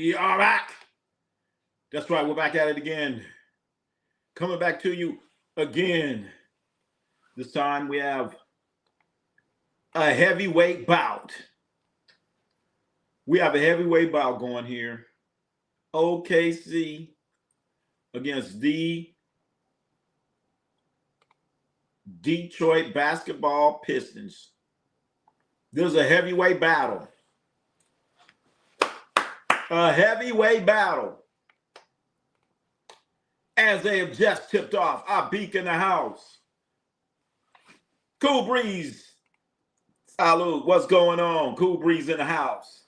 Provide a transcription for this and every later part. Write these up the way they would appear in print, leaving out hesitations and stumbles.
We are back. That's right, we're back at it again. Coming back to you again. This time we have a heavyweight bout. We have a heavyweight bout going here. OKC against the Detroit basketball Pistons. There's a heavyweight battle. A heavyweight battle. As they have just tipped off, our beak in the house. Cool Breeze. Salud. What's going on? Cool Breeze in the house.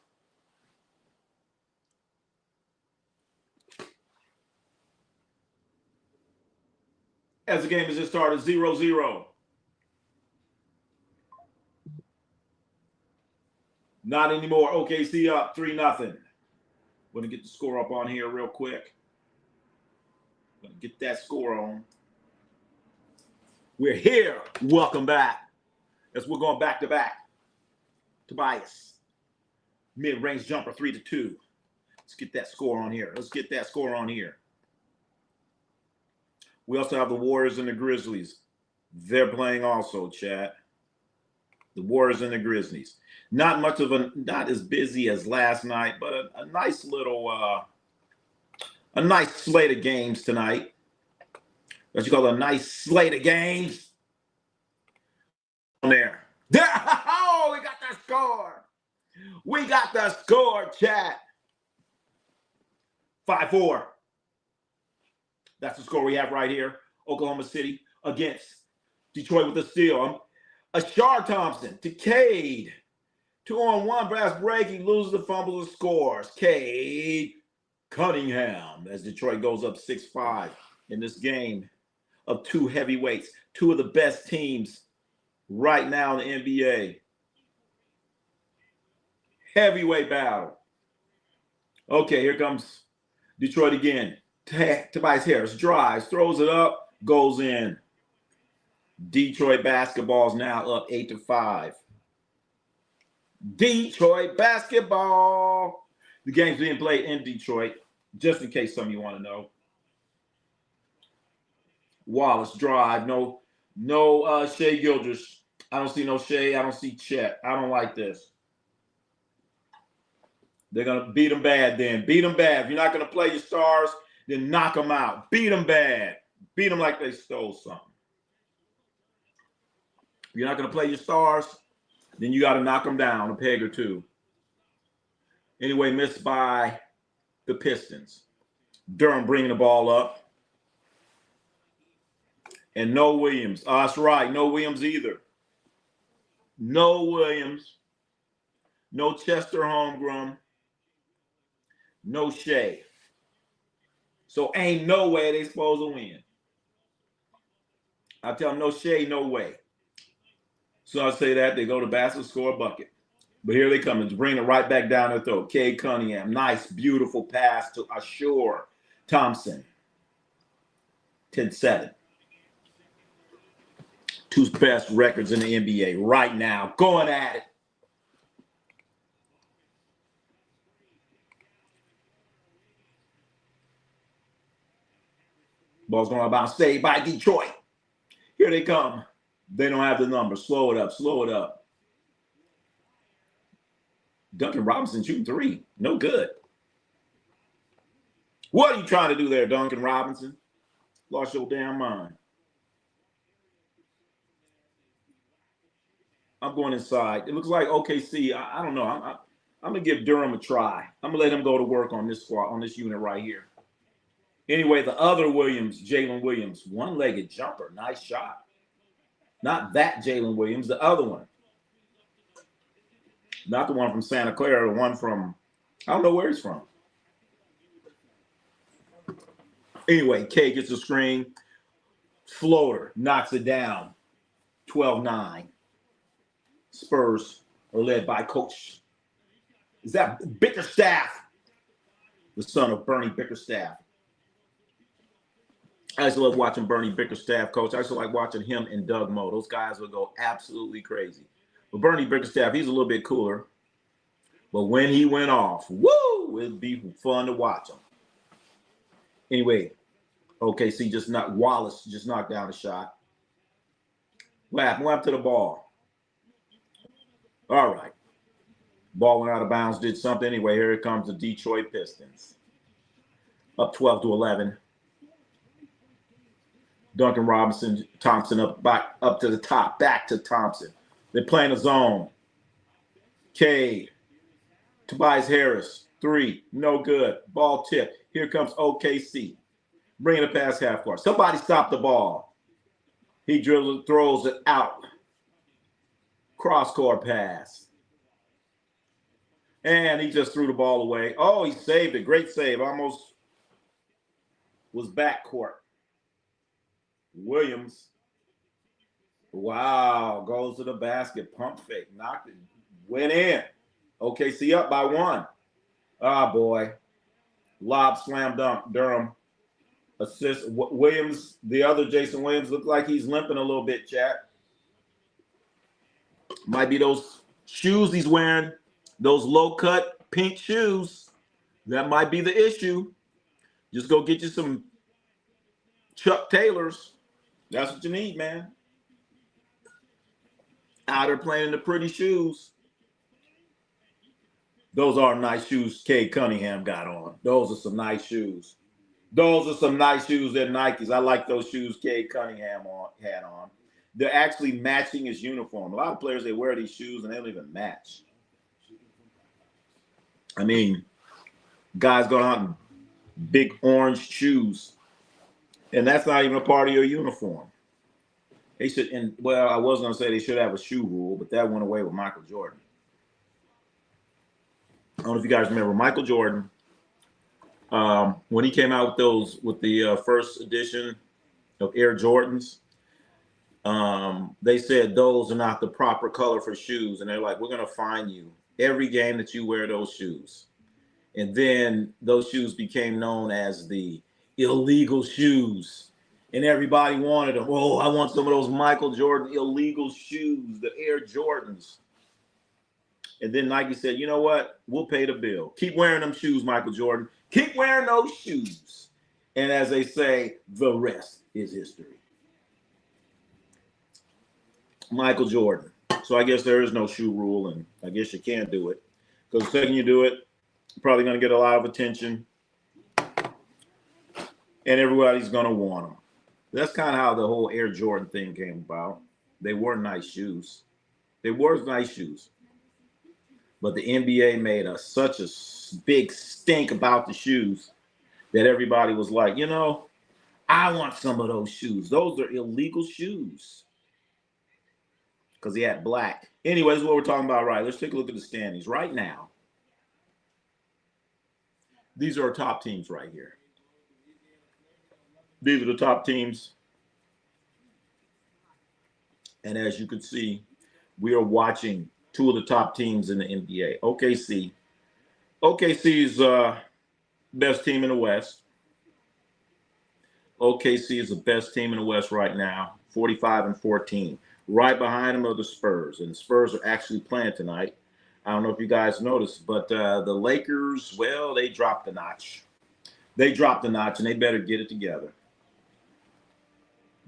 As the game has just started, 0-0. Not anymore. OKC up 3-0. Going to get the score up on here real quick. Going to get that score on. We're here. Welcome back. As we're going back to back. Tobias. Mid-range jumper 3-2. Let's get that score on here. Let's get that score on here. We also have the Warriors and the Grizzlies. They're playing also, chat. The Warriors and the Grizzlies. Not as busy as last night, but a nice little, a nice slate of games tonight. What you call a nice slate of games. On there. Oh, we got the score. We got the score, chat. 5-4. That's the score we have right here. Oklahoma City against Detroit with a steal. Ashar Thompson to Cade. 2-on-1, brass break. He loses the fumble and scores. Cade Cunningham as Detroit goes up 6-5 in this game of two heavyweights. Two of the best teams right now in the NBA. Heavyweight battle. Okay, here comes Detroit again. Tobias Harris drives, throws it up, goes in. Detroit basketball is now up 8-5. Detroit basketball. The game's being played in Detroit, just in case some of you want to know. Wallace drive, no Shea Gilders. I don't see no Shea. I don't see Chet. I don't like this. They're going to beat them bad then. Beat them bad. If you're not going to play your stars, then knock them out. Beat them bad. Beat them like they stole something. If you're not going to play your stars, then you got to knock them down a peg or two. Anyway, missed by the Pistons. Durham bringing the ball up. And no Williams. Oh, that's right. No Williams either. No Williams. No Chester Holmgren. No Shea. So ain't no way they supposed to win. I tell them no Shea, no way. So I say that, they go to basket, score a bucket. But here they come, and bring it right back down their throat. Cade Cunningham, nice, beautiful pass to Ashur Thompson. 10-7. Two best records in the NBA right now. Going at it. Ball's going to bounce, saved by Detroit. Here they come. They don't have the number. Slow it up. Slow it up. Duncan Robinson shooting three. No good. What are you trying to do there, Duncan Robinson? Lost your damn mind. I'm going inside. It looks like OKC. I don't know. I'm going to give Durham a try. I'm going to let him go to work on this squad, on this unit right here. Anyway, the other Williams, Jalen Williams, one-legged jumper. Nice shot. Not that Jalen Williams, the other one. Not the one from Santa Clara, the one from, I don't know where he's from. Anyway, K gets a screen. Floater knocks it down. 12-9. Spurs are led by Coach. Is that Bickerstaff? The son of Bernie Bickerstaff. I just love watching Bernie Bickerstaff coach. I just like watching him and Doug Moe. Those guys will go absolutely crazy. But Bernie Bickerstaff, he's a little bit cooler. But when he went off, woo, It'll be fun to watch them. Anyway, OKC Wallace just knocked down a shot. What happened? What happened to the ball? All right. Ball went out of bounds, did something. Anyway, here it comes the Detroit Pistons. Up 12-11. Duncan Robinson, Thompson up to the top, back to Thompson. They're playing a zone. Cade, Tobias Harris, 3, no good. Ball tip. Here comes OKC. Bringing it past half court. Somebody stop the ball. He dribbles, throws it out. Cross-court pass. And he just threw the ball away. Oh, he saved it. Great save. Almost was backcourt. Williams. Wow. Goes to the basket. Pump fake. Knocked it. Went in. OKC up by 1. Ah, boy. Lob, slam dunk. Durham. Assist. Williams, the other Jason Williams, looked like he's limping a little bit, chat. Might be those shoes he's wearing. Those low-cut pink shoes. That might be the issue. Just go get you some Chuck Taylors. That's what you need, man. Out there playing in the pretty shoes. Those are nice shoes Cade Cunningham got on. Those are some nice shoes. Those are some nice shoes. They're Nikes. I like those shoes Cade Cunningham had on. They're actually matching his uniform. A lot of players, they wear these shoes and they don't even match. I mean, guys going out in big orange shoes, and that's not even a part of your uniform. They should, and well, I was going to say they should have a shoe rule, but that went away with Michael Jordan. I don't know if you guys remember Michael Jordan. When he came out with the first edition of Air Jordans, they said those are not the proper color for shoes. And they're like, we're going to fine you every game that you wear those shoes. And then those shoes became known as the illegal shoes. And everybody wanted them. Oh, I want some of those Michael Jordan illegal shoes, the Air Jordans. And then Nike said, you know what? We'll pay the bill. Keep wearing them shoes, Michael Jordan. Keep wearing those shoes. And as they say, the rest is history. Michael Jordan. So I guess there is no shoe rule, and I guess you can't do it. Because the second you do it, you're probably going to get a lot of attention. And everybody's going to want them. That's kind of how the whole Air Jordan thing came about. They were nice shoes. They were nice shoes. But the NBA made such a big stink about the shoes that everybody was like, you know, I want some of those shoes. Those are illegal shoes. Because he had black. Anyways, what we're talking about, right? Let's take a look at the standings right now. These are our top teams right here. These are the top teams. And as you can see, we are watching two of the top teams in the NBA. OKC. OKC is best team in the West. OKC is the best team in the West right now, 45-14. Right behind them are the Spurs, and the Spurs are actually playing tonight. I don't know if you guys noticed, but the Lakers, well, they dropped the notch. They dropped the notch, and they better get it together.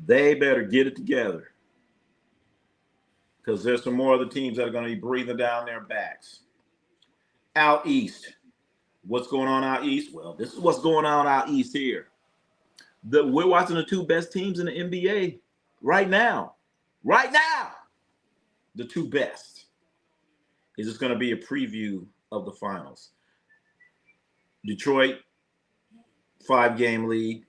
They better get it together. Because there's some more other teams that are going to be breathing down their backs. Out east. What's going on out east? Well, this is what's going on out east here. We're watching the two best teams in the NBA right now. Right now. The two best. Is just going to be a preview of the finals. Detroit, 5-game lead.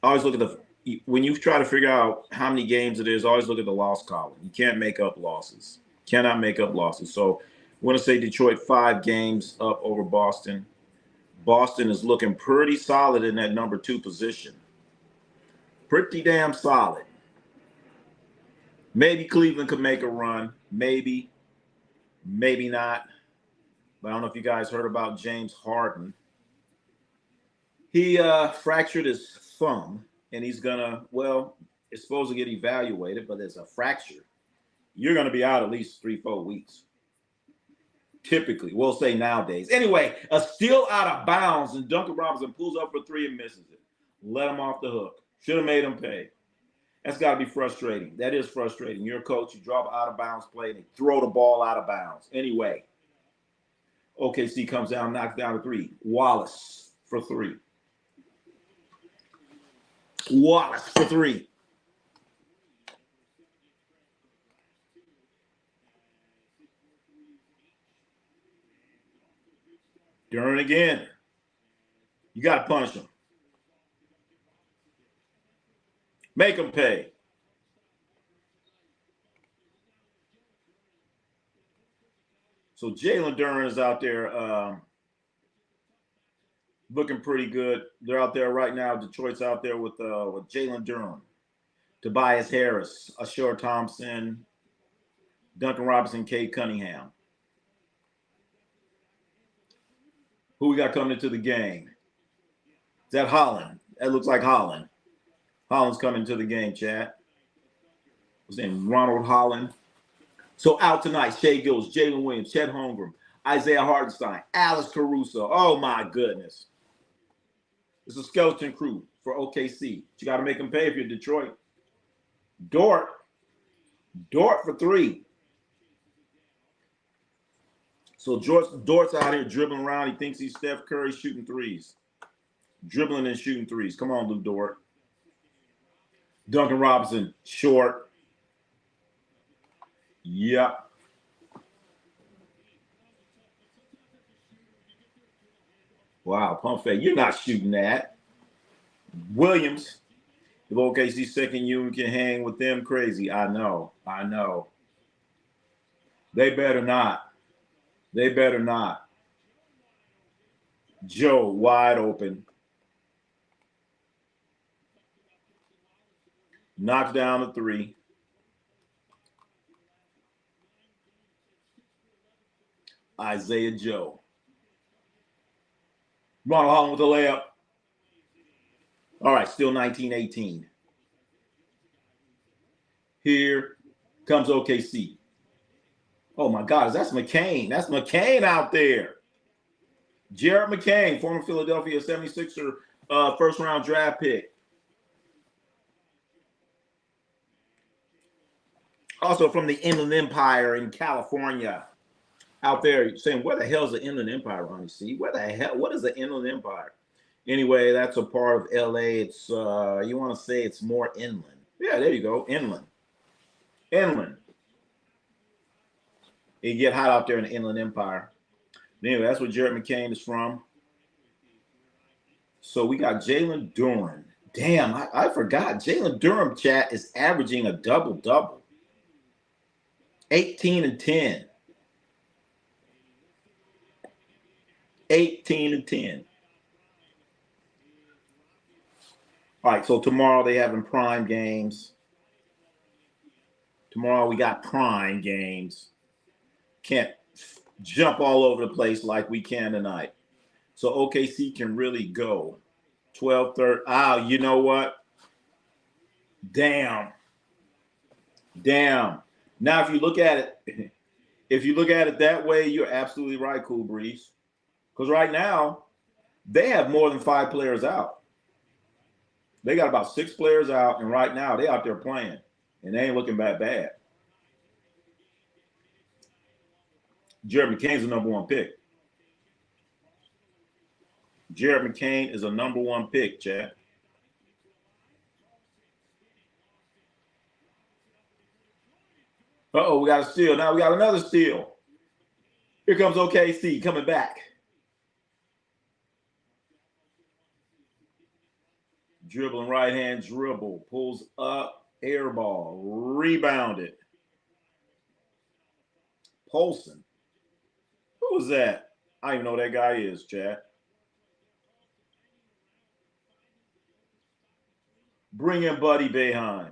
Always look at when you try to figure out how many games it is, always look at the loss column. You can't make up losses. Cannot make up losses. So I want to say Detroit 5 games up over Boston. Boston is looking pretty solid in that number 2 position. Pretty damn solid. Maybe Cleveland could make a run. Maybe. Maybe not. But I don't know if you guys heard about James Harden. He fractured his thumb. And he's going to, well, it's supposed to get evaluated, but it's a fracture. You're going to be out at least 3-4 weeks. Typically, we'll say nowadays. Anyway, a steal out of bounds, and Duncan Robinson pulls up for three and misses it. Let him off the hook. Should have made him pay. That's got to be frustrating. That is frustrating. You're a coach. You drop an out of bounds play, and they throw the ball out of bounds. Anyway, OKC comes down, knocks down a three. Wallace for three. Wallace for three. Duran again. You got to punish him. Make him pay. So Jalen Duran is out there looking pretty good. They're out there right now. Detroit's out there with Jalen Duran, Tobias Harris, Ashur Thompson, Duncan Robinson, Cade Cunningham. Who we got coming into the game? Is that Holland? That looks like Holland. Holland's coming to the game, Chad. His name Ronald Holland. So out tonight, Shea Gillis, Jalen Williams, Chet Holmgren, Isaiah Hartenstein, Alex Caruso. Oh, my goodness. It's a skeleton crew for OKC. You got to make them pay if you're Detroit. Dort for three. So Dort's out here dribbling around. He thinks he's Steph Curry shooting threes. Dribbling and shooting threes. Come on, Lou Dort. Duncan Robinson, short. Yep. Wow, pump fake. You're not shooting that. Williams. If OKC's second unit can hang with them, crazy. I know. They better not. Joe, wide open. Knocks down the three. Isaiah Joe. Ronald Holland with a layup. All right, still 19-18. Here comes OKC. Oh, my God, that's McCain. That's McCain out there. Jared McCain, former Philadelphia 76er first-round draft pick. Also from the Inland Empire in California. Out there saying, where the hell is the Inland Empire, Ronnie C? Where the hell? What is the Inland Empire? Anyway, that's a part of LA. It's you want to say it's more inland. Yeah, there you go. Inland. It get hot out there in the Inland Empire. Anyway, that's where Jared McCain is from. So we got Jalen Duran. Damn, I forgot. Jalen Duran, chat, is averaging a double-double. 18 and 10. 18 and 10. All right, so tomorrow they having prime games. Tomorrow we got prime games. Can't jump all over the place like we can tonight. So OKC can really go. 12-30. Ah, you know what? Damn. Now, if you look at it that way, you're absolutely right, Cool Breeze. Because right now, they have more than 5 players out. They got about 6 players out, and right now they out there playing, and they ain't looking that bad. Jared McCain's the number 1 pick. Jared McCain is a number 1 pick, Chad. Uh-oh, we got a steal. Now we got another steal. Here comes OKC coming back. Dribbling right-hand dribble. Pulls up. Air ball. Rebounded. Polson. Who was that? I don't even know who that guy is, Chad. Bring in Buddy Boeheim.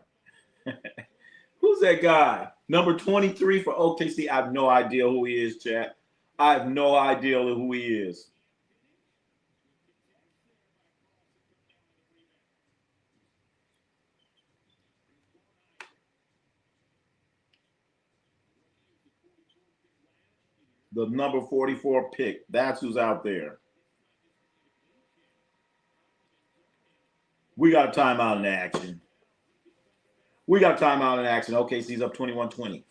Who's that guy? Number 23 for OKC. I have no idea who he is, Chad. I have no idea who he is. The number 44 pick. That's who's out there. We got a timeout in action. OKC's up 21-20.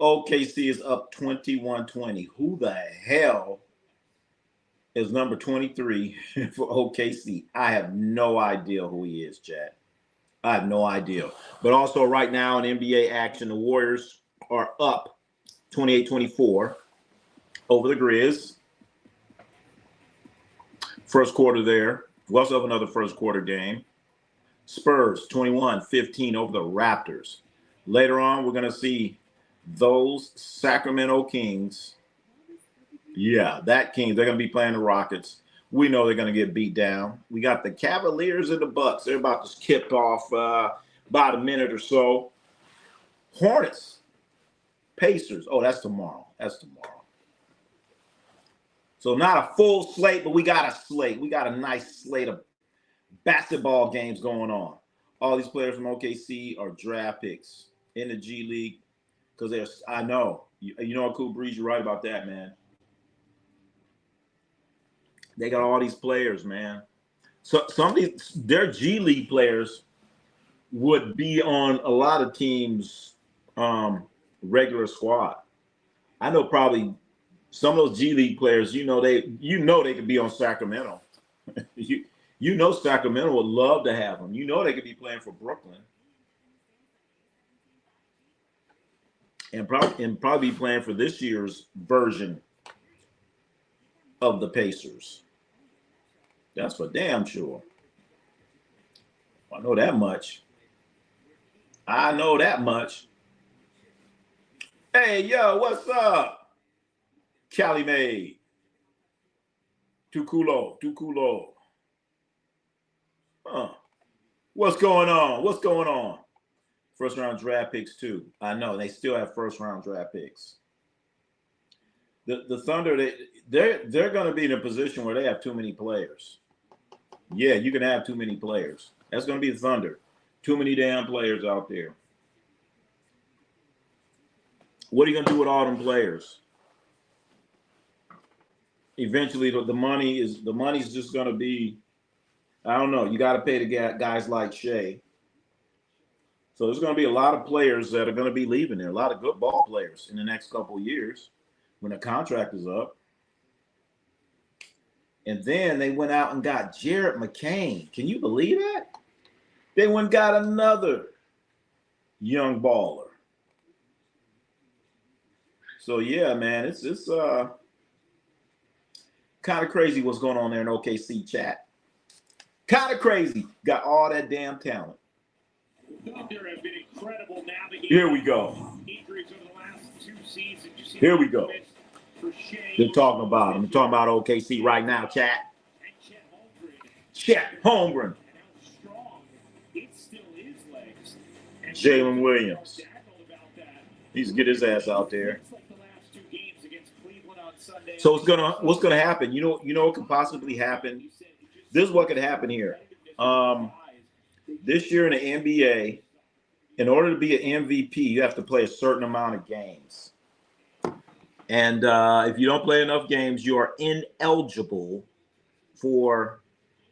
OKC is up 21-20. Who the hell is number 23 for OKC? I have no idea who he is, Chad. I have no idea. But also right now in NBA action, the Warriors are up 28-24 over the Grizz. First quarter there. We also have another first quarter game. Spurs 21-15 over the Raptors. Later on, we're going to see those Sacramento Kings. Yeah, that Kings. They're going to be playing the Rockets. We know they're going to get beat down. We got the Cavaliers and the Bucks. They're about to skip off about a minute or so. Hornets, Pacers. Oh, that's tomorrow. So not a full slate, but we got a slate. We got a nice slate of basketball games going on. All these players from OKC are draft picks in the G League because I know. You know what, Cool Breeze, you're right about that, man. They got all these players, man. So some of these, their G League players would be on a lot of teams' regular squad. I know probably some of those G League players, they could be on Sacramento. You know Sacramento would love to have them. You know they could be playing for Brooklyn. And probably be playing for this year's version of the Pacers. That's for damn sure. I know that much. Hey, yo, what's up? Cali May. Tuculo. What's going on? First round draft picks too. I know they still have first round draft picks. The Thunder, they're going to be in a position where they have too many players. Yeah, you can have too many players. That's going to be the Thunder. Too many damn players out there. What are you going to do with all them players? Eventually, the money's just going to be, I don't know. You got to pay the guys like Shea. So there's going to be a lot of players that are going to be leaving there. A lot of good ball players in the next couple of years when the contract is up. And then they went out and got Jared McCain. Can you believe that? They went and got another young baller. So yeah, man, it's kind of crazy what's going on there in OKC, chat. Kind of crazy. Got all that damn talent. Here we go. Here we go. They're talking about him. They're talking about OKC right now, chat. Chet Holmgren. Jalen Williams. He's get his ass out there. So what's gonna happen? You know what could possibly happen? This is what could happen here. This year in the NBA, in order to be an MVP, you have to play a certain amount of games. And if you don't play enough games, you are ineligible for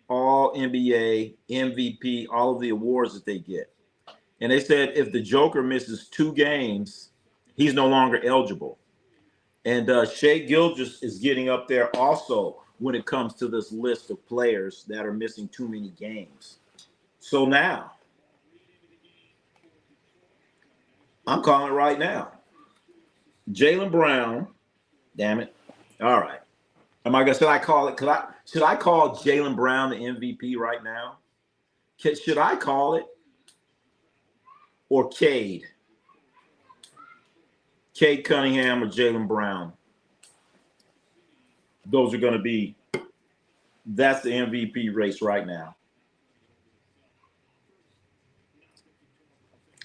all NBA, MVP, all of the awards that they get. And they said if the Joker misses 2 games, he's no longer eligible. And Shai Gilgeous is getting up there also when it comes to this list of players that are missing too many games. So now, I'm calling it right now. Jaylen Brown, damn it. All right. Should I call it? Should I call Jaylen Brown the MVP right now? Should I call it? Or Cade? Cade Cunningham or Jaylen Brown? Those are going to be, that's the MVP race right now.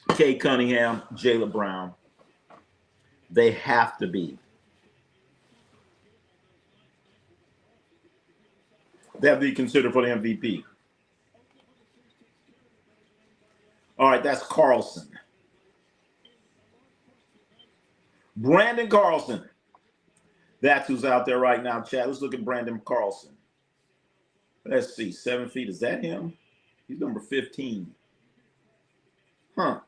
Cade Cunningham, Jaylen Brown. They have to be. They have to be considered for the MVP. All right, that's Carlson. Brandon Carlson. That's who's out there right now, chat. Let's look at Brandon Carlson. Let's see, 7 feet. Is that him? He's number 15. Huh.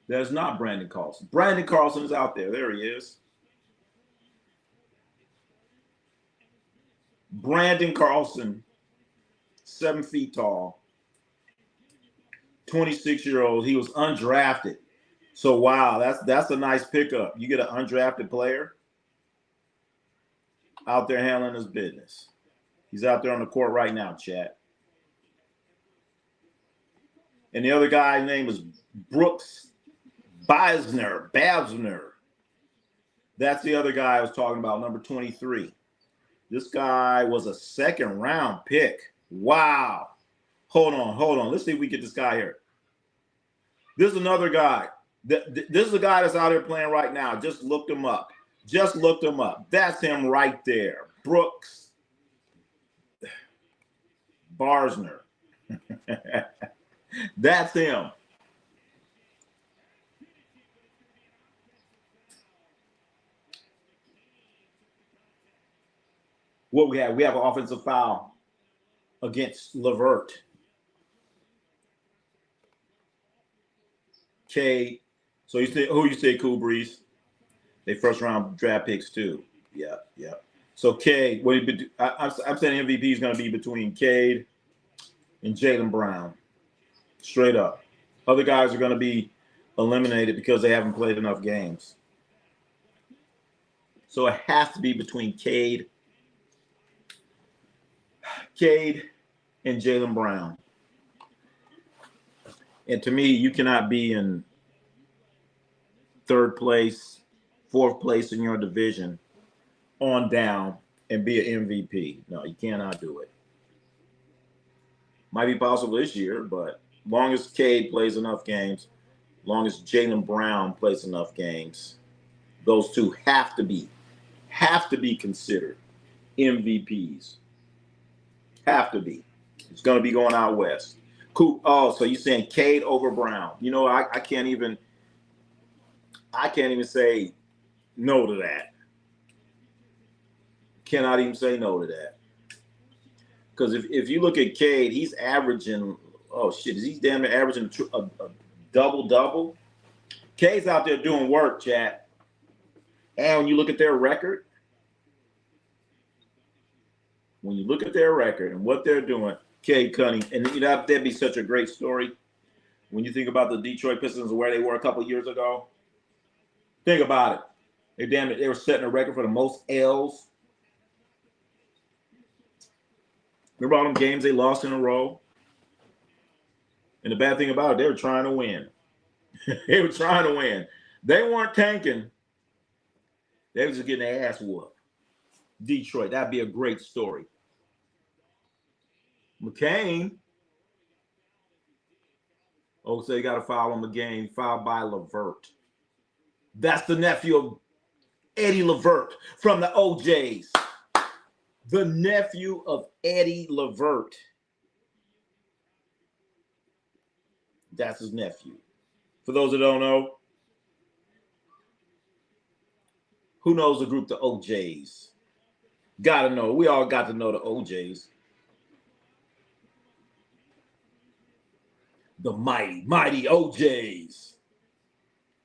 That's not Brandon Carlson. Brandon Carlson is out there. There he is. Brandon Carlson, 7 feet tall, 26-year-old. He was undrafted. So wow, that's a nice pickup. You get an undrafted player out there handling his business. He's out there on the court right now, chat. And the other guy's name is Brooks Basner. That's the other guy I was talking about, number 23. This guy was a second-round pick. Wow. Hold on. Let's see if we get this guy here. This is another guy. This is a guy that's out here playing right now. Just looked him up. That's him right there. Brooks Basner. That's him. What we have? We have an offensive foul against LeVert. Cade. So you say, who you say, Cool Breeze? They first round draft picks too. Yeah. So Cade, I'm saying MVP is going to be between Cade and Jaylen Brown. Straight up. Other guys are going to be eliminated because they haven't played enough games. So it has to be between Cade and Jaylen Brown. And to me, you cannot be in third place, fourth place in your division on down and be an MVP. No, you cannot do it. Might be possible this year, but long as Cade plays enough games, long as Jaylen Brown plays enough games, those two have to be considered MVPs. Have to be. It's going to be going out west. Cool. Oh, so you're saying Cade over Brown? You know, I can't even say no to that. Cannot even say no to that. Because if you look at Cade, he's averaging. Oh shit, is he damn near averaging a double-double? Cade's out there doing work, chat. And when you look at their record, and what they're doing, Cade Cunningham, and that'd be such a great story when you think about the Detroit Pistons and where they were a couple of years ago. Think about it. They were setting a record for the most L's. Remember all them games they lost in a row? And the bad thing about it, they were trying to win. They weren't tanking. They were just getting their ass whooped. Detroit, that'd be a great story. McCain. Oh, so you got to foul on the game. Fouled by LeVert. That's the nephew of Eddie LeVert from the OJs. The nephew of Eddie LeVert. That's his nephew. For those that don't know, who knows the group, the OJs? Gotta know. We all got to know the OJs. The mighty OJs.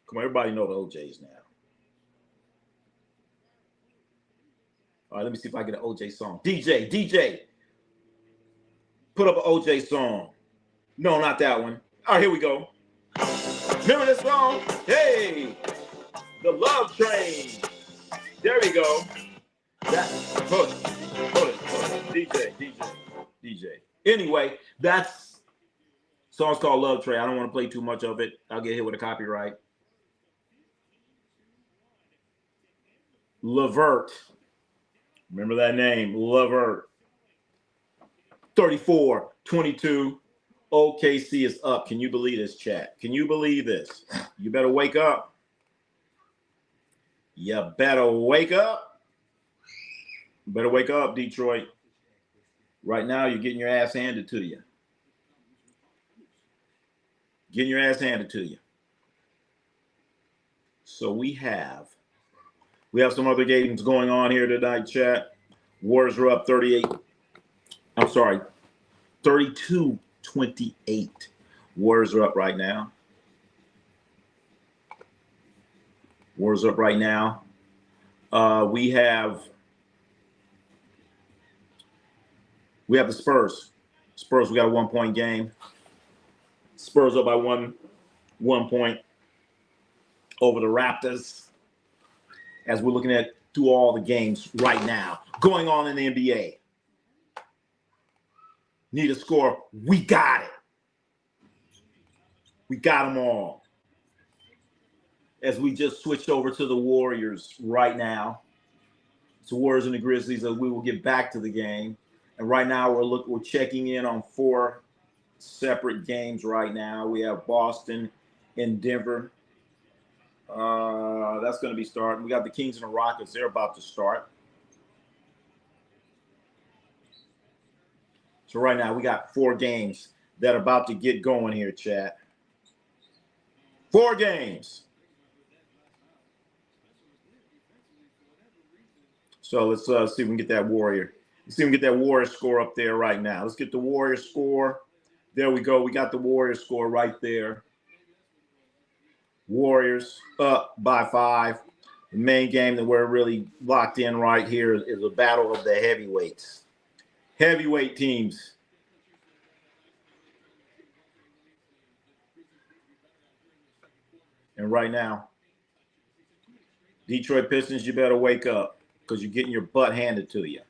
Come on, everybody know the OJs now. All right, let me see if I get an OJ song. DJ, put up an OJ song. No, not that one. All right, here we go. Remember this song? Hey, the Love Train. There we go. Hold it. DJ. Anyway, that's song's called Love Train. I don't want to play too much of it. I'll get hit with a copyright. LeVert. Remember that name, LeVert. 34-22. OKC is up. Can you believe this, chat? Can you believe this? You better wake up. You better wake up. Better wake up, Detroit. Right now, you're getting your ass handed to you. So we have We have some other games going on here tonight, chat. Warriors are up 38. I'm sorry, 32-28. Warriors are up right now. Warriors up right now. We have the Spurs. Spurs, we got a 1-point game. Spurs up by one point over the Raptors. As we're looking at through all the games right now going on in the NBA. Need a score. We got it. We got them all. As we just switched over to the Warriors right now. It's the Warriors and the Grizzlies, as we will get back to the game. And right now we're checking in on 4 separate games right now. We have Boston and Denver. That's going to be starting. We got the Kings and the Rockets. They're about to start. So right now we got 4 games that are about to get going here, chat. 4 games. So let's see if we can get that Warrior. Let's see if we can get that Warrior score up there right now. Let's get the Warrior score. There we go. We got the Warrior score right there. Warriors up by 5. The main game that we're really locked in right here is a battle of the heavyweights. Heavyweight teams. And right now, Detroit Pistons, you better wake up because you're getting your butt handed to you.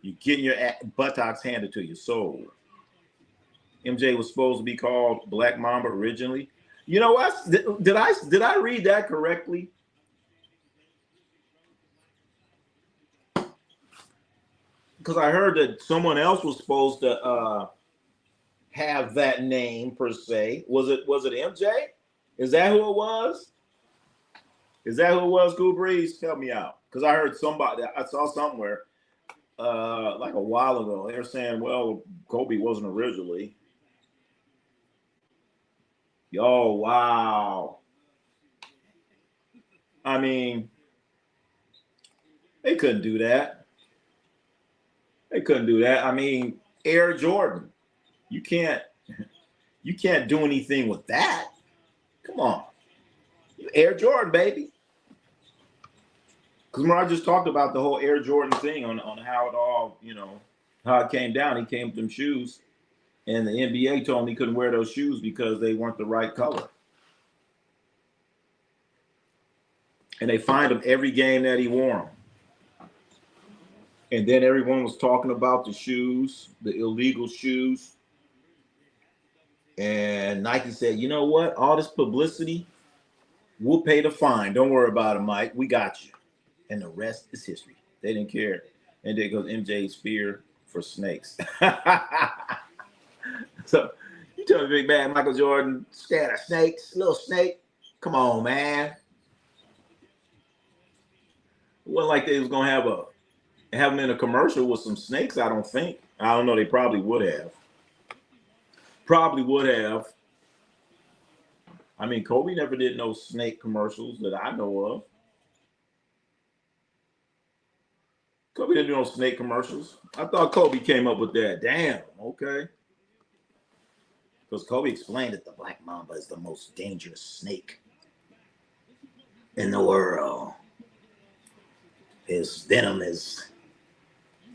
You're getting your buttocks handed to you. So MJ was supposed to be called Black Mamba originally. You know what? Did I read that correctly? Because I heard that someone else was supposed to have that name per se. Was it MJ? Is that who it was? Is that who it was, Cool Breeze? Help me out. Because I heard I saw somewhere like a while ago. They were saying, well, Kobe wasn't originally. Oh, wow. I mean, they couldn't do that. They couldn't do that. I mean, Air Jordan. You can't do anything with that. Come on. Air Jordan, baby. Because when I just talked about the whole Air Jordan thing on how it all, how it came down. He came with them shoes. And the NBA told him he couldn't wear those shoes because they weren't the right color. And they fined him every game that he wore them. And then everyone was talking about the shoes, the illegal shoes. And Nike said, you know what? All this publicity, we'll pay the fine. Don't worry about it, Mike. We got you. And the rest is history. They didn't care. And there goes MJ's fear for snakes. So you tell me, big bad Michael Jordan, scared of snakes, little snake. Come on, man. It wasn't like they was gonna have him in a commercial with some snakes. I don't think. I don't know. They probably would have. Probably would have. I mean, Kobe never did no snake commercials that I know of. Kobe didn't do no snake commercials. I thought Kobe came up with that. Damn. Okay. Because Kobe explained that the Black Mamba is the most dangerous snake in the world. His venom is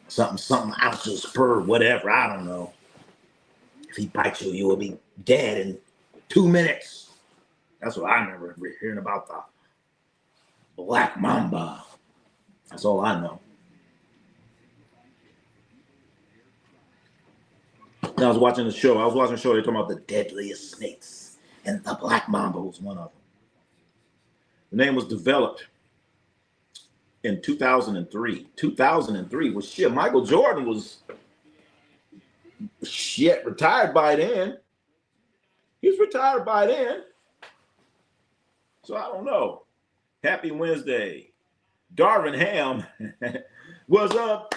something ounces per whatever. I don't know. If he bites you, you will be dead in 2 minutes. That's what I remember hearing about the Black Mamba. That's all I know. I was watching the show. They talking about the deadliest snakes, and the Black Mamba was one of them. The name was developed in 2003. 2003 was shit. Michael Jordan was retired by then. He's retired by then. So I don't know. Happy Wednesday. Darvin Ham. What's up?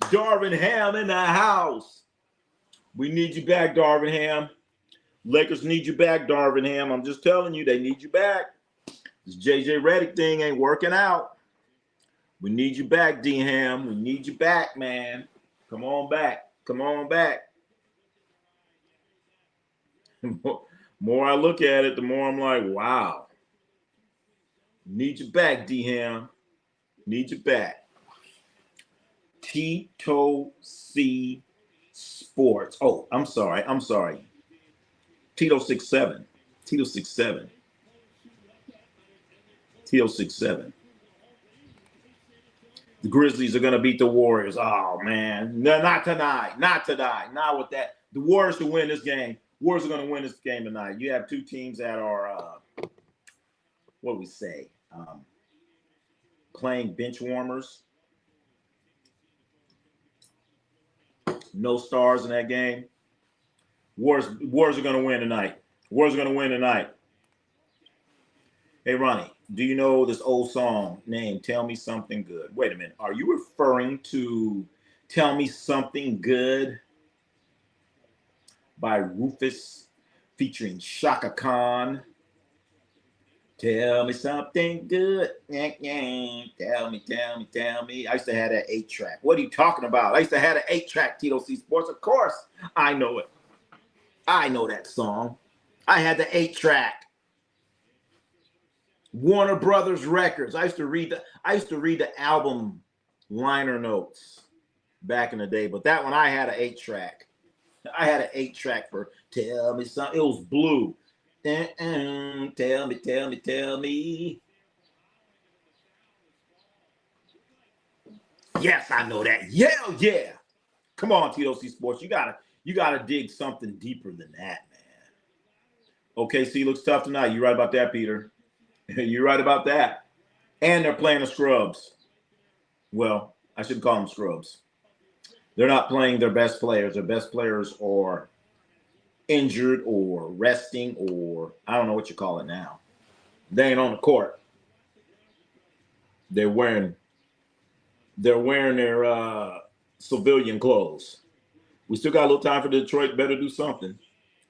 Darvin Ham in the house. We need you back, Darvin Ham. Lakers need you back, Darvin Ham. I'm just telling you, they need you back. This JJ Redick thing ain't working out. We need you back, D-Ham. We need you back, man. Come on back. Come on back. The more I look at it, the more I'm like, wow. Need you back, D-Ham. Need you back. Tito C Sports. Oh, I'm sorry. Tito 67. Tito 67. Tito 67. The Grizzlies are going to beat the Warriors. Oh, man. No, not tonight. Not tonight. Not with that. The Warriors will win this game. Warriors are going to win this game tonight. You have two teams that are, what do we say, playing bench warmers. No stars in that game. Warriors are going to win tonight. Warriors are going to win tonight. Hey, Ronnie, do you know this old song named Tell Me Something Good? Wait a minute. Are you referring to Tell Me Something Good by Rufus featuring Shaka Khan? Tell me something good. Tell me. I used to have that 8-track. What are you talking about? I used to have an 8-track, Tito C Sports. Of course, I know it. I know that song. I had the 8-track. Warner Brothers Records. I used to read the album liner notes back in the day, but that one I had an 8-track. I had an 8-track for Tell Me Something. It was blue. Tell me. Yes, I know that. Yeah. Come on, Tito C Sports. You gotta dig something deeper than that, man. OKC looks tough tonight. You're right about that, Peter. You're right about that. And they're playing the scrubs. Well, I shouldn't call them scrubs. They're not playing their best players. Their best players are injured or resting, or I don't know what you call it now. They ain't on the court. They're wearing their civilian clothes. We still got a little time for Detroit. Better do something.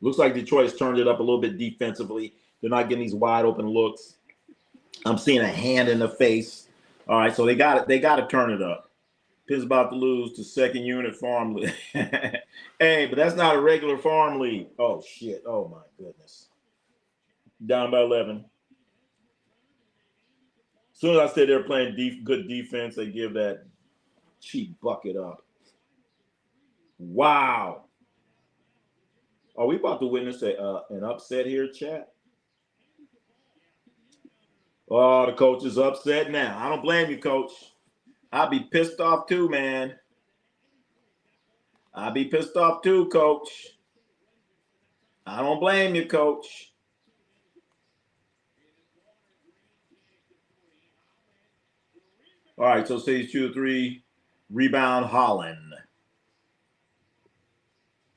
Looks like Detroit's turned it up a little bit defensively. They're not getting these wide open looks. I'm seeing a hand in the face. All right, so they got to turn it up. Pitt's about to lose to second unit farm league. Hey, but that's not a regular farm league. Oh, shit. Oh, my goodness. Down by 11. As soon as I said they're playing good defense, they give that cheap bucket up. Wow. Are we about to witness an upset here, chat? Oh, the coach is upset now. I don't blame you, coach. I'll be pissed off too, man. I'll be pissed off too, coach. I don't blame you, coach. All right, so stage 2 or 3, rebound Holland.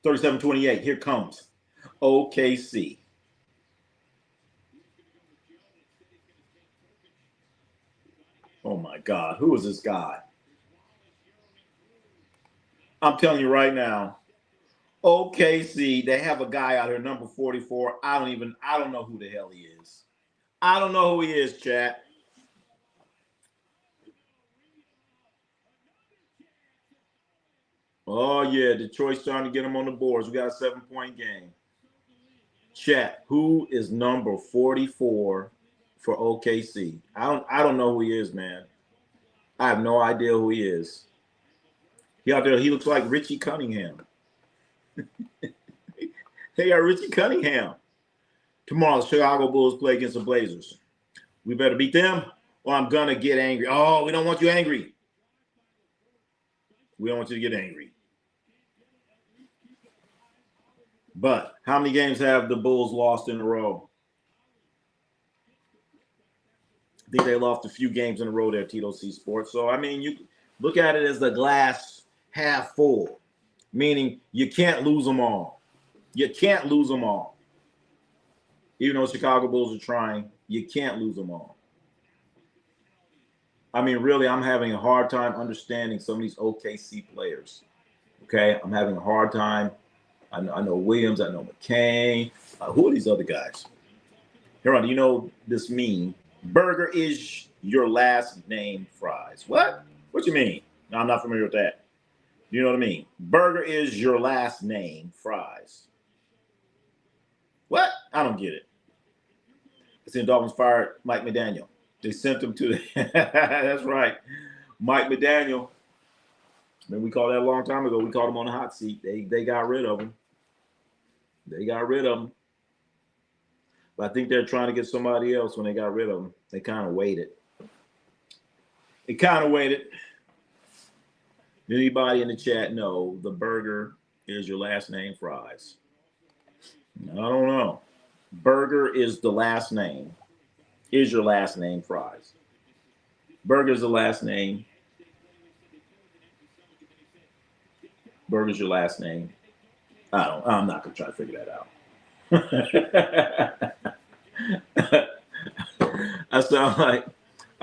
37-28, here comes OKC. Oh, my God. Who is this guy? I'm telling you right now, OKC, they have a guy out here, number 44. I don't know who the hell he is. I don't know who he is, chat. Oh, yeah, Detroit's starting to get him on the boards. We got a 7-point game. Chat, who is number 44 for OKC? I don't know who he is, man. I have no idea who he is. He out there, he looks like Richie Cunningham. They got Richie Cunningham. Tomorrow, the Chicago Bulls play against the Blazers. We better beat them, or I'm gonna get angry. Oh, we don't want you angry. We don't want you to get angry. But how many games have the Bulls lost in a row? I think they lost a few games in a row there, Tito C Sports. So, I mean, you look at it as the glass half full, meaning you can't lose them all. You can't lose them all. Even though Chicago Bulls are trying, you can't lose them all. I mean, really, I'm having a hard time understanding some of these OKC players. Okay? I'm having a hard time. I know Williams. I know McCain. Who are these other guys? Here on, you know this meme. Burger is your last name fries. What? What you mean? No, I'm not familiar with that. You know what I mean? Burger is your last name fries. What? I don't get it. I seen Dolphins fired Mike McDaniel. They sent him to the that's right. Mike McDaniel. Man, we called that a long time ago. We called him on the hot seat. They got rid of him. They got rid of him. But I think they're trying to get somebody else when they got rid of him. They kind of waited. They kind of waited. Anybody in the chat know the burger is your last name fries? I don't know. Burger is the last name. Is your last name fries? Burger's the last name. Burger's your last name. I'm not gonna try to figure that out. I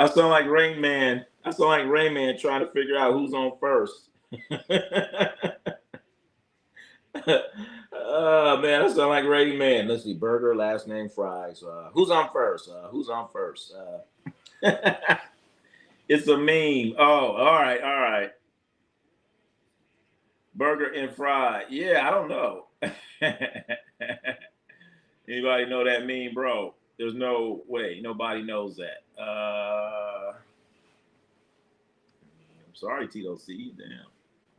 sound like Rain Man. I sound like Rain Man trying to figure out who's on first. Man, I sound like Rain Man. Let's see, burger, last name fries. Who's on first? Who's on first? It's a meme. Oh, all right. Burger and fry. Yeah, I don't know. Anybody know that meme, bro? There's no way. Nobody knows that. I'm sorry, Tito C. Damn.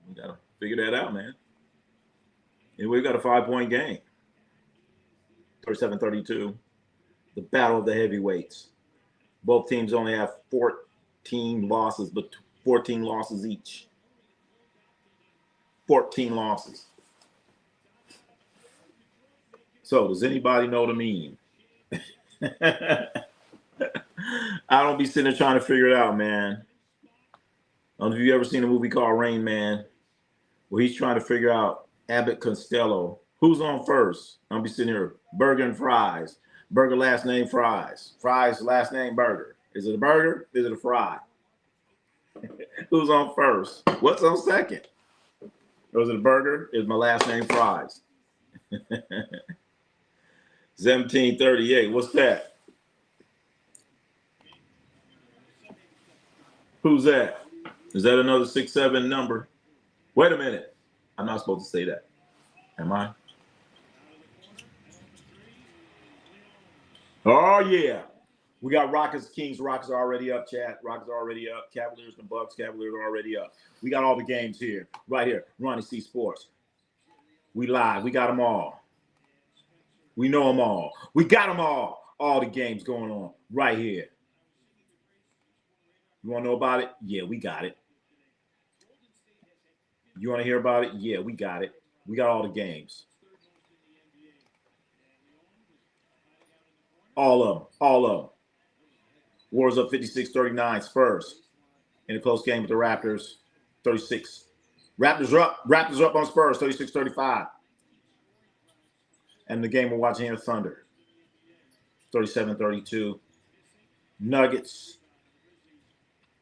We got to figure that out, man. And we've got a 5-point game. 37-32. The battle of the heavyweights. Both teams only have 14 losses, but 14 losses each. 14 losses. So, does anybody know the meme? I don't be sitting there trying to figure it out, man. I don't know if you've ever seen a movie called Rain Man, where he's trying to figure out Abbott Costello. Who's on first? I'll be sitting here, burger and fries. Burger last name fries. Fries last name burger. Is it a burger? Is it a fry? Who's on first? What's on second? Was it a burger? Is my last name fries? 1738. What's that? Who's that? Is that another 6-7 number? Wait a minute. I'm not supposed to say that. Am I? Oh, yeah. We got Rockets, Kings. Rockets are already up, chat. Rockets are already up. Cavaliers and Bucks. Cavaliers are already up. We got all the games here. Right here. Ronnie C Sports. We live. We got them all. We know them all. We got them all. All the games going on right here. You want to know about it? Yeah, we got it. You want to hear about it? Yeah, we got it. We got all the games. All of them. All of them. Warriors up 56-39. Spurs in a close game with the Raptors. 36. Raptors are up. Raptors are up on Spurs. 36-35. And the game we're watching here, Thunder. 37-32. Nuggets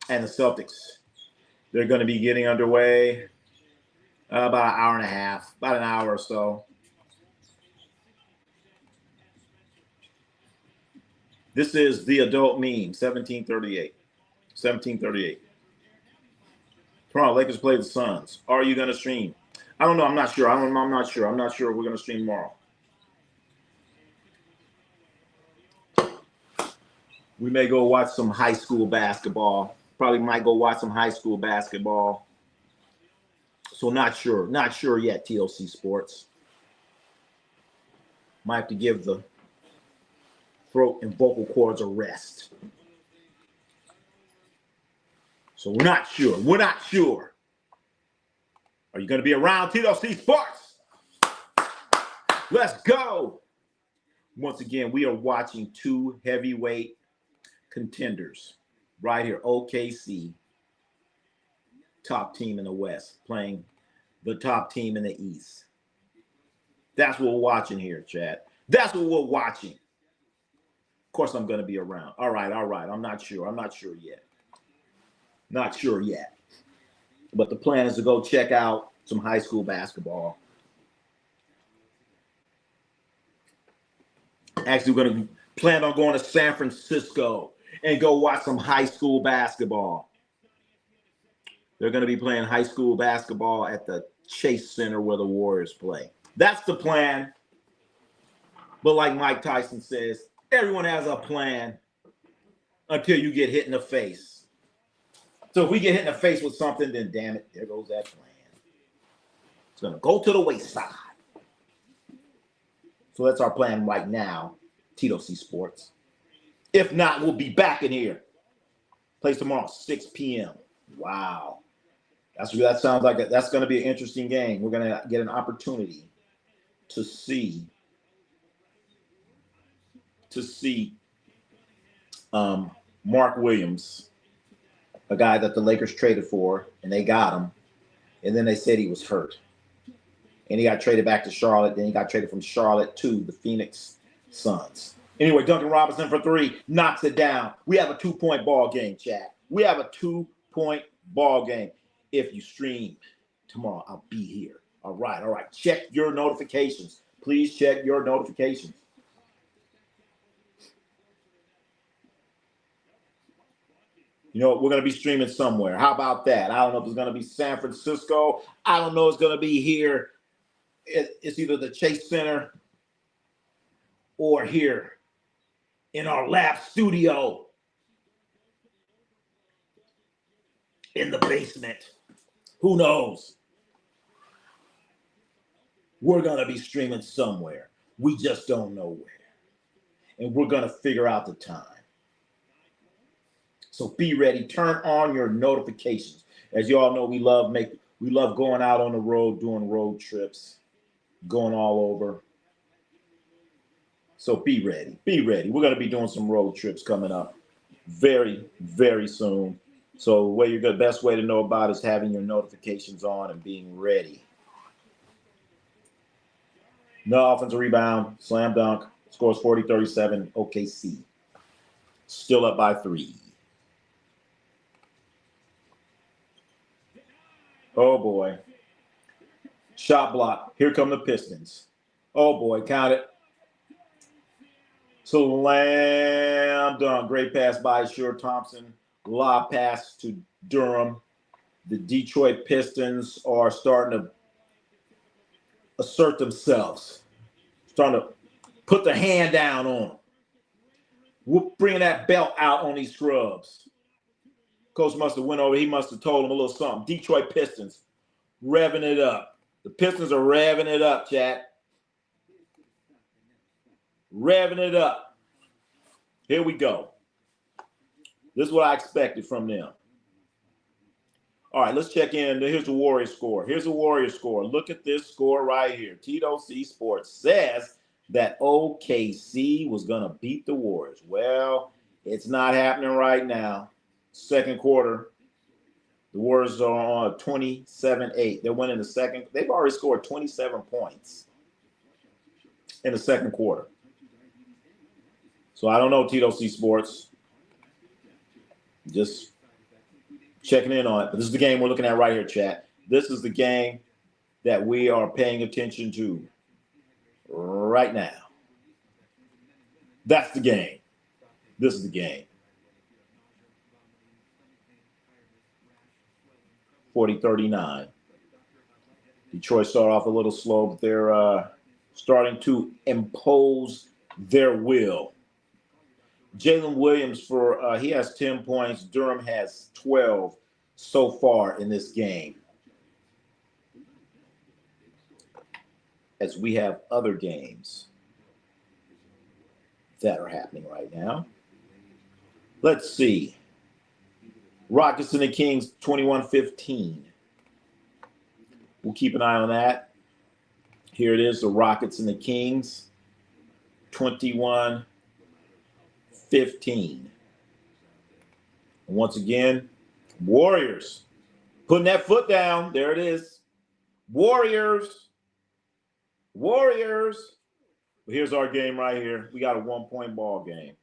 and the Celtics. They're going to be getting underway about an hour and a half, about an hour or so. This is the adult meme, 1738. 1738. Tomorrow, Lakers play the Suns. Are you going to stream? I don't know. I'm not sure. I'm not sure. I'm not sure if we're going to stream tomorrow. We may go watch some high school basketball. Probably might go watch some high school basketball. So not sure. Not sure yet, TLC Sports. Might have to give the throat and vocal cords a rest. So we're not sure. We're not sure. Are you going to be around TLC Sports? Let's go. Once again, we are watching two heavyweight contenders right here. OKC, top team in the West, playing the top team in the East. That's what we're watching here, Chad. That's what we're watching. Of course, I'm going to be around. All right. I'm not sure. I'm not sure yet. Not sure yet. But the plan is to go check out some high school basketball. Actually, we're going to plan on going to San Francisco and go watch some high school basketball. They're going to be playing high school basketball at the Chase Center where the Warriors play. That's the plan. But like Mike Tyson says, everyone has a plan until you get hit in the face. So if we get hit in the face with something, then damn it, there goes that plan. It's going to go to the wayside. So that's our plan right now, Tito C Sports. If not, we'll be back in here. Plays tomorrow, 6 p.m. Wow. That sounds like that's going to be an interesting game. We're going to get an opportunity to see Mark Williams, a guy that the Lakers traded for, and they got him. And then they said he was hurt. And he got traded back to Charlotte. Then he got traded from Charlotte to the Phoenix Suns. Anyway, Duncan Robinson for three, knocks it down. We have a 2-point ball game, chat. We have a 2-point ball game. If you stream tomorrow, I'll be here. All right. Check your notifications. Please check your notifications. You know, we're going to be streaming somewhere. How about that? I don't know if it's going to be San Francisco. I don't know if it's going to be here. It's either the Chase Center or here in our lab studio in the basement. Who knows? We're going to be streaming somewhere. We just don't know where. And we're going to figure out the time. So be ready. Turn on your notifications. As you all know, we love going out on the road, doing road trips, going all over. So be ready. Be ready. We're going to be doing some road trips coming up very, very soon. So the best way to know about is having your notifications on and being ready. No offensive rebound, slam dunk, scores 40-37, OKC. Still up by 3. Oh, boy. Shot block. Here come the Pistons. Oh, boy. Count it. Slam dunk. Great pass by Shure Thompson. Lob pass to Durham. The Detroit Pistons are starting to assert themselves. Starting to put the hand down on them. We're bringing that belt out on these scrubs. Coach must have went over. He must have told them a little something. Detroit Pistons revving it up. The Pistons are revving it up, chat. Revving it up. Here we go. This is what I expected from them. All right, let's check in. Here's the Warriors score. Here's the Warriors score. Look at this score right here. Tito C Sports says that OKC was going to beat the Warriors. Well, it's not happening right now. Second quarter, the Warriors are on 27-8. They're winning the second. They've already scored 27 points in the second quarter. So I don't know, Tito C Sports. Just checking in on it. But this is the game we're looking at right here, chat. This is the game that we are paying attention to right now. That's the game. This is the game. 40-39. Detroit started off a little slow, but they're starting to impose their will. Jalen Williams he has 10 points. Durham has 12 so far in this game. As we have other games that are happening right now. Let's see. Rockets and the Kings, 21-15. We'll keep an eye on that. Here it is, the Rockets and the Kings, 21-15. And once again, Warriors putting that foot down. There it is. Warriors. Here's our game right here. We got a 1-point ball game.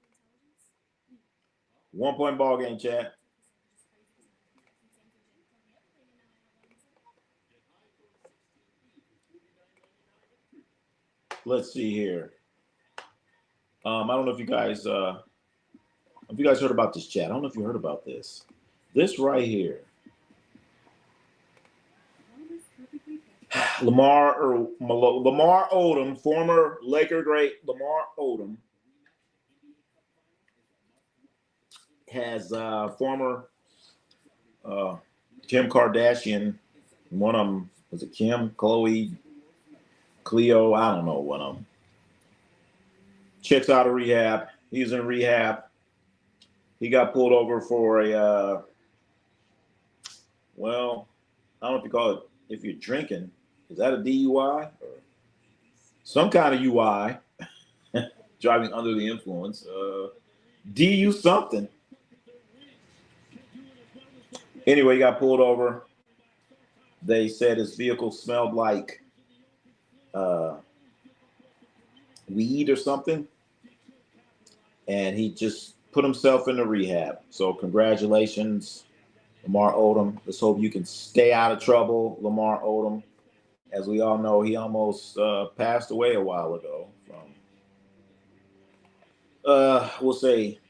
1-point ball game, chat. Let's see here. I don't know if you guys Have you guys heard about this, chat? I don't know if you heard about this. This right here. Lamar Odom, former Laker great Lamar Odom, has former Kim Kardashian, one of them, was it Kim, Chloe, Cleo, I don't know, one of them. Checks out of rehab. He's in rehab. He got pulled over for a, well, I don't know if you call it, if you're drinking, is that a DUI? Or some kind of UI, driving under the influence. DU something. Anyway, he got pulled over. They said his vehicle smelled like weed or something. And he just put himself into rehab. So congratulations, Lamar Odom. Let's hope you can stay out of trouble, Lamar Odom. As we all know, he almost passed away a while ago from, we'll say,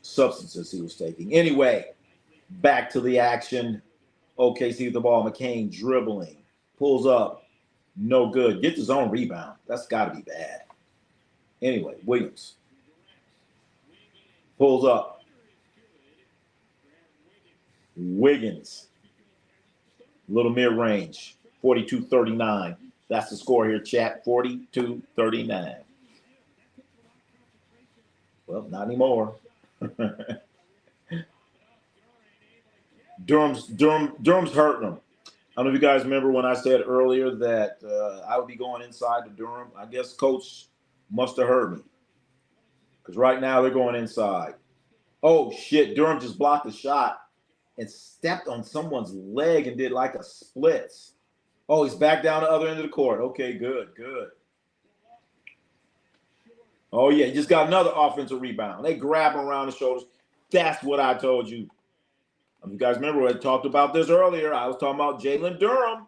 substances he was taking. Anyway, back to the action. OKC with the ball. McCain dribbling. Pulls up. No good. Gets his own rebound. That's got to be bad. Anyway, Williams. Pulls up. Wiggins. Little mid-range. 42-39. That's the score here, chat. 42-39. Well, not anymore. Durham's hurting him. I don't know if you guys remember when I said earlier that I would be going inside to Durham. I guess Coach must have heard me. Because right now they're going inside. Oh, shit. Durham just blocked the shot and stepped on someone's leg and did like a splits. Oh, he's back down the other end of the court. Okay, good. Oh, yeah, he just got another offensive rebound. They grab him around the shoulders. That's what I told you. You guys remember I talked about this earlier. I was talking about Jalen Durham.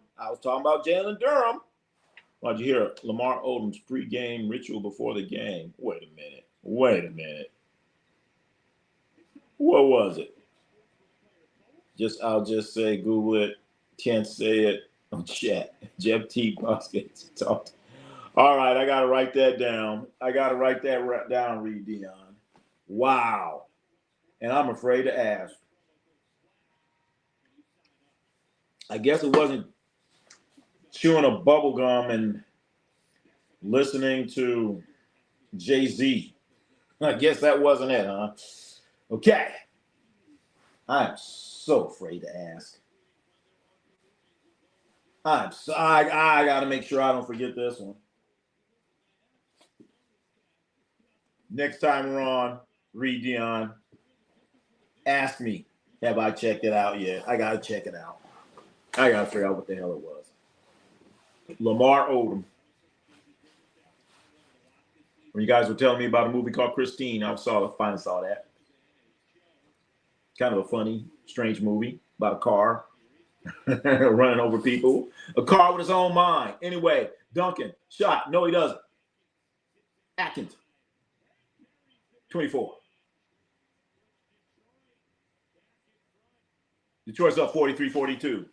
Why'd you hear Lamar Odom's pregame ritual before the game? Wait a minute. What was it? I'll just say Google it. Can't say it on chat. Jeff T. Baskets talked. All right, I gotta write that down. Reed Dion. Wow. And I'm afraid to ask. I guess it wasn't chewing a bubble gum and listening to Jay-Z. I guess that wasn't it, huh? Okay. I'm so afraid to ask. I got to make sure I don't forget this one. Next time we're on, Reed Dion, ask me, have I checked it out yet? I got to check it out. I got to figure out what the hell it was. Lamar Odom. When you guys were telling me about a movie called Christine, I finally saw that. Kind of a funny, strange movie about a car running over people. A car with its own mind. Anyway, Duncan, shot. No, he doesn't. Atkins. 24. Detroit's up 43-42.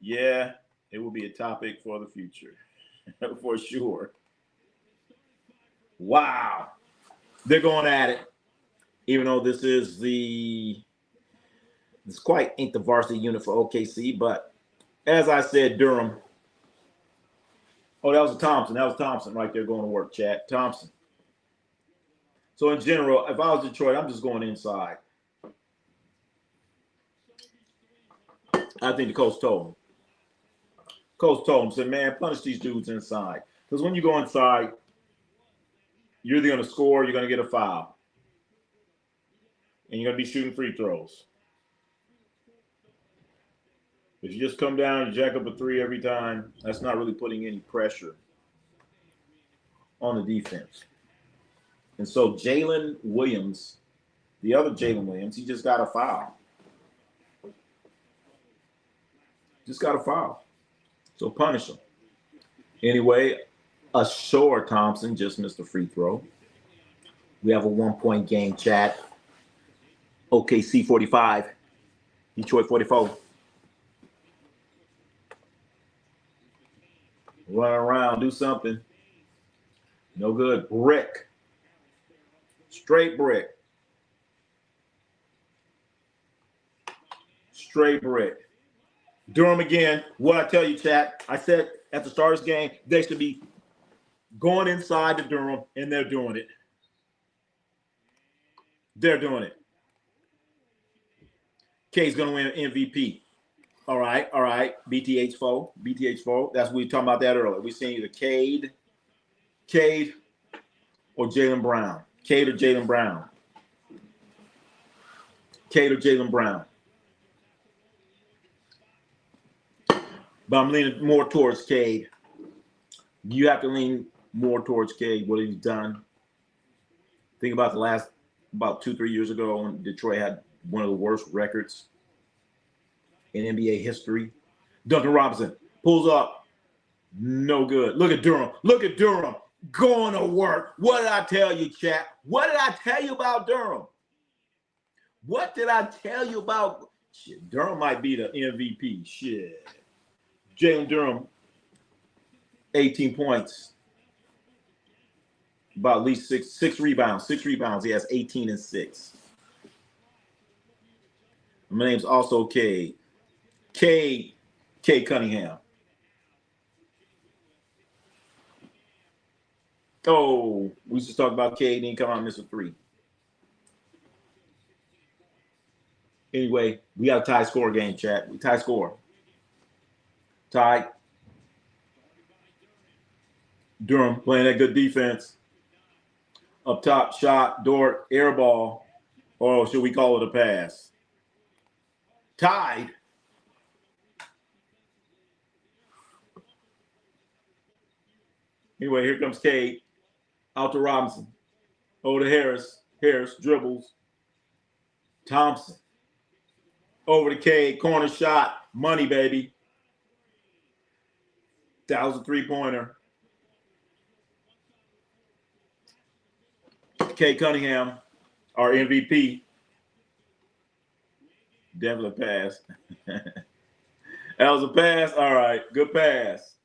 Yeah, it will be a topic for the future. For sure. Wow. They're going at it. Even though this quite ain't the varsity unit for OKC, but as I said, Durham. Oh, that was Thompson. That was Thompson right there going to work, chat. Thompson. So in general, if I was Detroit, I'm just going inside. I think the coach told him. Said, man, punish these dudes inside. Because when you go inside, you're either going to score or you're going to get a foul. And you're going to be shooting free throws. If you just come down and jack up a three every time, that's not really putting any pressure on the defense. And so Jalen Williams, the other Jalen Williams, he just got a foul. So punish him. Anyway, Ashore Thompson just missed a free throw. We have a 1-point game, chat. OKC 45. Detroit 44. Run around, do something. No good. Brick. Straight brick. Straight brick. Durham again. What I tell you, chat, I said at the start of this game, they should be going inside to Durham, and they're doing it. They're doing it. K's going to win MVP. All right. BTH4. That's what we were talking about that earlier. We seen either Cade, or Jaylen Brown. Cade or Jaylen Brown. But I'm leaning more towards Cade. You have to lean more towards Cade, what he's done. Think about about 2-3 years ago when Detroit had one of the worst records in NBA history. Duncan Robinson pulls up. No good. Look at Durham. Going to work. What did I tell you, chat? What did I tell you about Durham? What did I tell you about? Shit, Durham might be the MVP. Shit. Jalen Durham, 18 points. About at least six rebounds. He has 18 and 6. My name's also Cade. Cade Cunningham. Oh, we just talked about Cade and he come out and miss a 3. Anyway, we got a tie score game, chat. We tie score. Tied. Durham playing that good defense. Up top, shot, Dort, air ball. Or should we call it a pass? Tied. Anyway, here comes Cade. Out to Robinson. Over to Harris. Harris dribbles. Thompson. Over to Cade. Corner shot. Money, baby. That was a 3-pointer. Cade Cunningham, our MVP. Definitely a pass. That was a pass? All right. Good pass.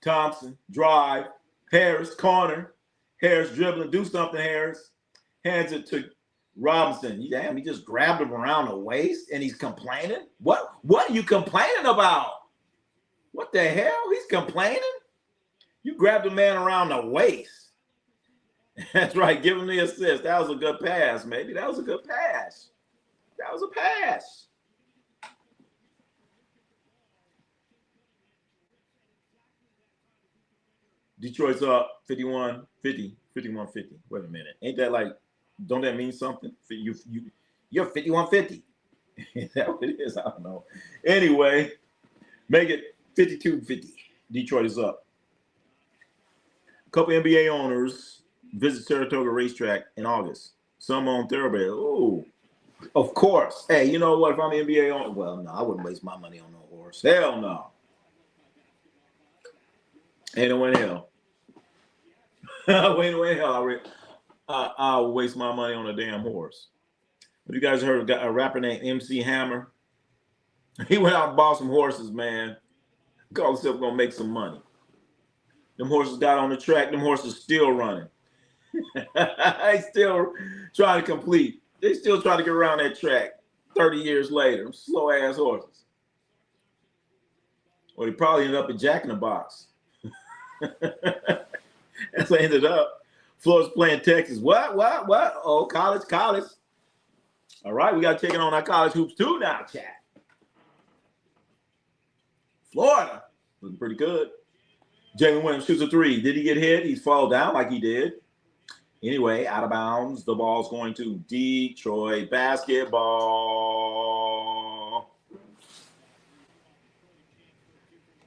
Thompson, drive. Harris, corner. Harris dribbling. Do something, Harris. Hands it to Robinson. Damn, he just grabbed him around the waist and he's complaining? What are you complaining about? What the hell? He's complaining? You grabbed a man around the waist. That's right. Give him the assist. That was a good pass, maybe. That was a good pass. That was a pass. Detroit's up 51-50. 51-50. Wait a minute. Ain't that like, don't that mean something? You're 51-50. Is that what it is? I don't know. Anyway, make it 52-50. Detroit is up. A couple NBA owners visit Saratoga Racetrack in August. Some on Thoroughbred. Oh, of course. Hey, you know what? If I'm an NBA owner, well, no, I wouldn't waste my money on no horse. Hell no. Ain't no way in hell. Ain't no way in hell. I'll waste my money on a damn horse. Have you guys heard of a rapper named MC Hammer? He went out and bought some horses, man. Called himself gonna make some money. Them horses got on the track. Them horses still running. They still trying to complete. They still trying to get around that track 30 years later. Them slow-ass horses. Well, he probably ended up in Jack in the Box. That's what ended up. Florida's playing Texas. What? Oh, college. All right, we got to take it on our college hoops too now, chat. Florida looking pretty good. Jalen Williams shoots a 3. Did he get hit? He's fall down like he did. Anyway, out of bounds. The ball's going to Detroit basketball.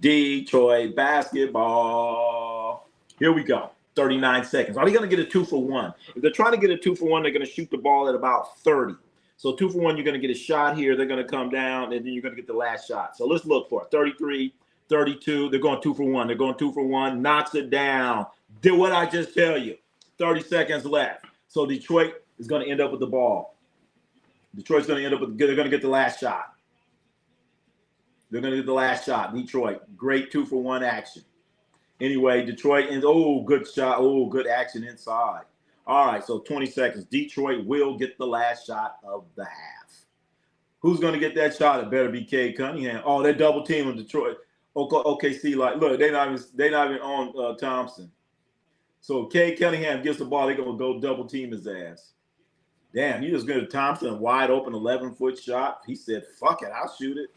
Detroit basketball. Here we go. 39 seconds. Are they going to get a 2-for-1? If they're trying to get a 2-for-1, they're going to shoot the ball at about 30. So 2-for-1, you're going to get a shot here. They're going to come down, and then you're going to get the last shot. So let's look for it. 33, 32. They're going 2-for-1. They're going 2-for-1. Knocks it down. Did what I just tell you. 30 seconds left. So Detroit is going to end up with the ball. Detroit's going to end up with, they're going to get the last shot. They're going to get the last shot. Detroit, great 2-for-1 action. Anyway, Detroit, and good shot. Oh, good action inside. All right, so 20 seconds. Detroit will get the last shot of the half. Who's going to get that shot? It better be Cade Cunningham. Oh, they're double teaming Detroit. OKC, like, look, they're not even on Thompson. So Cade Cunningham gets the ball. They're going to go double team his ass. Damn, you just gave Thompson a wide open 11-foot shot. He said, fuck it, I'll shoot it.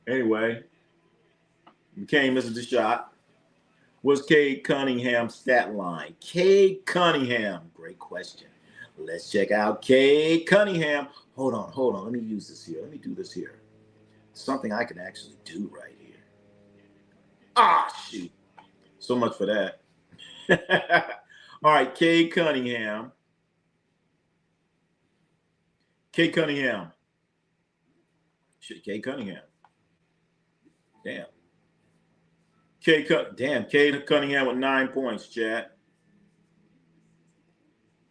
Anyway, McCain misses the shot. What's Cade Cunningham's stat line? Cade Cunningham. Great question. Let's check out Cade Cunningham. Hold on. Let me use this here. Let me do this here. Something I can actually do right here. Ah, shoot. So much for that. All right, Cade Cunningham. Cade Cunningham. Shit, Cade Cunningham. Damn. Cade Cunningham with 9 points, chat.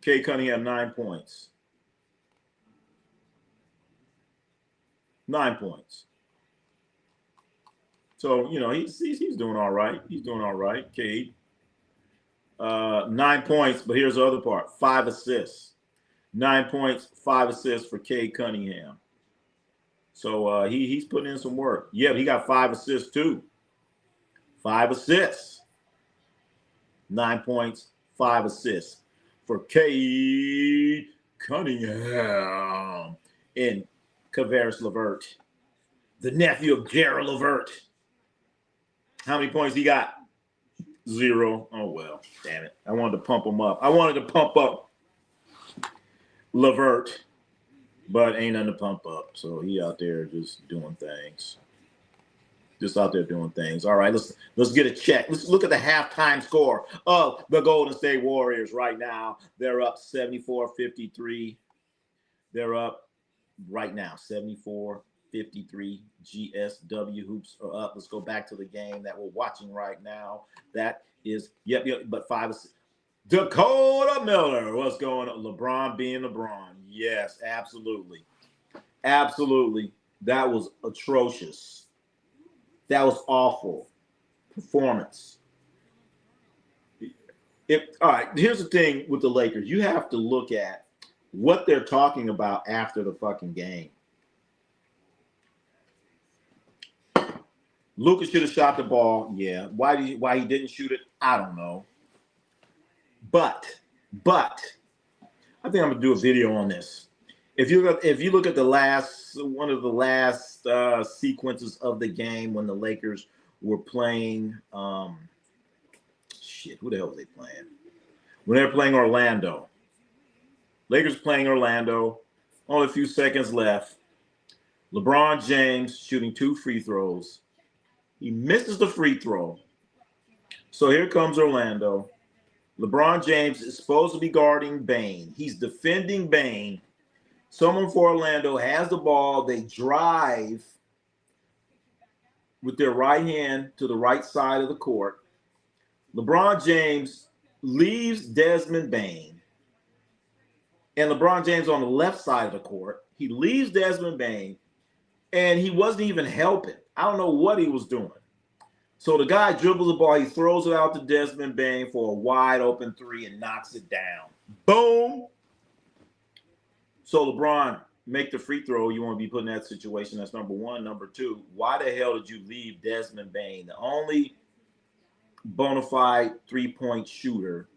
Cade Cunningham, 9 points. 9 points. So, you know, he's doing all right. He's doing all right, Cade. 9 points, but here's the other part. 5 assists. 9 points, 5 assists for Cade Cunningham. So he's putting in some work. Yeah, he got 5 assists too. 5 assists. 9 points, 5 assists for Cade Cunningham and Caveris LeVert, the nephew of Gerald LeVert. How many points he got? 0. Oh, well, damn it. I wanted to pump him up. I wanted to pump up LeVert, but ain't nothing to pump up. So he out there just doing things. Just out there doing things. All right, let's get a check. Let's look at the halftime score of the Golden State Warriors right now. They're up 74-53. They're up right now, 74-53. GSW hoops are up. Let's go back to the game that we're watching right now. That is, but 5 assists. Dakota Miller, what's going on? LeBron being LeBron. Yes, absolutely. Absolutely. That was atrocious. That was awful performance. All right, here's the thing with the Lakers. You have to look at what they're talking about after the fucking game. Lucas should have shot the ball. Yeah. Why he didn't shoot it, I don't know. But I think I'm gonna do a video on this. If you look at one of the last sequences of the game when the Lakers were playing, who the hell was they playing? When they were playing Orlando. Lakers playing Orlando, only a few seconds left. LeBron James shooting 2 free throws. He misses the free throw. So here comes Orlando. LeBron James is supposed to be guarding Bane. He's defending Bane. Someone for Orlando has the ball. They drive with their right hand to the right side of the court. LeBron James leaves Desmond Bane. And LeBron James on the left side of the court. He leaves Desmond Bane. And he wasn't even helping. I don't know what he was doing. So the guy dribbles the ball. He throws it out to Desmond Bane for a wide open 3 and knocks it down. Boom. So LeBron, make the free throw. You want to be put in that situation. That's number one. Number two, why the hell did you leave Desmond Bane, the only bona fide three-point shooter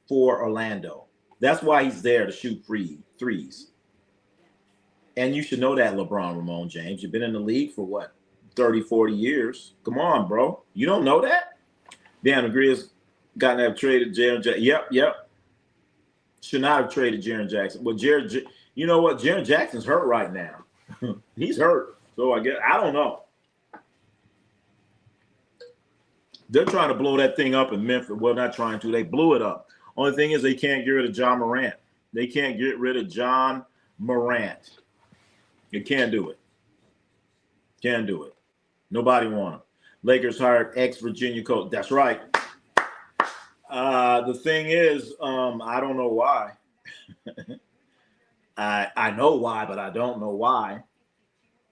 for Orlando? That's why he's there to shoot threes. And you should know that, LeBron Ramon James. You've been in the league for what, 30, 40 years? Come on, bro. You don't know that? Damn, the Grizz got to have traded Jaren Jackson. Yep. Should not have traded Jaren Jackson. Well, you know what? Jaren Jackson's hurt right now. He's hurt. So I don't know. They're trying to blow that thing up in Memphis. Well, not trying to. They blew it up. Only thing is they can't get rid of John Morant. They can't get rid of John Morant. You can't do it. Can't do it. Nobody want him. Lakers hired ex-Virginia coach. That's right. The thing is, I don't know why. I know why, but I don't know why.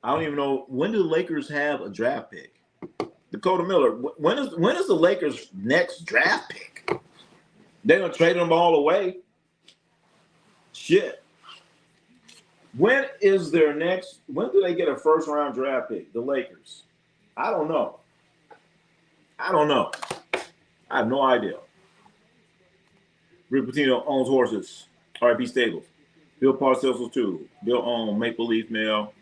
I don't even know, when do the Lakers have a draft pick? Dakota Miller. When is the Lakers' next draft pick? They're gonna trade them all away. Shit. When is their next? When do they get a first-round draft pick? The Lakers. I don't know. I don't know. I have no idea. Rick Pitino owns horses. RIP Stables. Bill Parcells too. Bill owns Maple Leaf Mail.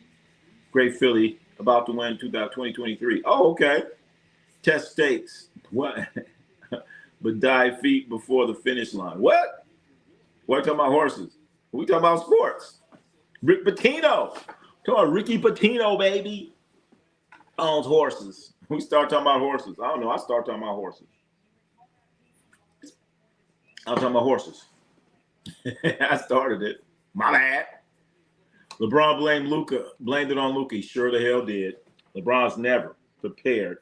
Great Philly. About to win 2023. Oh, okay. Test stakes. What? But dive feet before the finish line. What? We're talking about horses. We talking about sports. Rick Pitino. Come on, Ricky Pitino, baby. Owns horses. We start talking about horses. I don't know. I start talking about horses. I'm talking about horses. I started it. My bad. LeBron blamed Luka. Blamed it on Luka. He sure the hell did. LeBron's never prepared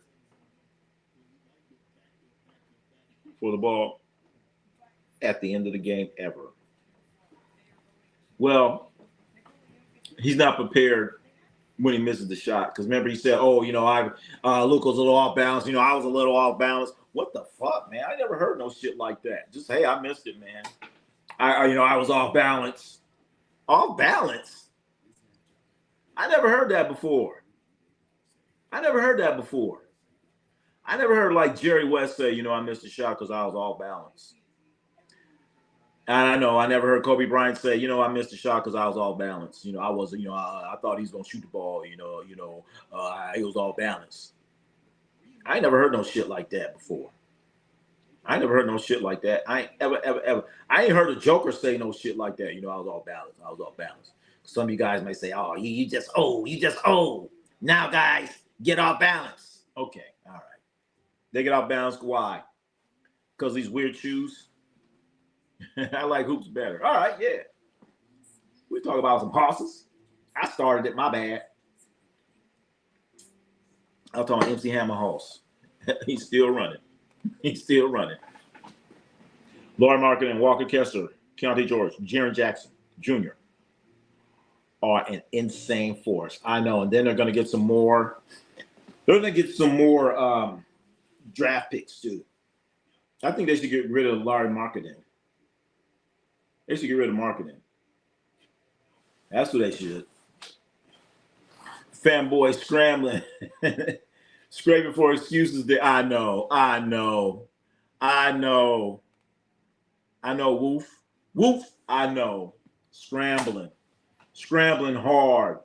for the ball at the end of the game ever. Well, he's not prepared when he misses the shot. Because remember, he said, "Oh, Luka was a little off balance. I was a little off balance." What the fuck, man? I never heard no shit like that. Just, hey, I missed it, man. I was off balance. Off balance? I never heard that before. I never heard like Jerry West say, I missed the shot because I was off balance. And I know I never heard Kobe Bryant say, I missed the shot because I was off balance. I wasn't, I thought he was gonna shoot the ball. He was off balance. I ain't never heard no shit like that before. I never heard no shit like that. I ain't ever. I ain't heard a Joker say no shit like that. I was off balance. Some of you guys may say, "Oh, you just old. Now, guys, get off balance." Okay, all right. They get off balance. Why? Because these weird shoes. I like hoops better. All right, yeah. We talk about some horses. I started it. My bad. I was talking about MC Hammer horse. He's still running. Laurie Market and Walker Kessler, Keontae George, Jaren Jackson Jr. are an insane force. I know. And then they're going to get some more. They're going to get some more draft picks, too. I think they should get rid of Laurie Marketing. They should get rid of marketing. That's what they should. Fanboy scrambling. Scraping for excuses. I know. Woof. I know. Scrambling hard.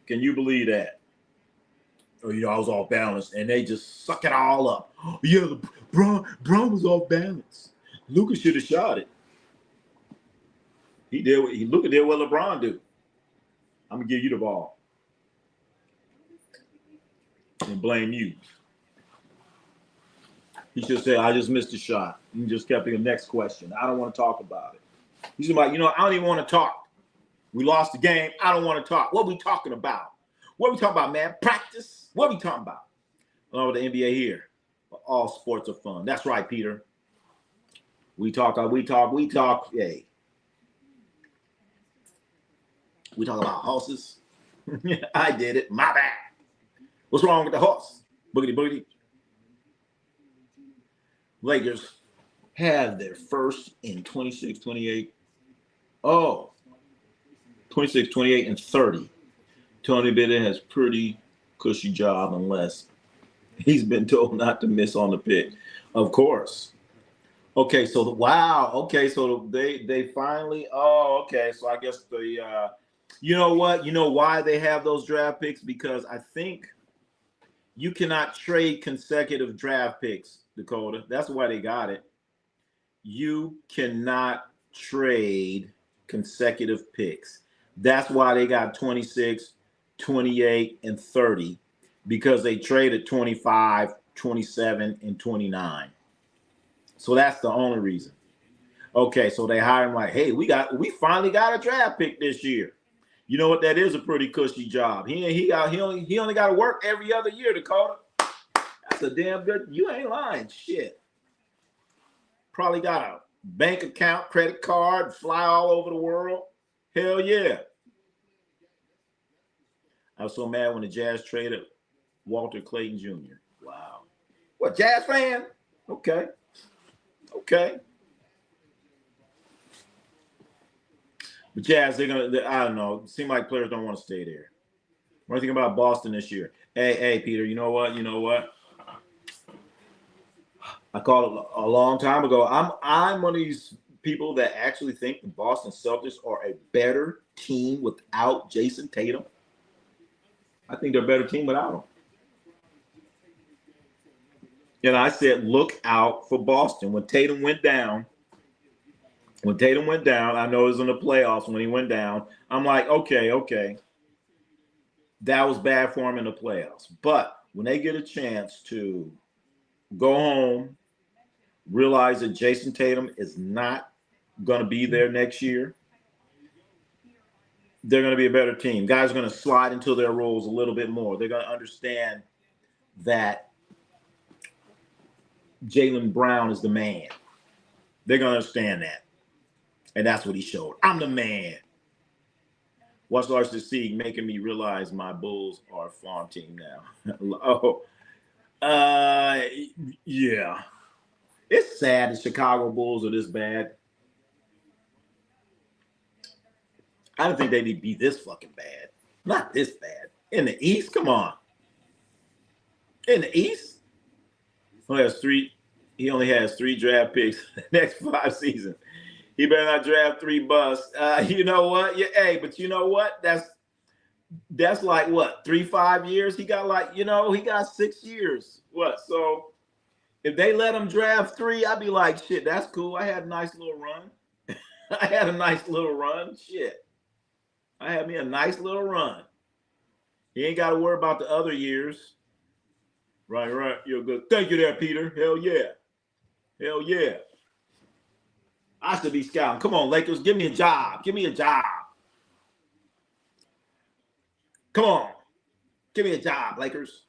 Can you believe that? Oh, I was off balance, and they just suck it all up. Oh, yeah, Bron was off balance. Luka should have shot it. Luka did what LeBron do. I'm gonna give you the ball and blame you. He should say, "I just missed a shot." He just kept the next question. I don't want to talk about it. He's like, I don't even want to talk. We lost the game. I don't want to talk. What are we talking about? What are we talking about, man? Practice? What are we talking about? Along with the NBA here. All sports are fun. That's right, Peter. We talk. Hey. We talk about horses. I did it. My bad. What's wrong with the horse? Boogity boogity. Lakers have their first in 26, 28. Oh, 26, 28, and 30. Tony Bennett has pretty cushy job unless he's been told not to miss on the pick. Of course. Okay, so they finally. Oh, okay. So I guess you know what? You know why they have those draft picks? Because I think you cannot trade consecutive draft picks, Dakota. That's why they got it. You cannot trade consecutive picks. That's why they got 26, 28, and 30, because they traded 25, 27, and 29. So that's the only reason. Okay, so they hire him like, hey, we finally got a draft pick this year. You know what? That is a pretty cushy job. He only got to work every other year, Dakota. That's a damn good. You ain't lying. Shit. Probably got a bank account, credit card, fly all over the world. Hell yeah. I was so mad when the Jazz traded Walter Clayton Jr. Wow. What, Jazz fan? Okay. Okay. But Jazz, I don't know. It seems like players don't want to stay there. What do you think about Boston this year? Hey, Peter, you know what? I called it a long time ago. I'm one of these people that actually think the Boston Celtics are a better team without Jason Tatum. I think they're a better team without him. And I said, look out for Boston. When Tatum went down, I know it was in the playoffs when he went down. I'm like, okay. That was bad for him in the playoffs. But when they get a chance to go home, realize that Jason Tatum is not going to be there next year, they're going to be a better team. Guys are going to slide into their roles a little bit more. They're going to understand that Jaylen Brown is the man. They're going to understand that. And that's what he showed. I'm the man. What's large to see making me realize my Bulls are a farm team now. Yeah. It's sad the Chicago Bulls are this bad. I don't think they need to be this fucking bad. Not this bad. In the East, come on. In the East, he only has three draft picks the next 5 seasons. He better not draft 3 busts. You know what? Yeah, hey, but you know what? That's like what, 3-5 years? He got he got 6 years. What? So if they let him draft 3, I'd be like, shit, that's cool. I had a nice little run. Shit. I had me a nice little run. He ain't got to worry about the other years. Right. You're good. Thank you there, Peter. Hell yeah. I should be scouting. Come on, Lakers. Give me a job. Come on. Give me a job, Lakers.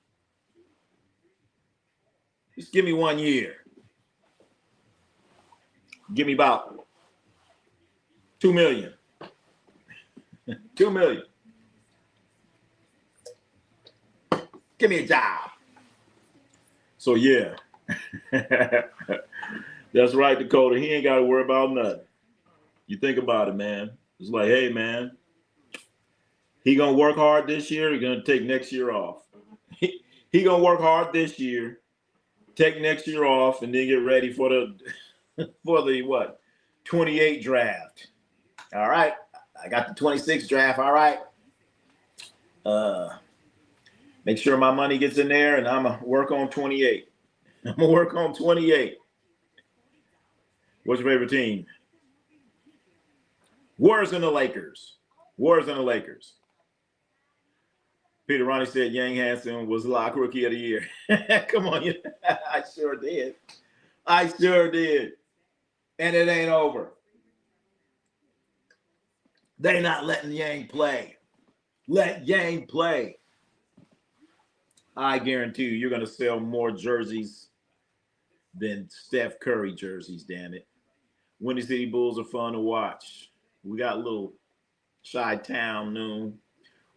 Just give me 1 year. Give me about $2 million. $2 million. Give me a job. So, yeah. That's right, Dakota. He ain't got to worry about nothing. You think about it, man. It's like, hey, man, he going to work hard this year. He's going to take next year off. He going to work hard this year, take next year off, and then get ready for the 28 draft. All right. I got the 26 draft. All right. Make sure my money gets in there, and I'm going to work on 28. What's your favorite team? Warriors and the Lakers. Peter Ronnie said Yang Hansen was Lock Rookie of the Year. Come on. I sure did. And it ain't over. They not letting Yang play. Let Yang play. I guarantee you're going to sell more jerseys than Steph Curry jerseys, damn it. Windy City Bulls are fun to watch. We got a little Chi-Town noon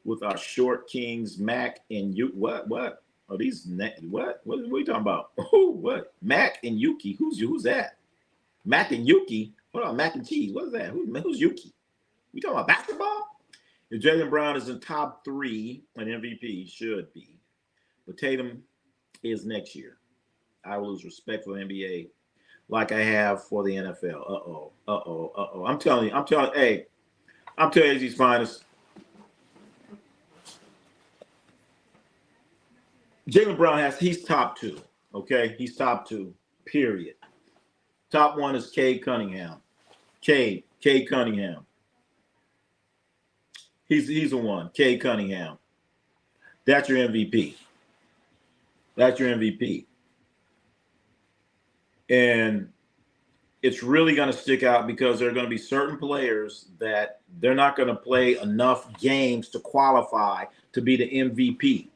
with our short kings, Mac and Yuki. What? Are these? What are we talking about? Oh, what? Mac and Yuki. Who's that? Mac and Yuki? What about Mac and Cheese? What is that? Who's Yuki? We talking about basketball? If Jaylen Brown is in top 3 on MVP, should be. But Tatum is next year. I will lose respect for the NBA like I have for the NFL. I'm telling you, these finest. Jaylen Brown he's top 2. Okay, he's top 2. Period. Top 1 is Cade Cunningham. Cade Cunningham. He's the one. Cade Cunningham. That's your MVP. And it's really going to stick out because there are going to be certain players that they're not going to play enough games to qualify to be the MVP.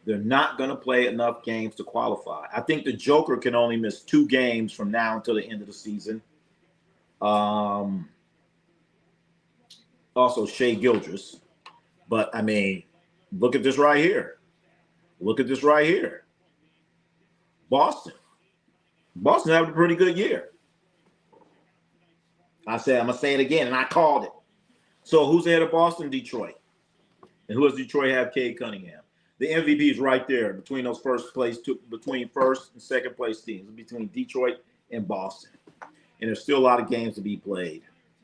They're not going to play enough games to qualify. I think the Joker can only miss 2 games from now until the end of the season. Also, Shea Gildress. But, I mean, look at this right here. Look at this right here. Boston. Boston had a pretty good year. I said, I'm going to say it again, and I called it. So who's ahead of Boston? Detroit. And who does Detroit have? Cade Cunningham. The MVP is right there between those between first and second place teams, between Detroit and Boston. And there's still a lot of games to be played.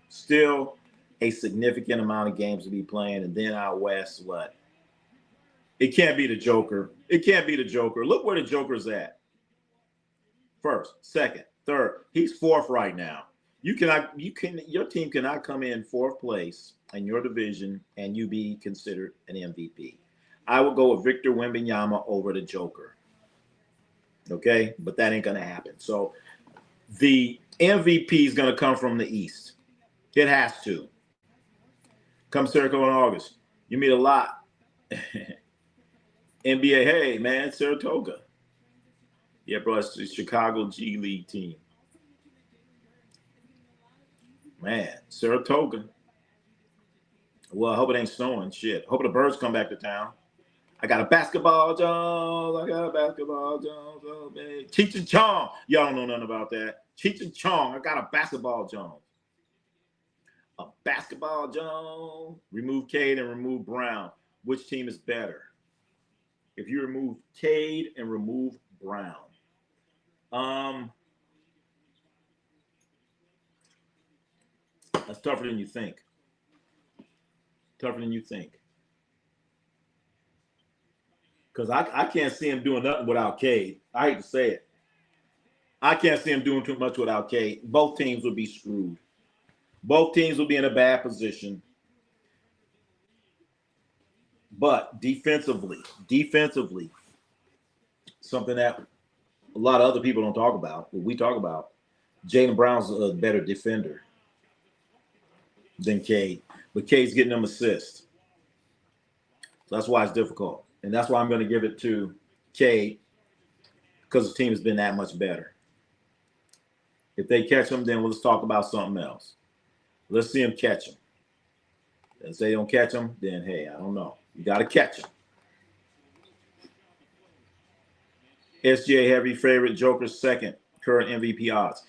Still a significant amount of games to be playing. And then out west, what? It can't be the Joker. It can't be the Joker. Look where the Joker's at. First, second, third. He's 4th right now. Your team cannot come in 4th place in your division and you be considered an MVP. I would go with Victor Wembanyama over the Joker. Okay? But that ain't going to happen. So the MVP is going to come from the East. It has to. Come Saratoga in August. You meet a lot. NBA, hey, man, Saratoga. Yeah, bro, it's the Chicago G League team. Man, Saratoga. Well, I hope it ain't snowing. Shit. Hope the birds come back to town. I got a basketball Jones. I got a basketball Jones. Oh, baby. Cheech and Chong. Y'all don't know nothing about that. Cheech and Chong. I got a basketball Jones. A basketball Jones. Remove Cade and remove Brown. Which team is better? If you remove Cade and remove Brown. That's tougher than you think. Tougher than you think. Because I can't see him doing nothing without Cade. I hate to say it. I can't see him doing too much without Cade. Both teams would be screwed. Both teams will be in a bad position. But defensively, something that a lot of other people don't talk about, but we talk about, Jaylen Brown's a better defender than Cade. But Cade's getting them assists. So that's why it's difficult. And that's why I'm going to give it to Cade, because the team has been that much better. If they catch him, then let's talk about something else. Let's see him catch him. If they don't catch him, then, hey, I don't know. You got to catch him. SGA heavy favorite, Joker's second current MVP odds.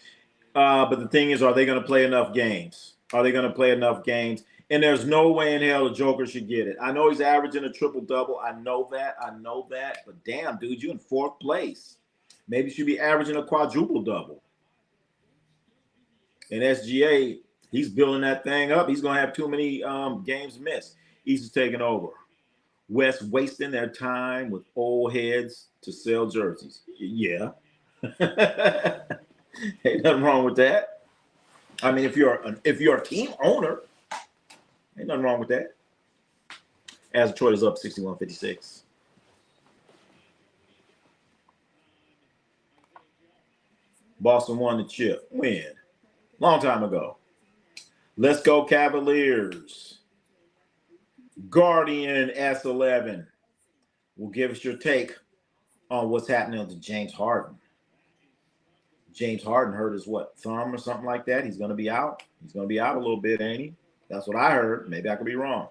But the thing is, are they going to play enough games? Are they going to play enough games? And there's no way in hell the Joker should get it. I know he's averaging a triple-double. I know that. But damn, dude, you're in 4th place. Maybe you should be averaging a quadruple-double. And SGA, he's building that thing up. He's going to have too many games missed. East is taking over. West wasting their time with old heads to sell jerseys. Yeah. Ain't nothing wrong with that. I mean, if you're a team owner, ain't nothing wrong with that. As Detroit is up 61-56. Boston won the chip. When? Long time ago. Let's go Cavaliers. Guardian S11 will give us your take on what's happening to James Harden. James Harden hurt his thumb or something like that. He's going to be out. He's going to be out a little bit, ain't he? That's what I heard. Maybe I could be wrong.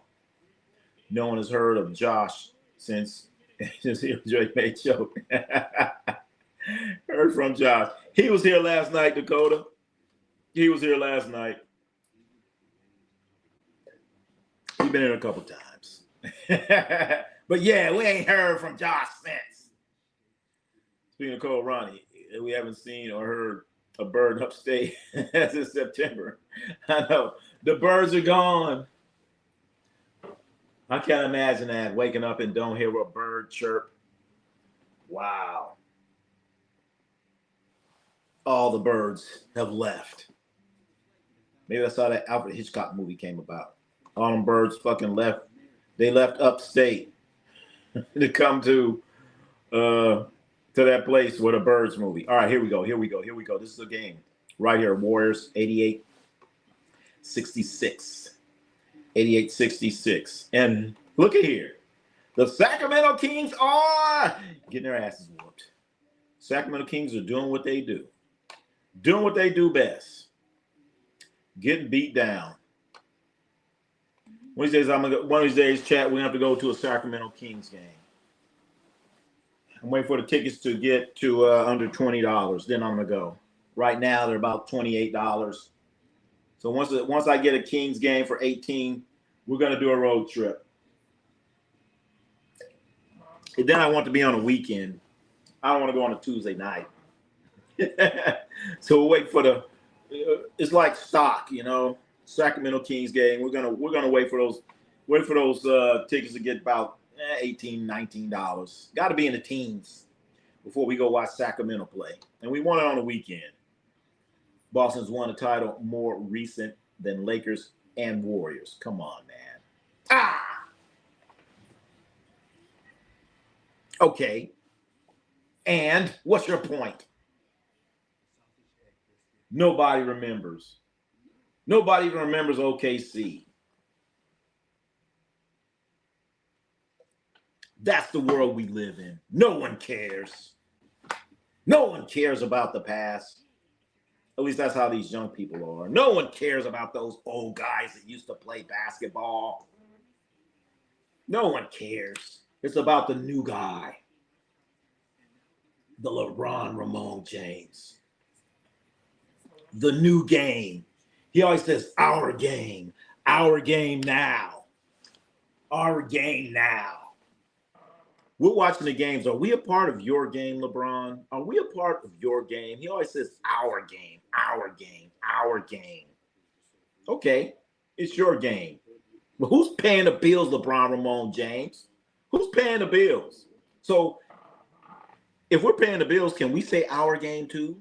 No one has heard of Josh since Drake made joke. Heard from Josh. He was here last night, Dakota. He was here last night. He's been here a couple times. But yeah, we ain't heard from Josh since. Speaking of cold, Ronnie, we haven't seen or heard a bird upstate since September. I know. The birds are gone. I can't imagine that, waking up and don't hear a bird chirp. Wow. All the birds have left. Maybe that's how that Alfred Hitchcock movie came about. All them birds fucking left. They left upstate to come to that place with a birds movie. All right, here we go. This is a game. right here. Warriors 88-66. 88-66. And look at here. The Sacramento Kings are getting their asses whooped. Sacramento Kings are doing what they do. Doing what they do best. Getting beat down. One of these days, chat, we're going to have to go to a Sacramento Kings game. I'm waiting for the tickets to get to under $20. Then I'm going to go. Right now, they're about $28. So once I get a Kings game for 18, we're going to do a road trip. And then I want to be on a weekend. I don't want to go on a Tuesday night. So we'll wait for the it's like stock, you know, Sacramento Kings game. We're gonna wait for those tickets to get about $18, $19. Got to be in the teens before we go watch Sacramento play. And we want it on the weekend. Boston's won a title more recent than Lakers and Warriors. Come on, man. Okay. And what's your point? Nobody remembers. Nobody even remembers OKC. That's the world we live in. No one cares. No one cares about the past. At least that's how these young people are. No one cares about those old guys that used to play basketball. No one cares. It's about the new guy. The LeBron Ramon James. The new game. He always says, our game now. Our game now. We're watching the games. Are we a part of your game, LeBron? Are we a part of your game? He always says, our game, our game, our game. Okay, it's your game. But who's paying the bills, LeBron Ramon James? Who's paying the bills? So if we're paying the bills, can we say our game too?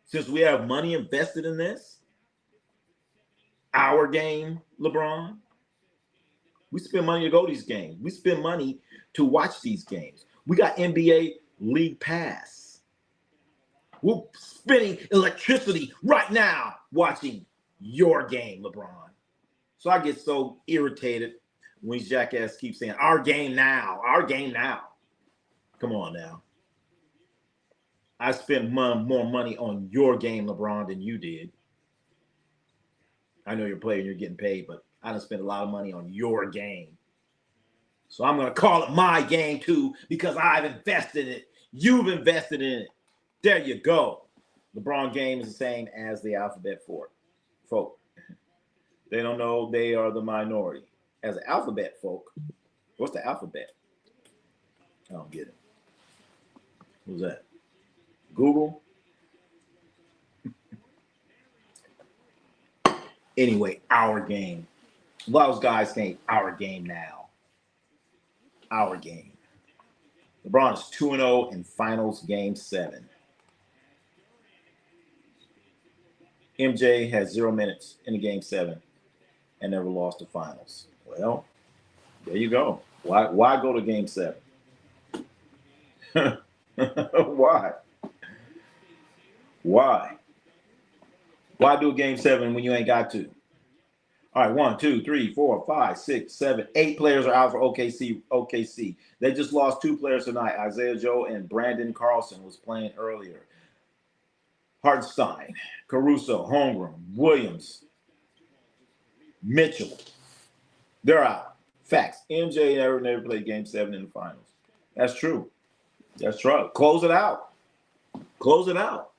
Since we have money invested in this? Our game, LeBron? We spend money to go to these games. We spend money to watch these games. We got NBA League Pass. We're spending electricity right now watching your game, LeBron. So I get so irritated when these jackasses keep saying, our game now, our game now. Come on now. I spent more money on your game, LeBron, than you did. I know you're playing, you're getting paid, but I done spent a lot of money on your game. So I'm going to call it my game too because I've invested in it. You've invested in it. There you go. LeBron game is the same as the alphabet folk. They don't know they are the minority. As an alphabet folk, what's the alphabet? I don't get it. Who's that? Google? Anyway, our game. A lot of those guys saying our game now. Our game. LeBron is 2-0 in finals game 7. MJ has 0 minutes in the game 7 and never lost the finals. Well, there you go. Why go to game 7? Why? Why? Why do a game 7 when you ain't got to? All right, 1, 2, 3, 4, 5, 6, 7, 8 players are out for OKC. They just lost 2 players tonight. Isaiah Joe and Brandon Carlson was playing earlier. Hartenstein, Caruso, Holmgren, Williams, Mitchell. They're out. Facts. MJ never played game 7 in the finals. That's true. That's true. Close it out. Close it out.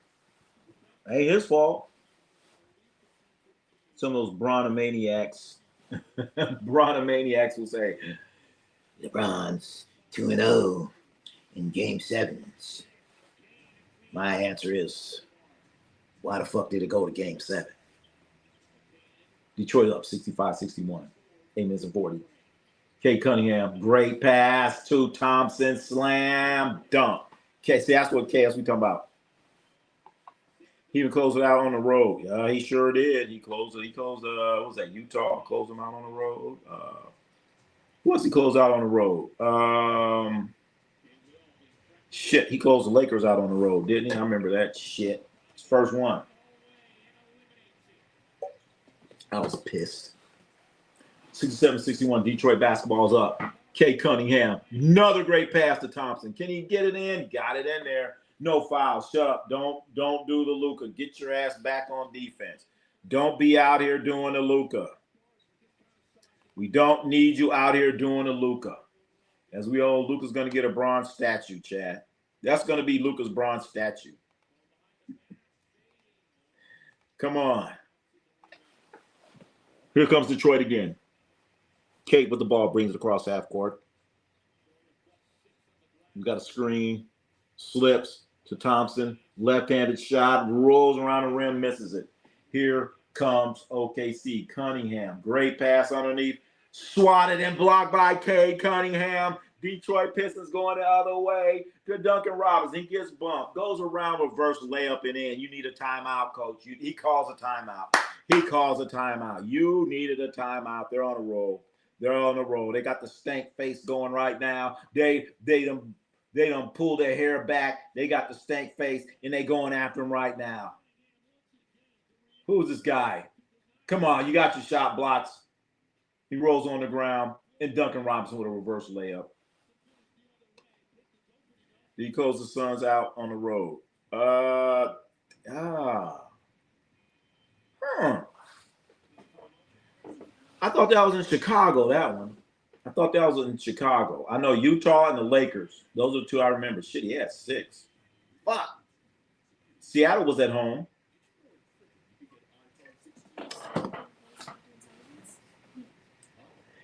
Ain't his fault. Some of those Bronnomaniacs will say, LeBron's 2-0 in game 7s. My answer is, why the fuck did it go to game 7? Detroit up 65-61. 8 minutes and 40. Kate Cunningham, great pass to Thompson, slam dunk. Okay, see, that's what chaos we talking about. He even closed it out on the road. Yeah, he sure did. He closed what was that, Utah? Closed him out on the road. Who else he closed out on the road? Shit, he closed the Lakers out on the road, didn't he? I remember that shit. His first one. I was pissed. 67-61, Detroit basketball's up. K. Cunningham, another great pass to Thompson. Can he get it in? Got it in there. No foul. Shut up. Don't do the Luka. Get your ass back on defense. Don't be out here doing the Luka. We don't need you out here doing the Luka. As we all, Luka's going to get a bronze statue, Chad. That's going to be Luka's bronze statue. Come on. Here comes Detroit again. Kate with the ball brings it across half court. We got a screen, slips to Thompson, left-handed shot, rolls around the rim, misses it. Here comes OKC. Cunningham, great pass underneath, swatted and blocked by K. Cunningham. Detroit Pistons going the other way to Duncan Robinson. He gets bumped, goes around, reverse layup and in. You need a timeout, coach. He calls a timeout. He calls a timeout. You needed a timeout. They're on a roll. They're on the roll. They got the stank face going right now. They done pull their hair back. They got the stank face, and they going after him right now. Who's this guy? Come on, you got your shot blocks. He rolls on the ground, and Duncan Robinson with a reverse layup. He closed the Suns out on the road. I thought that was in Chicago, that one. I thought that was in Chicago. I know Utah and the Lakers. Those are the two I remember. Shit, he had 6. Fuck. Seattle was at home.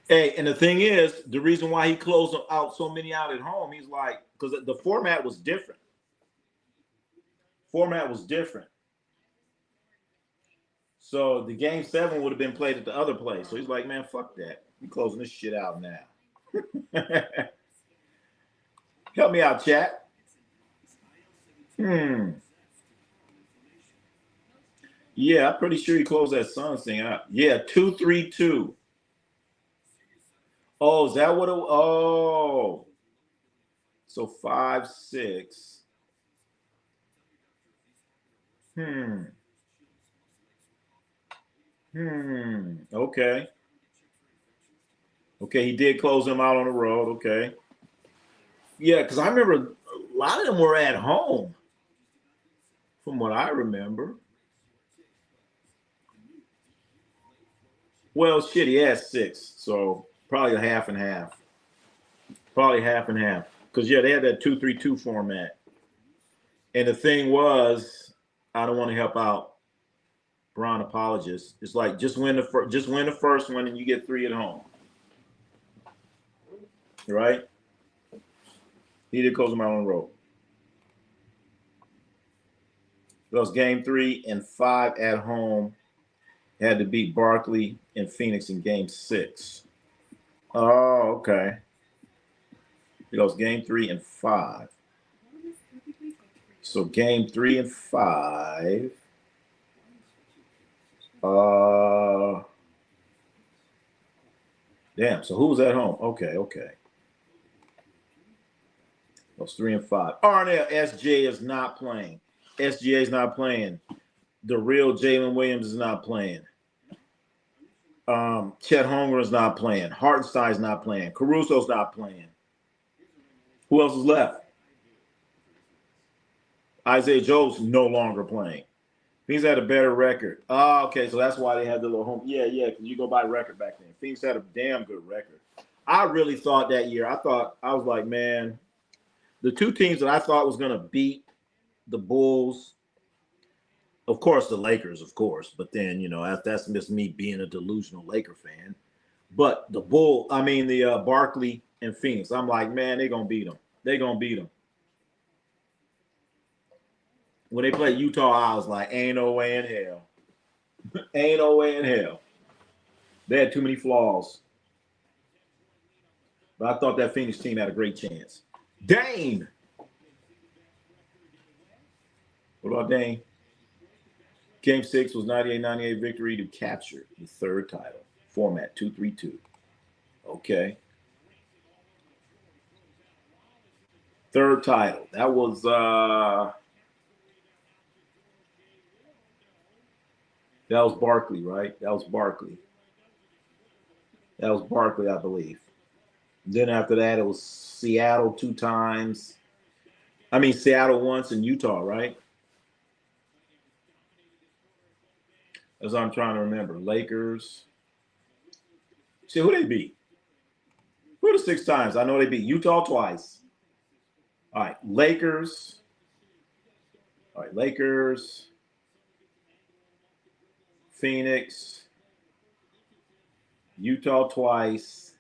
Hey, and the thing is, the reason why he closed out so many out at home, he's like, because the format was different. So the game 7 would have been played at the other place. So he's like, man, fuck that. I'm closing this shit out now. Help me out, chat. Yeah, I'm pretty sure he closed that Suns thing out. Yeah, 2-3-2. Oh, is that what it? Oh, so 5-6. Okay. Okay, he did close them out on the road. Okay. Yeah, because I remember a lot of them were at home, from what I remember. Well, shit, he had 6, so probably a half and half. Because, yeah, they had that 2-3-2 format. And the thing was, I don't want to help out Brown apologists. It's like just win the first one and you get 3 at home. Right? He did close them out on the road. Those game 3 and 5 at home. Had to beat Barkley and Phoenix in game 6. Oh, okay. It goes game 3 and 5. So game 3 and 5. Damn. So who's at home? Okay. Those 3 and 5. Arnell SJ is not playing. SGA is not playing. The real Jalen Williams is not playing. Chet Holmgren is not playing. Hartenstein's not playing. Caruso's not playing. Who else is left? Isaiah Joe's no longer playing. Phoenix had a better record. Oh, okay, so that's why they had the little home. Yeah, because you go by record back then. Phoenix had a damn good record. I really thought that year, I was like, man, the 2 teams that I thought was going to beat the Bulls, of course, the Lakers, of course. But then, that's just me being a delusional Laker fan. But the Barkley and Phoenix, I'm like, man, they're going to beat them. When they played Utah, I was like, ain't no way in hell. Ain't no way in hell. They had too many flaws. But I thought that Phoenix team had a great chance. Dane! What about Dane? Game 6 was 98-98 victory to capture the 3rd title. Format 2-3-2. Okay. 3rd title. That was That was Barkley, right? That was Barkley. That was Barkley, I believe. Then after that, it was Seattle 2 times. I mean, Seattle once in Utah, right? That's what I'm trying to remember. Lakers. See, who they beat? Who the 6 times? I know they beat Utah twice. All right, Lakers. All right, Lakers. Phoenix. Utah twice.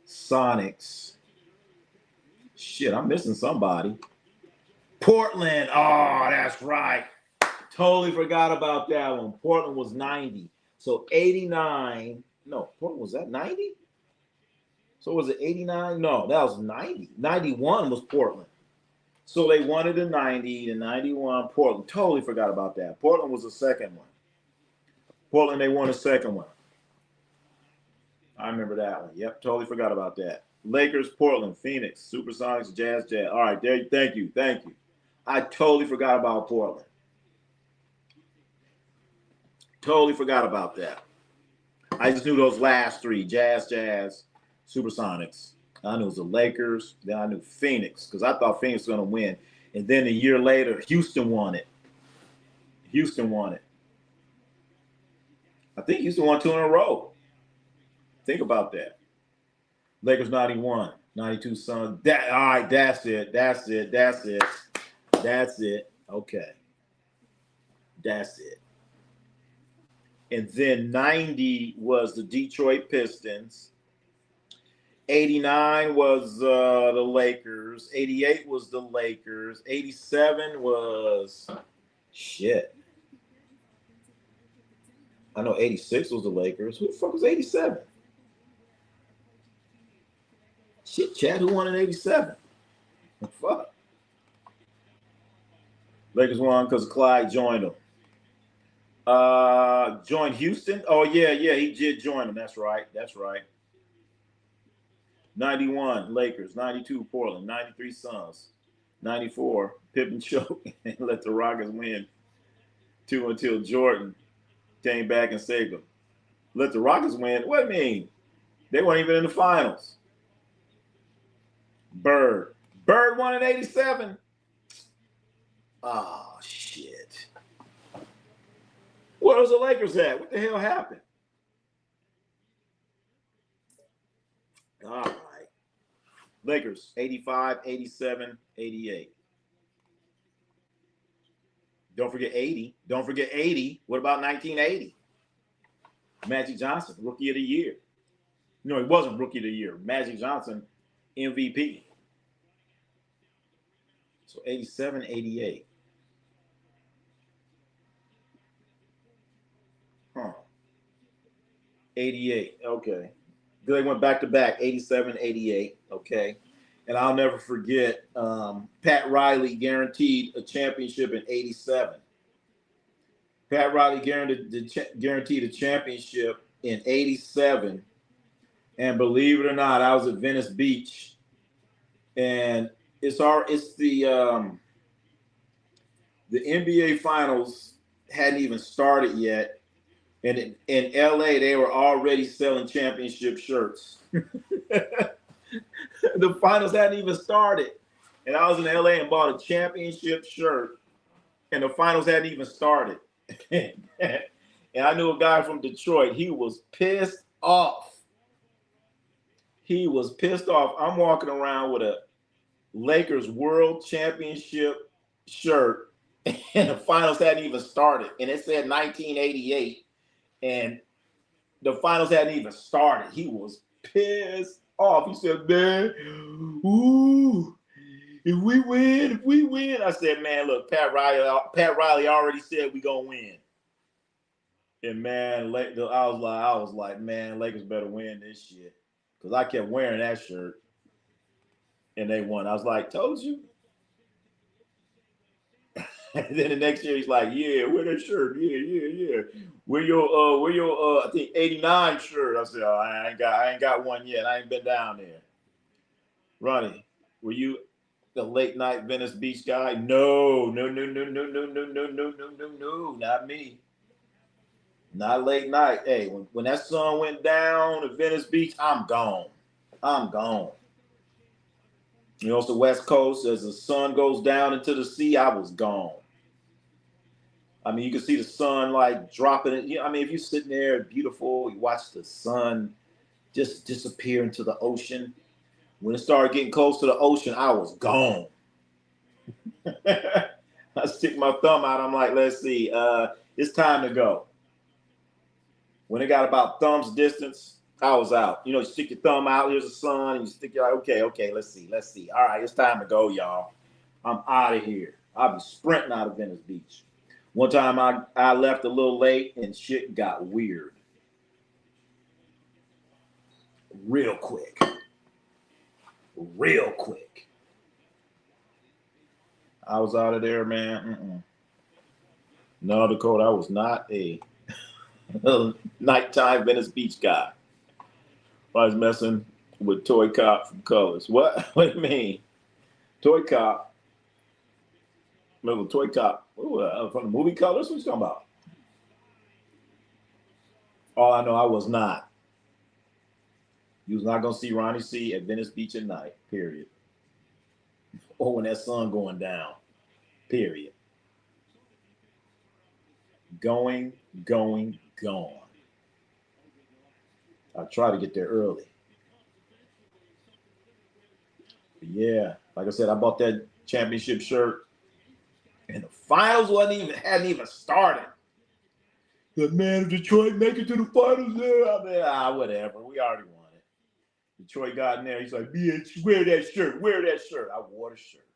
Sonics. Shit, I'm missing somebody. Portland. Oh, that's right. Totally forgot about that one. Portland was 90. So 89. No, Portland was that 90? So was it 89? No, that was 90. 91 was Portland. So they won it in 90 and 91. Portland. Totally forgot about that. Portland was the second one. Portland, they won the second one. I remember that one. Yep, totally forgot about that. Lakers, Portland, Phoenix, Supersonics, Jazz. All right, there. Thank you. I totally forgot about Portland. Totally forgot about that. I just knew those last 3: Jazz, Supersonics. I knew it was the Lakers. Then I knew Phoenix because I thought Phoenix was going to win. And then a year later, Houston won it. I think Houston won 2 in a row. Think about that. Lakers 91, 92 Suns. All right, that's it. Okay. That's it. And then 90 was the Detroit Pistons. 89 was the Lakers. 88 was the Lakers. 87 was shit. I know 86 was the Lakers. Who the fuck was 87? Shit, Chad, who won in 87? Fuck. Lakers won because Clyde joined them. Joined Houston. Oh, yeah, he did join them. That's right. 91, Lakers. 92, Portland. 93, Suns. 94, Pippen choke and let the Rockets win 2 until Jordan came back and saved them. Let the Rockets win? What do you mean? They weren't even in the finals. Bird won in 87. Oh, shit. Where was the Lakers at? What the hell happened? All right. Lakers, 85, 87, 88. Don't forget 80. What about 1980? Magic Johnson, Rookie of the Year. No, he wasn't Rookie of the Year. Magic Johnson, MVP. So 87, 88. Huh. 88. Okay. They went back to back, 87, 88. Okay. And I'll never forget Pat Riley guaranteed a championship in 87. Pat Riley guaranteed a championship in 87. And believe it or not, I was at Venice Beach. And it's the NBA Finals hadn't even started yet. And in LA, they were already selling championship shirts. The finals hadn't even started. And I was in LA and bought a championship shirt. And the finals hadn't even started. And I knew a guy from Detroit. He was pissed off. I'm walking around with a Lakers World Championship shirt. And the finals hadn't even started. And it said 1988. And the finals hadn't even started. He was pissed off. He said, man, ooh, if we win. I said, man, look, Pat Riley already said we gonna win. And man, I was like, man, Lakers better win this shit. Because I kept wearing that shirt. And they won. I was like, told you. And then the next year he's like, yeah, wear that shirt. Yeah. Wear your I think 89 shirt. I said, oh, I ain't got one yet. I ain't been down there. Ronnie, were you The late night Venice Beach guy? No, no, no, no, no, no, no, no, no, no, no, no, not me. Not late night. Hey, when that sun went down at Venice Beach, I'm gone. I'm gone. You know, it's the West Coast. As the sun goes down into the sea, I was gone. I mean, you can see the sun like dropping it. I mean, if you're sitting there beautiful, you watch the sun just disappear into the ocean. When it started getting close to the ocean, I was gone. I stick my thumb out. I'm like, let's see. It's time to go. When it got about thumb's distance, I was out. You know, you stick your thumb out. Here's the sun, and you stick your okay. Let's see. All right, it's time to go, y'all. I'm out of here. I'll be sprinting out of Venice Beach. One time I left a little late and shit got weird. Real quick. I was out of there, man. No, Dakota, I was not a nighttime Venice Beach guy. I was messing with Toy Cop from Colors. What? What do you mean? Toy Cop. Remember Toy Cop from the movie Colors? What you talking about? All I know, I was not. You was not going to see Ronnie C at Venice Beach at night, period. Or when that sun going down, period. Going. I try to get there early. But yeah, like I said, I bought that championship shirt, and the finals hadn't even started. The man of Detroit make it to the finals. Yeah, I mean, whatever. We already won it. Detroit got in there. He's like, bitch, wear that shirt. I wore the shirt.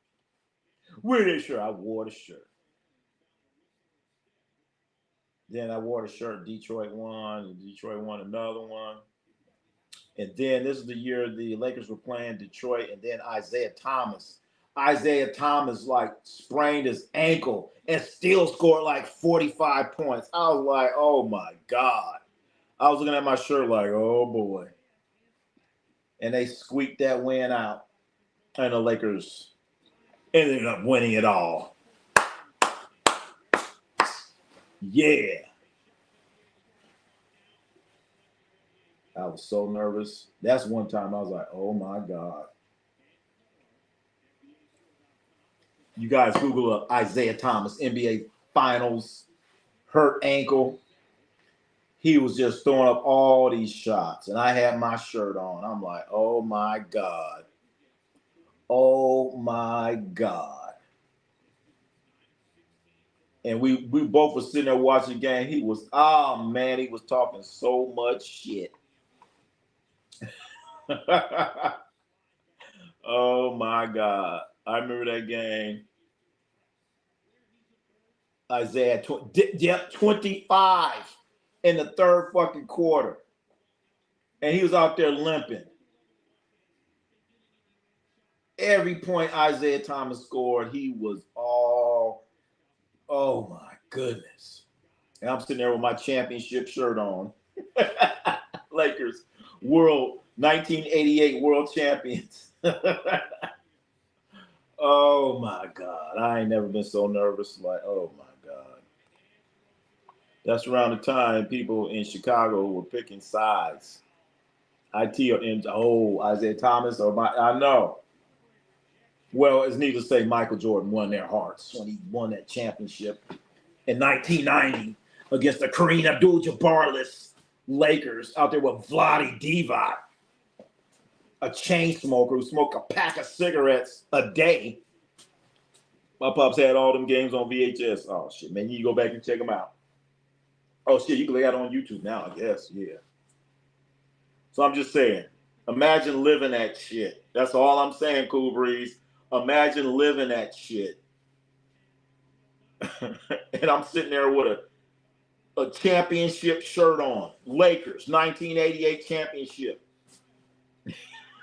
I wore the shirt. Then I wore the shirt. Detroit won. Detroit won another one. And then this is the year the Lakers were playing Detroit, and then Isaiah Thomas like sprained his ankle and still scored like 45 points. I was like, oh my God. I was looking at my shirt like, oh boy. And they squeaked that win out. And the Lakers ended up winning it all. Yeah. I was so nervous. That's one time I was like, oh my God. You guys Google up Isaiah Thomas, NBA Finals, hurt ankle. He was just throwing up all these shots, and I had my shirt on. I'm like, oh my God. Oh my God. And we both were sitting there watching the game. He was talking so much shit. Oh my God. I remember that game. Isaiah, 25 in the third fucking quarter. And he was out there limping. Every point Isaiah Thomas scored, he was all, oh my goodness. And I'm sitting there with my championship shirt on. Lakers, 1988 world champions. Oh my God. I ain't never been so nervous. Like, oh my God. That's around the time people in Chicago were picking sides. Isaiah Thomas I know. Well, it's needless to say Michael Jordan won their hearts when he won that championship in 1990 against the Kareem Abdul-Jabbar-less Lakers out there with Vlade Divac, a chain smoker who smoked a pack of cigarettes a day. My pops had all them games on VHS. Oh, shit, man. You go back and check them out. Oh, shit, you can lay out on YouTube now, I guess. Yeah. So I'm just saying, imagine living that shit. That's all I'm saying, Cool Breeze. Imagine living that shit. And I'm sitting there with a championship shirt on. Lakers, 1988 championship.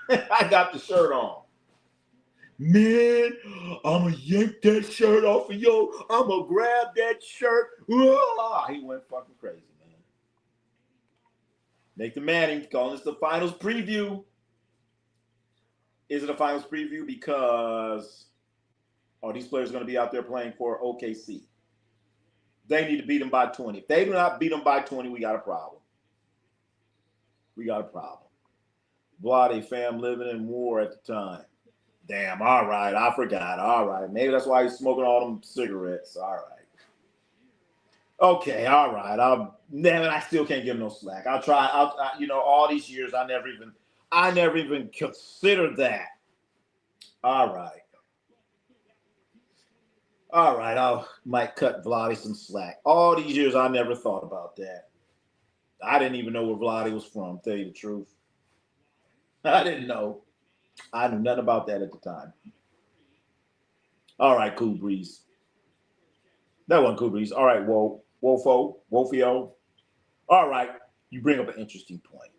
I got the shirt on. Man, I'm going to yank that shirt off of you. I'm going to grab that shirt. He went fucking crazy, man. Nathan Manning calling this the finals preview. Is it a finals preview? Because are these players going to be out there playing for OKC? They need to beat them by 20. If they do not beat them by 20, we got a problem. We got a problem. Vlade fam living in war at the time. Damn, all right. I forgot. All right. Maybe that's why he's smoking all them cigarettes. All right. Okay, all right. I still can't give him no slack. I'll try. All these years, I never even considered that. All right. All right, I might cut Vlade some slack. All these years, I never thought about that. I didn't even know where Vlade was from, tell you the truth. I didn't know. I knew nothing about that at the time. All right, Cool Breeze. That wasn't Cool Breeze. All right, Wofio. All right, you bring up an interesting point.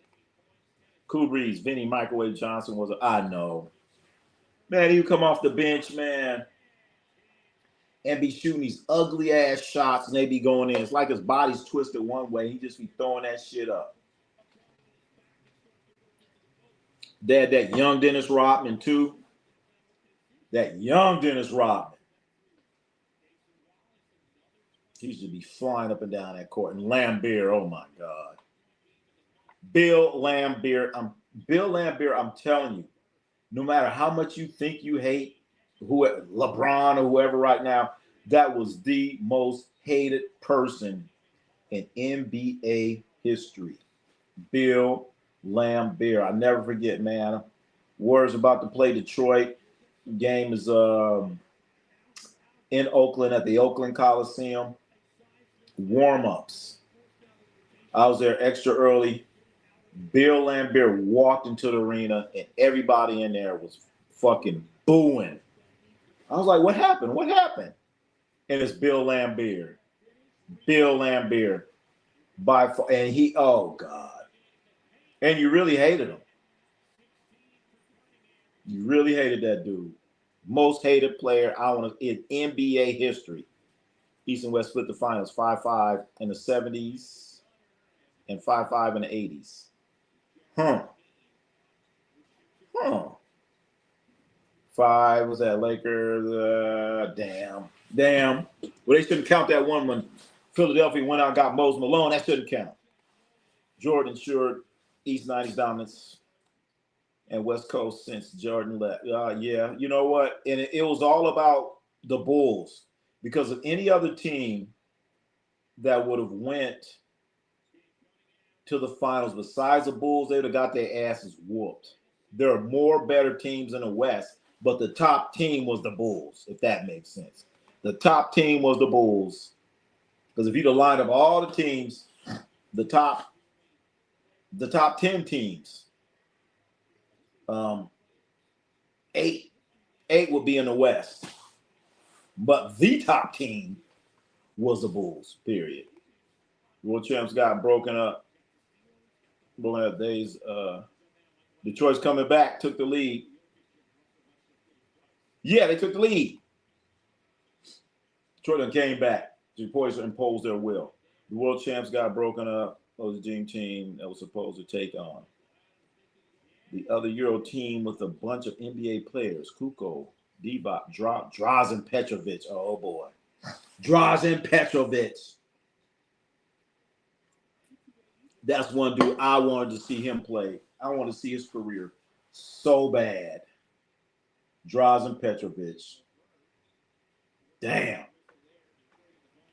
Cool Breeze, Vinny Microwave Johnson I know. Man, he would come off the bench, man, and be shooting these ugly ass shots, and they be going in. It's like his body's twisted one way. He just be throwing that shit up. They had that young Dennis Rodman too. That young Dennis Rodman. He used to be flying up and down that court. And Lambeer, oh my God. Bill Lambeer, I'm telling you, no matter how much you think you hate LeBron or whoever right now, that was the most hated person in NBA history. Bill Lambeer. I never forget, man. Warriors about to play Detroit. Game is in Oakland at the Oakland Coliseum. Warm-ups. I was there extra early. Bill Lambeer walked into the arena, and everybody in there was fucking booing. I was like, what happened? What happened? And it's Bill Lambeer. Bill Lambeer. By far, and he, oh, God. And you really hated him. You really hated that dude. Most hated player in NBA history. East and West split the finals 5-5 in the 70s and 5-5 in the 80s. Five was that Lakers? Damn. Well, they shouldn't count that one when Philadelphia went out and got Moses Malone. That shouldn't count. Jordan ensured East 90s dominance and West Coast since Jordan left. Yeah, you know what? And it was all about the Bulls, because of any other team that would have went to the finals besides the Bulls, they would have got their asses whooped. There are more better teams in the West, but the top team was the Bulls, if that makes sense. The top team was the Bulls. Because if you'd have lined up all the teams, the top 10 teams, eight would be in the West. But the top team was the Bulls, period. World champs got broken up. Days. Detroit's coming back, took the lead. Yeah, they took the lead. Detroit came back. Detroit imposed their will. The world champs got broken up. It was a dream team that was supposed to take on the other Euro team with a bunch of NBA players. Kukoc, Divac, Drazen Petrovic. Oh, boy. Drazen Petrovic. That's one dude I wanted to see him play. I want to see his career so bad. Drazen Petrovic. Damn.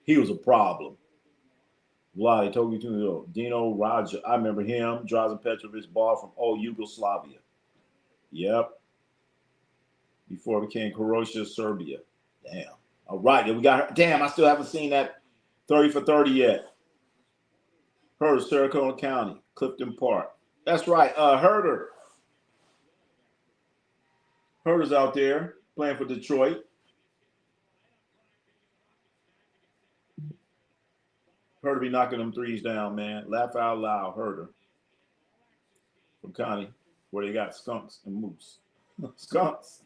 He was a problem. Vlade, Togi, Dino, Roger. I remember him. Drazen Petrovic, ball from old Yugoslavia. Yep. Before it became Croatia, Serbia. Damn. All right. Then we got her. Damn, I still haven't seen that 30 for 30 yet. Herder, Sarasota County, Clifton Park. That's right. Herder. Herder's out there playing for Detroit. Herder be knocking them threes down, man. Laugh out loud, Herder. From County, where they got skunks and moose. Skunks.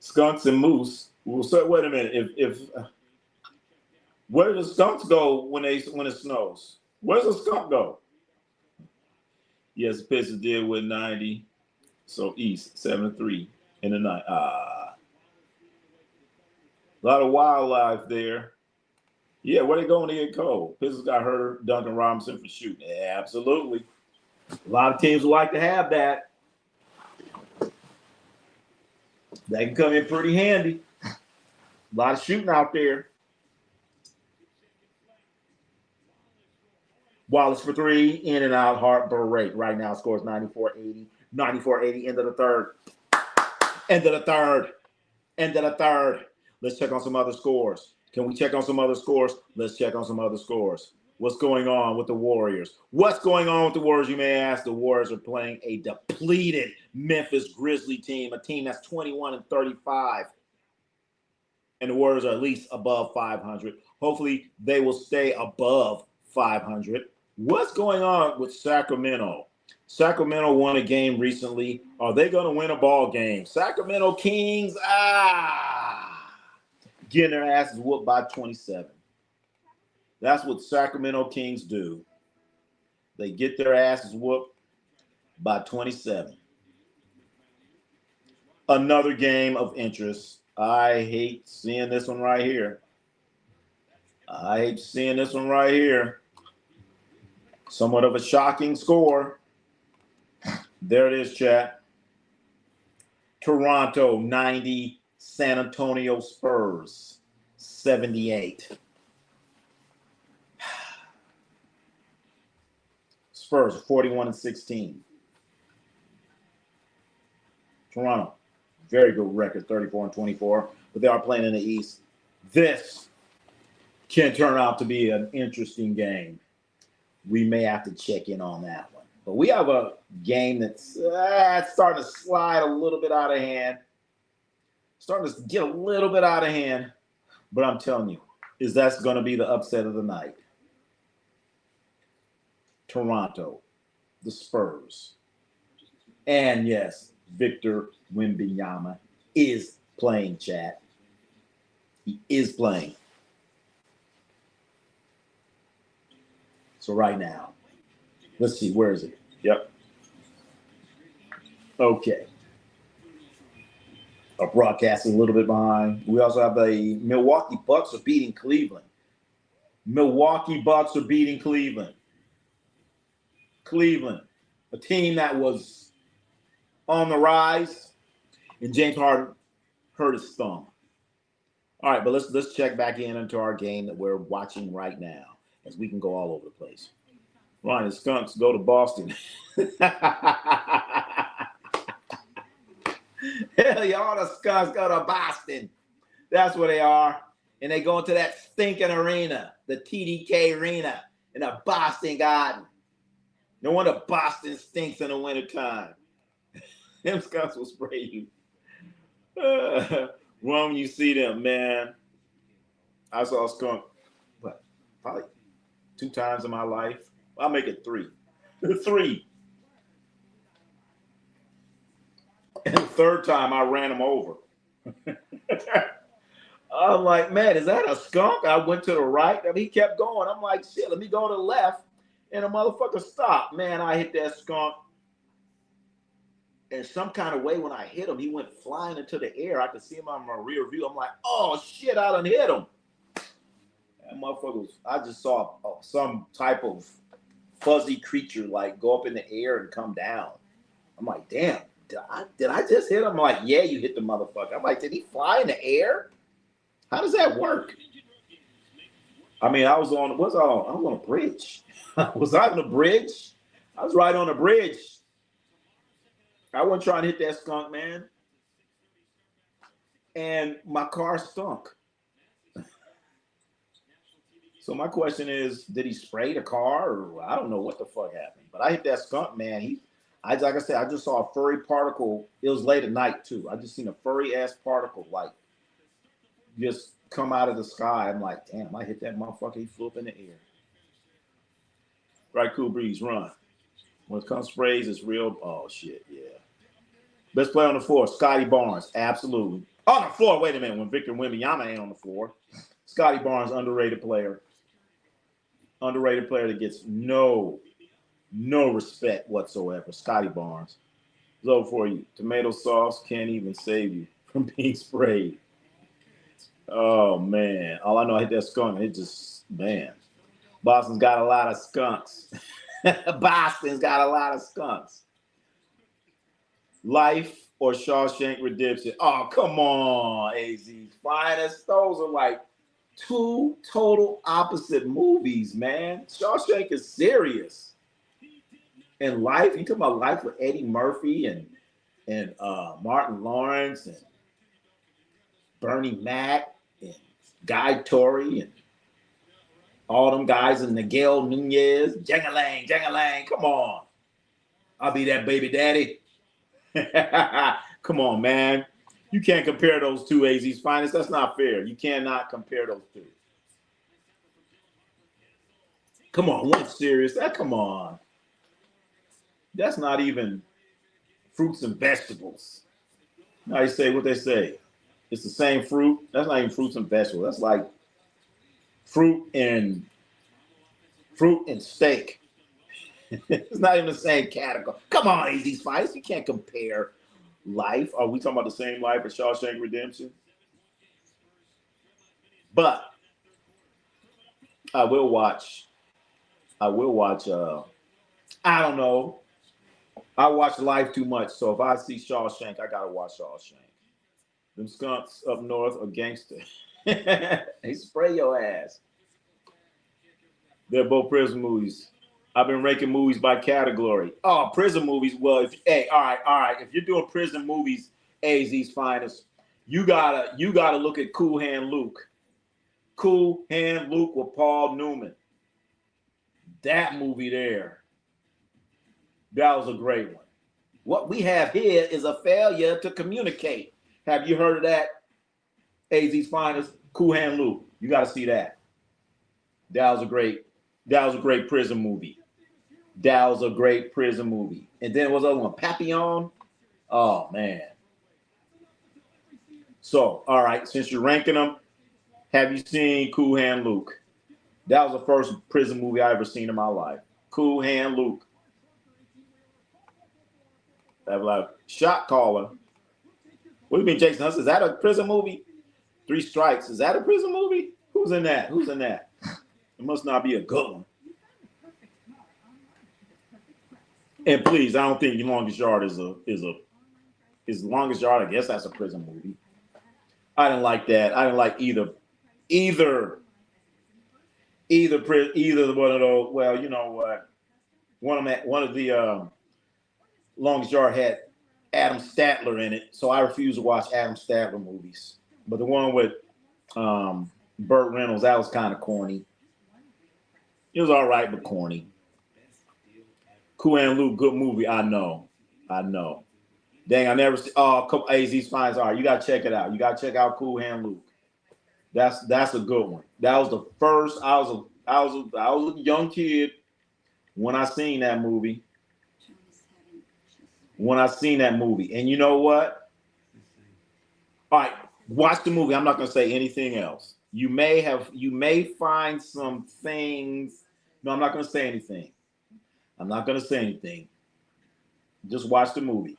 Skunks and moose. Well, so wait a minute. If where do the skunks go when it snows? Where's the skunk go? Yes, the Pistons did with 90. So East 7-3 in the night. A lot of wildlife there. Yeah, where they going to get cold? Pistons got hurt. Duncan Robinson for shooting. Yeah, absolutely. A lot of teams would like to have that. That can come in pretty handy. A lot of shooting out there. Wallace for three, in and out, Harbor rate. Right now, scores 94-80. 94-80, end of the third. End of the third. End of the third. Let's check on some other scores. Can we check on some other scores? Let's check on some other scores. What's going on with the Warriors? What's going on with the Warriors, you may ask? The Warriors are playing a depleted Memphis Grizzly team, a team that's 21-35. And the Warriors are at least above 500. Hopefully, they will stay above 500. What's going on with Sacramento? Sacramento won a game recently. Are they going to win a ball game? Sacramento Kings, getting their asses whooped by 27. That's what Sacramento Kings do. They get their asses whooped by 27. Another game of interest. I hate seeing this one right here. Somewhat of a shocking score. There it is, chat. Toronto 90, San Antonio Spurs 78. Spurs 41-16. Toronto, very good record, 34-24, but they are playing in the East. This can turn out to be an interesting game. We may have to check in on that one. But we have a game that's starting to slide a little bit out of hand. Starting to get a little bit out of hand. But I'm telling you, that's going to be the upset of the night. Toronto, the Spurs. And yes, Victor Wembanyama is playing, chat. He is playing. So right now, let's see, where is it? Yep. Okay. Our broadcast is a little bit behind. We also have the Milwaukee Bucks are beating Cleveland. Cleveland, a team that was on the rise, and James Harden hurt his thumb. All right, but let's check back into our game that we're watching right now, as we can go all over the place. Ronnie, the Skunks go to Boston. Hell, y'all, the Skunks go to Boston. That's where they are. And they go into that stinking arena, the TDK arena in the Boston Garden. No wonder Boston stinks in the wintertime. Them Skunks will spray you. Run when you see them, man. I saw a skunk, probably 2 times in my life. I'll make it 3. 3. And the 3rd time, I ran him over. I'm like, man, is that a skunk? I went to the right. I mean, he kept going. I'm like, shit, let me go to the left. And the motherfucker stopped. Man, I hit that skunk. In some kind of way, when I hit him, he went flying into the air. I could see him on my rear view. I'm like, oh, shit, I done hit him. That motherfucker I just saw some type of fuzzy creature like go up in the air and come down. I'm like, damn, did I just hit him? I'm like, yeah, you hit the motherfucker. I'm like, did he fly in the air? How does that work? I mean, I was on a bridge. Was I on the bridge? I was right on the bridge. I wasn't trying to hit that skunk, man. And my car stunk. So my question is, did he spray the car? Or I don't know what the fuck happened. But I hit that skunk, man. Like I said, I just saw a furry particle. It was late at night, too. I just seen a furry-ass particle, like, just come out of the sky. I'm like, damn, I hit that motherfucker. He flew up in the air. Right, Cool Breeze, run. When it comes to sprays, it's real. Oh, shit, yeah. Best player on the floor, Scotty Barnes. Absolutely. On the floor, wait a minute. When Victor Wembanyama ain't on the floor. Scotty Barnes, underrated player. Underrated player that gets no No respect whatsoever. Scotty Barnes. So for you, tomato sauce can't even save you from being sprayed. Oh man, all I know I hit that skunk. It just man, Boston's got a lot of skunks. Boston's got a lot of skunks. Life or Shawshank Redemption? Oh come on, AZ's finest. Those are like two total opposite movies, man. Shawshank is serious. And Life, you talking about Life with Eddie Murphy and Martin Lawrence and Bernie Mac and Guy Torrey and all them guys and Miguel Nunez, Jangalang, Jangalang. Come on. I'll be that baby daddy. Come on, man. You can't compare those two AZ's finest. That's not fair. You cannot compare those two. Come on, what's serious? Come on. That's not even fruits and vegetables. Now you say what they say. It's the same fruit. That's not even fruits and vegetables. That's like fruit and steak. It's not even the same category. Come on, AZ Spice. You can't compare Life. Are we talking about the same Life as Shawshank Redemption? But I will watch. I I don't know. I watch Life too much, so if I see Shawshank, I gotta watch Shawshank. Them skunks up north are gangster. They spray your ass. They're both prison movies. I've been ranking movies by category. Oh, prison movies. Well, all right. If you're doing prison movies, AZ's finest, you gotta look at Cool Hand Luke. Cool Hand Luke with Paul Newman. That movie there, that was a great one. What we have here is a failure to communicate. Have you heard of that? AZ's finest, Cool Hand Luke. You got to see that. That was a great prison movie. That was a great prison movie. And then was the other one, Papillon. Oh man. So, all right, since you're ranking them, have you seen Cool Hand Luke? That was the first prison movie I ever seen in my life. Cool Hand Luke. That was like Shot Caller. What do you mean, Jason Huss? Is that a prison movie? Three Strikes. Is that a prison movie? Who's in that? It must not be a good one. And please, I don't think Longest Yard is Longest Yard. I guess that's a prison movie. I didn't like that. I didn't like either one of those. Well, you know what? One of the Longest Yard had Adam Statler in it, so I refuse to watch Adam Statler movies. But the one with Burt Reynolds, that was kind of corny. It was all right, but corny. Cool and Luke, good movie. I know. Dang, I never see. Oh, couple AZ's finds. All right, you gotta check it out. You gotta check out Cool Hand Luke. That's a good one. That was the first. I was a young kid when I seen that movie. And you know what? All right, watch the movie. I'm not gonna say anything else. You may find some things. No, I'm not gonna say anything. Just watch the movie.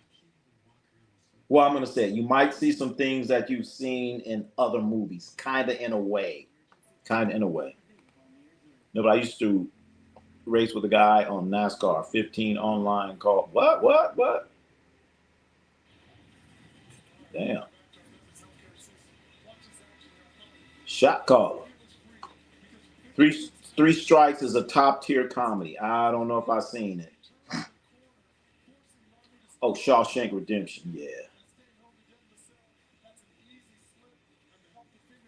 Well, I'm going to say you might see some things that you've seen in other movies, kind of in a way. No, but I used to race with a guy on NASCAR 15 online called what? Damn. Shot Caller. Three Strikes is a top tier comedy. I don't know if I've seen it. Oh, Shawshank Redemption, yeah.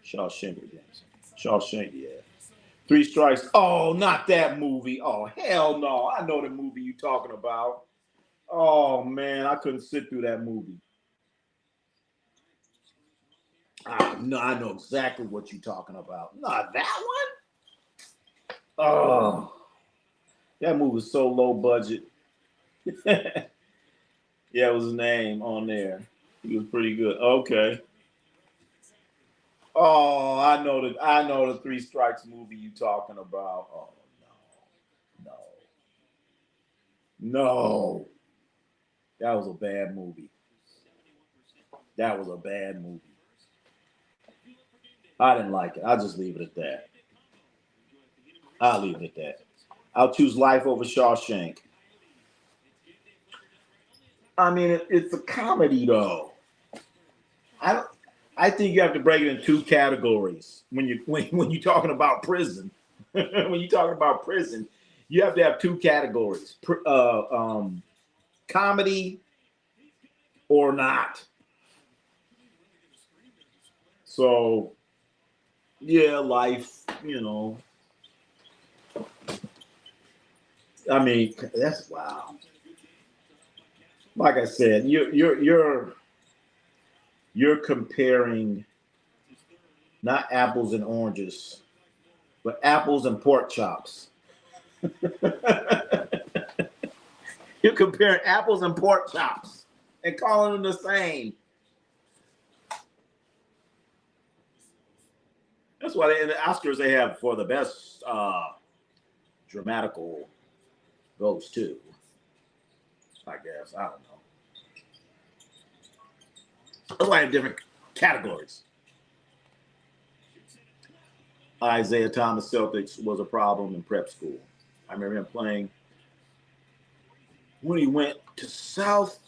Shawshank Redemption, yeah. Three Strikes. Oh, not that movie. Oh, hell no. I know the movie you're talking about. Oh, man, I couldn't sit through that movie. No, I know exactly what you're talking about. Not that one? Oh, that movie was so low budget. Yeah, it was his name on there. He was pretty good. Okay. Oh, I know the Three Strikes movie you talking about. Oh no. No. That was a bad movie. That was a bad movie. I didn't like it. I'll just leave it at that. I'll leave it at that. I'll choose Life over Shawshank. I mean, it's a comedy, though. I think you have to break it in two categories when you're talking about prison. When you're talking about prison, you have to have two categories: comedy or not. So, yeah, Life. I mean, that's wow. Like I said, you're comparing not apples and oranges, but apples and pork chops. You're comparing apples and pork chops and calling them the same. That's why in the Oscars they have for the best dramatical goes to. I guess I don't know. That's why I have different categories. Isaiah Thomas Celtics was a problem in prep school. I remember him playing when he went to South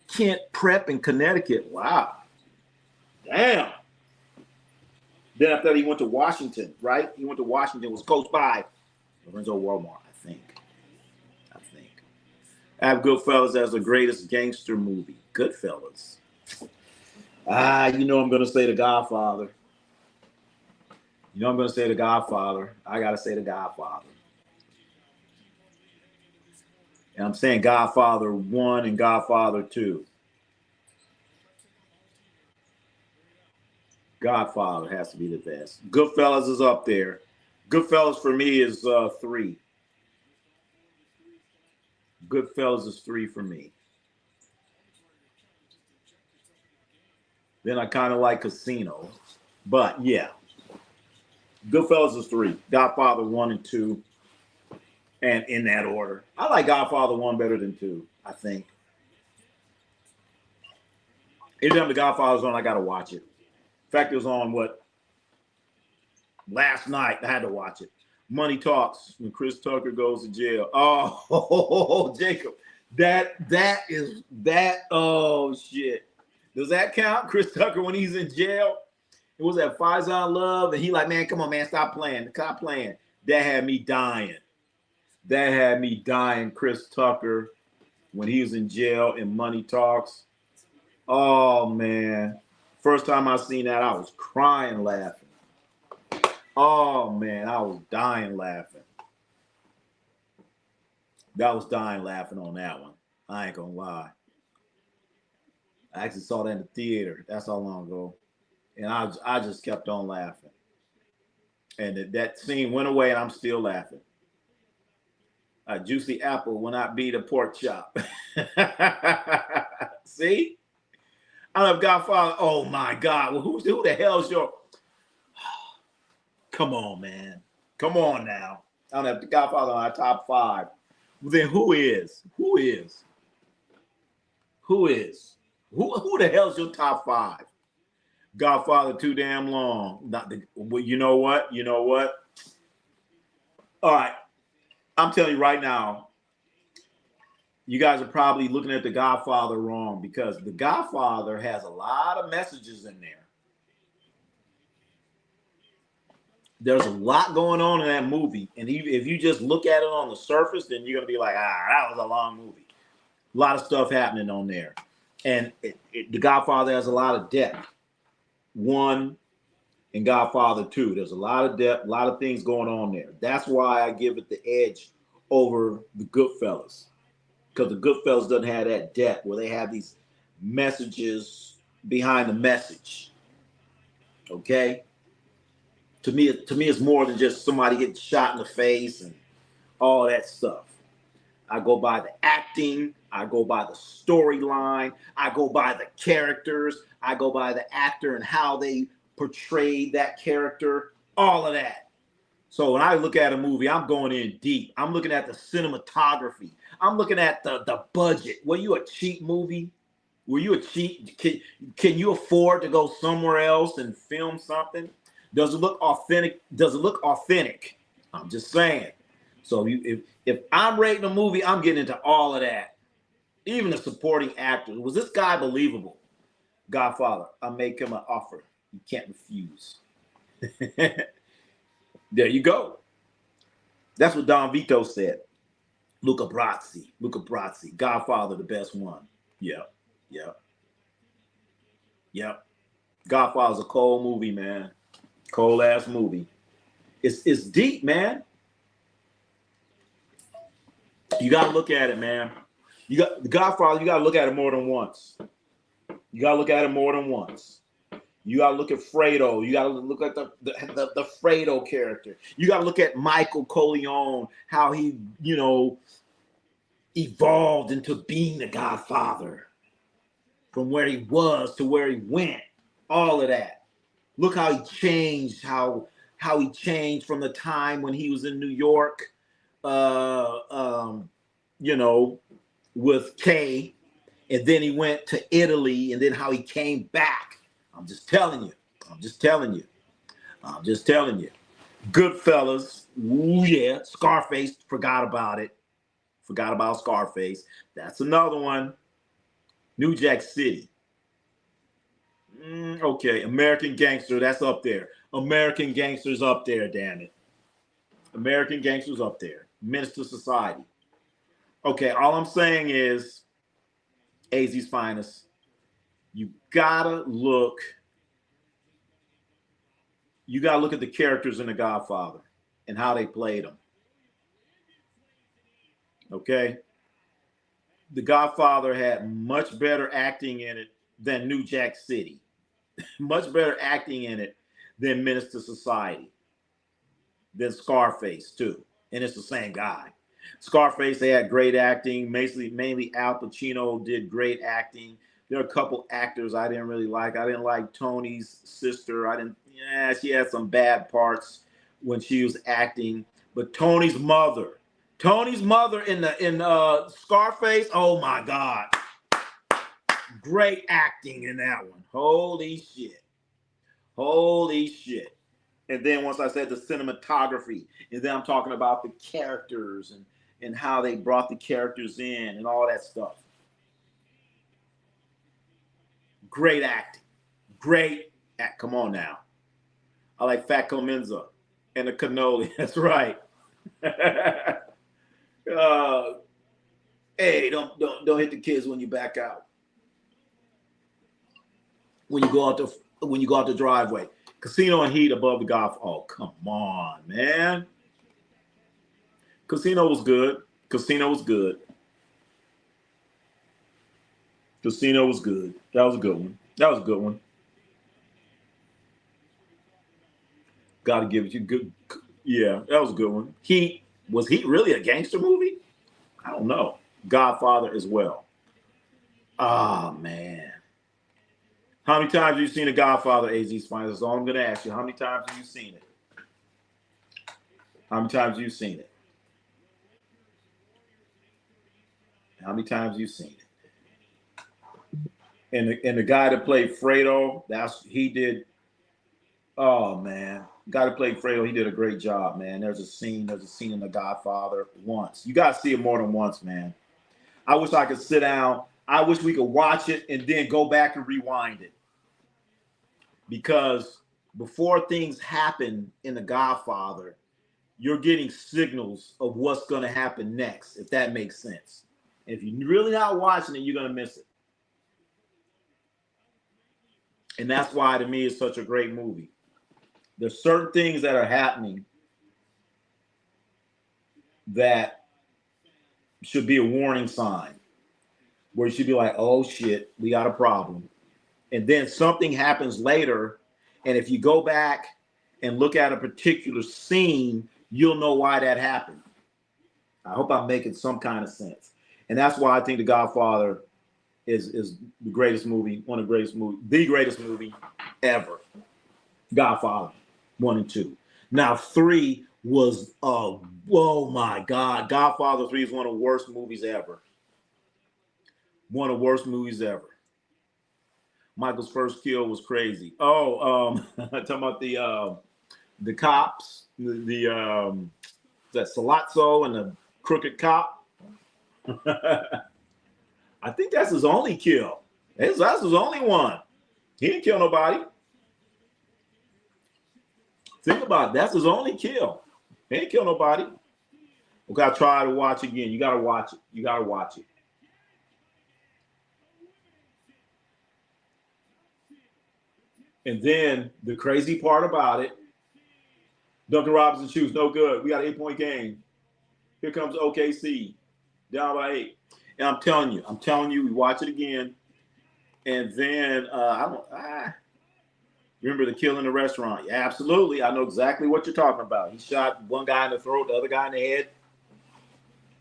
Kent Prep in Connecticut. Wow. Damn. Then after that, he went to Washington, right? He went to Washington, was coached by Lorenzo Walmart, I think. I have Goodfellas as the greatest gangster movie. Goodfellas. I'm going to say The Godfather. I'm going to say The Godfather. I got to say The Godfather. And I'm saying Godfather 1 and Godfather 2. Godfather has to be the best. Goodfellas is up there. Goodfellas for me is 3. Goodfellas is 3 for me. Then I kind of like Casino. But yeah. Goodfellas is 3. Godfather 1 and 2. And in that order. I like Godfather 1 better than 2, I think. Anytime The Godfather's on, I got to watch it. In fact, it was on last night. I had to watch it. Money Talks when Chris Tucker goes to jail. Oh, Jacob. That is that. Oh, shit. Does that count? Chris Tucker when he's in jail? It was that Faison Love. And he like, man, come on, man, stop playing. Stop playing. That had me dying. Chris Tucker when he was in jail in Money Talks. Oh, man. First time I seen that, I was crying laughing. Oh, man, I was dying laughing. I was dying laughing on that one. I ain't gonna lie. I actually saw that in the theater. That's how long ago. And I just kept on laughing. And that scene went away, and I'm still laughing. A juicy apple will not beat a pork chop. See? I love Godfather. Oh, my God. Well, who the hell's your... Come on, man. Come on now. I don't have the Godfather on our top 5. Well, then who is? Who the hell's your top 5? Godfather too damn long. Well, you know what? All right. I'm telling you right now, you guys are probably looking at The Godfather wrong because The Godfather has a lot of messages in there. There's a lot going on in that movie. And if you just look at it on the surface, then you're going to be like, that was a long movie. A lot of stuff happening on there. And The Godfather has a lot of depth. 1 and Godfather 2. There's a lot of depth, a lot of things going on there. That's why I give it the edge over the Goodfellas. Because the Goodfellas doesn't have that depth where they have these messages behind the message. Okay? To me, it's more than just somebody getting shot in the face and all that stuff. I go by the acting. I go by the storyline. I go by the characters. I go by the actor and how they portrayed that character. All of that. So when I look at a movie, I'm going in deep. I'm looking at the cinematography. I'm looking at the budget. Were you a cheap movie? Were you a cheap? Can you afford to go somewhere else and film something? Does it look authentic? Does it look authentic? I'm just saying. So if I'm rating a movie, I'm getting into all of that. Even the supporting actors. Was this guy believable? Godfather. I make him an offer you can't refuse. There you go. That's what Don Vito said. Luca Brasi, Godfather, the best one. Yep, yep, yep. Godfather's a cold movie, man. Cold ass movie. It's deep, man. You gotta look at it, man. You got the Godfather. You gotta look at it more than once. You gotta look at it more than once. You gotta look at Fredo. You gotta look at the Fredo character. You gotta look at Michael Corleone, how he, evolved into being the Godfather, from where he was to where he went. All of that. Look how he changed. How he changed from the time when he was in New York, with Kay, and then he went to Italy, and then how he came back. I'm just telling you. Goodfellas. Ooh, yeah. Scarface. Forgot about it. Forgot about Scarface. That's another one. New Jack City. Okay. American Gangster. That's up there. American Gangster's up there, damn it. American Gangster's up there. Menace to Society. Okay. All I'm saying is AZ's Finest. You gotta look at the characters in The Godfather and how they played them. Okay? The Godfather had much better acting in it than New Jack City. Much better acting in it than Menace to Society. Than Scarface, too. And it's the same guy. Scarface, they had great acting. Mainly Al Pacino did great acting. There are a couple actors I didn't really like. I didn't like Tony's sister. She had some bad parts when she was acting. But Tony's mother in Scarface, oh my God. Great acting in that one. Holy shit. And then once I said the cinematography, and then I'm talking about the characters and how they brought the characters in and all that stuff. Great acting. Come on now. I like Fat Clemenza and the cannoli. That's right. Hey, don't hit the kids when you back out. When you go out the driveway. Casino and Heat above the golf. Oh, come on, man. Casino was good. That was a good one. Gotta give it you good. Yeah, that was a good one. Was Heat really a gangster movie? I don't know. Godfather as well. Ah, man. How many times have you seen The Godfather, AZ's Finest? That's all I'm going to ask you. How many times have you seen it? How many times have you seen it? And the guy that played Fredo, he did. Oh man, the guy that played Fredo, he did a great job, man. There's a scene in The Godfather once. You got to see it more than once, man. I wish I could sit down. I wish we could watch it and then go back and rewind it. Because before things happen in The Godfather, you're getting signals of what's going to happen next, if that makes sense. If you're really not watching it, you're going to miss it. And that's why, to me, it's such a great movie. There's certain things that are happening that should be a warning sign, where you should be like, oh, shit, we got a problem. And then something happens later, and if you go back and look at a particular scene, you'll know why that happened. I hope I'm making some kind of sense. And that's why I think The Godfather is the greatest movie, the greatest movie ever. Godfather 1 and 2. Now 3 was, oh my God. Godfather 3 is one of the worst movies ever. One of the worst movies ever. Michael's first kill was crazy. Oh, talking about the cops, that Salazzo and the crooked cop. I think that's his only kill. That's his only one. He didn't kill nobody. Think about it. That's his only kill. He didn't kill nobody. Okay, I'll try to watch again. You gotta watch it. You gotta watch it. And then the crazy part about it, Duncan Robinson shoots no good. We got an 8-point game. Here comes OKC, down by 8. And I'm telling you, we watch it again. And then remember the kill in the restaurant? Yeah, absolutely. I know exactly what you're talking about. He shot one guy in the throat, the other guy in the head.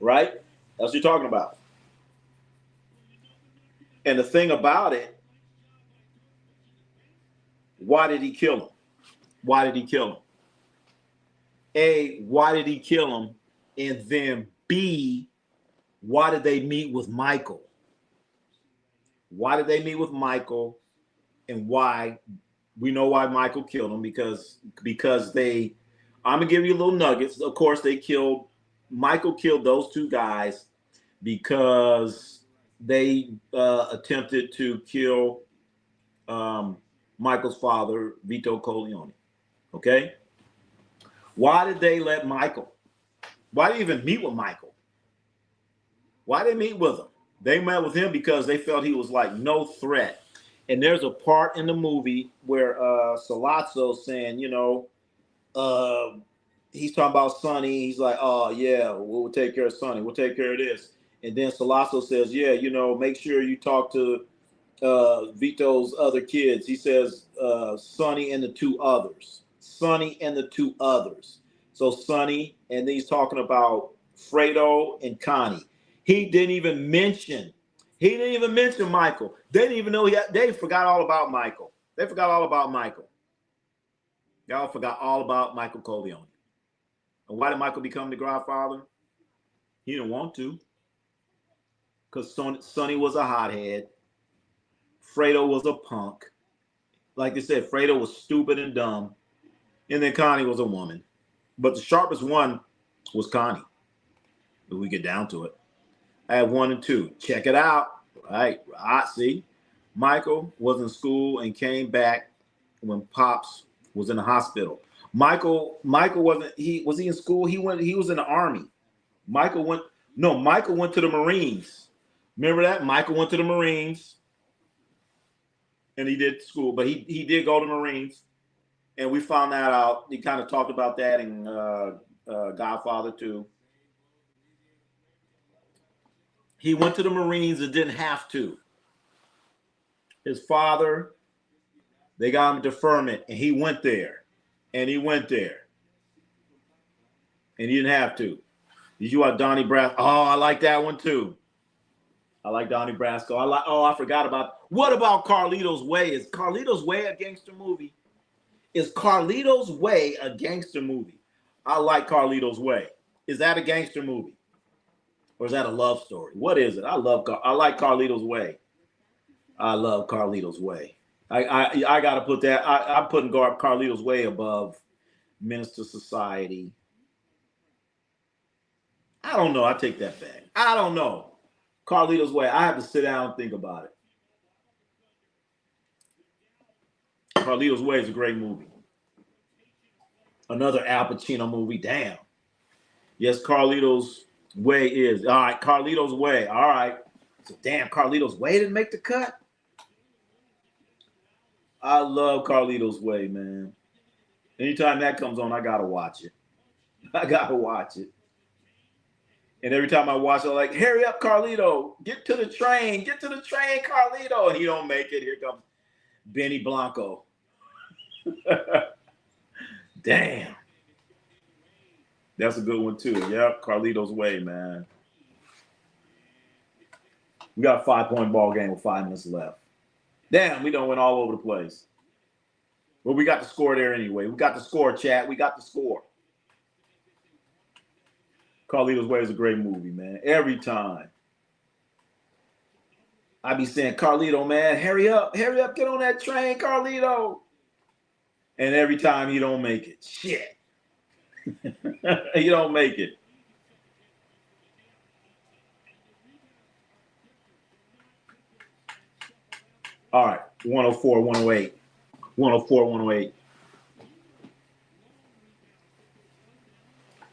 Right? That's what you're talking about. And the thing about it, why did he kill him? Why did he kill him? A, why did he kill him? And then B, why did they meet with Michael? Why did they meet with Michael? And why? We know why Michael killed him, because they, I'm gonna give you a little nuggets. Of course, Michael killed those two guys because they attempted to kill Michael's father, Vito Corleone. Okay? Why did they let Michael? Why did they even meet with Michael? Why did they meet with him? They met with him because they felt he was like no threat. And there's a part in the movie where Salazzo's saying, he's talking about Sonny. He's like, oh, yeah, we'll take care of Sonny. We'll take care of this. And then Salazzo says, yeah, make sure you talk to Vito's other kids. He says, Sonny and the two others. Sonny and the two others. So Sonny, and he's talking about Fredo and Connie. He didn't even mention Michael. They didn't even know they forgot all about Michael. They forgot all about Michael. Y'all forgot all about Michael Corleone. And why did Michael become the Godfather? He didn't want to. Because Sonny was a hothead. Fredo was a punk. Like they said, Fredo was stupid and dumb. And then Connie was a woman. But the sharpest one was Connie. If we get down to it. I have 1 and 2. Check it out. Right. See, Michael was in school and came back when Pops was in the hospital. Michael wasn't. Was he in school? He was in the Army. Michael went to the Marines. Remember that? Michael went to the Marines, and he did school, but he did go to Marines, and we found that out. He kind of talked about that in Godfather 2. He went to the Marines and didn't have to. His father, they got him deferment, and he went there. And he didn't have to. Did you watch Donnie Brasco? Oh, I like that one too. I like Donnie Brasco. I forgot about. What about Carlito's Way? Is Carlito's Way a gangster movie? Is Carlito's Way a gangster movie? I like Carlito's Way. Is that a gangster movie? Or is that a love story? What is it? I like Carlito's Way. I love Carlito's Way. I got to put that. I'm putting Carlito's Way above Minister Society. I don't know. I take that back. I don't know. Carlito's Way. I have to sit down and think about it. Carlito's Way is a great movie. Another Al Pacino movie. Damn. Yes, Carlito's Way is. All right, Carlito's Way. All right. So, damn, Carlito's Way didn't make the cut? I love Carlito's Way, man. Anytime that comes on, I got to watch it. And every time I watch it, I'm like, hurry up, Carlito. Get to the train, Carlito. And he don't make it. Here comes Benny Blanco. Damn. That's a good one, too. Yep, Carlito's Way, man. We got a 5-point ball game with 5 minutes left. Damn, we done went all over the place. But we got the score there anyway. We got the score, chat. We got the score. Carlito's Way is a great movie, man. Every time. I be saying, Carlito, man, hurry up, get on that train, Carlito. And every time he don't make it. Shit. He don't make it. All right, 104, 108. 104, 108.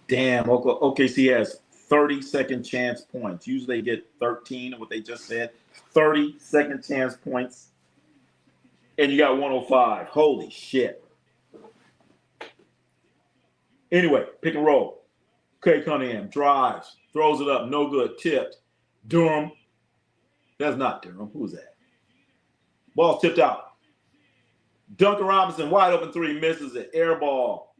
Damn, OKC has 30-second chance points. Usually they get 13, what they just said. 30-second chance points. And you got 105. Holy shit. Anyway, pick and roll. K. Cunningham drives, throws it up, no good, tipped. Durham. That's not Durham. Who's that? Ball's tipped out. Duncan Robinson, wide open three, misses it. Air ball.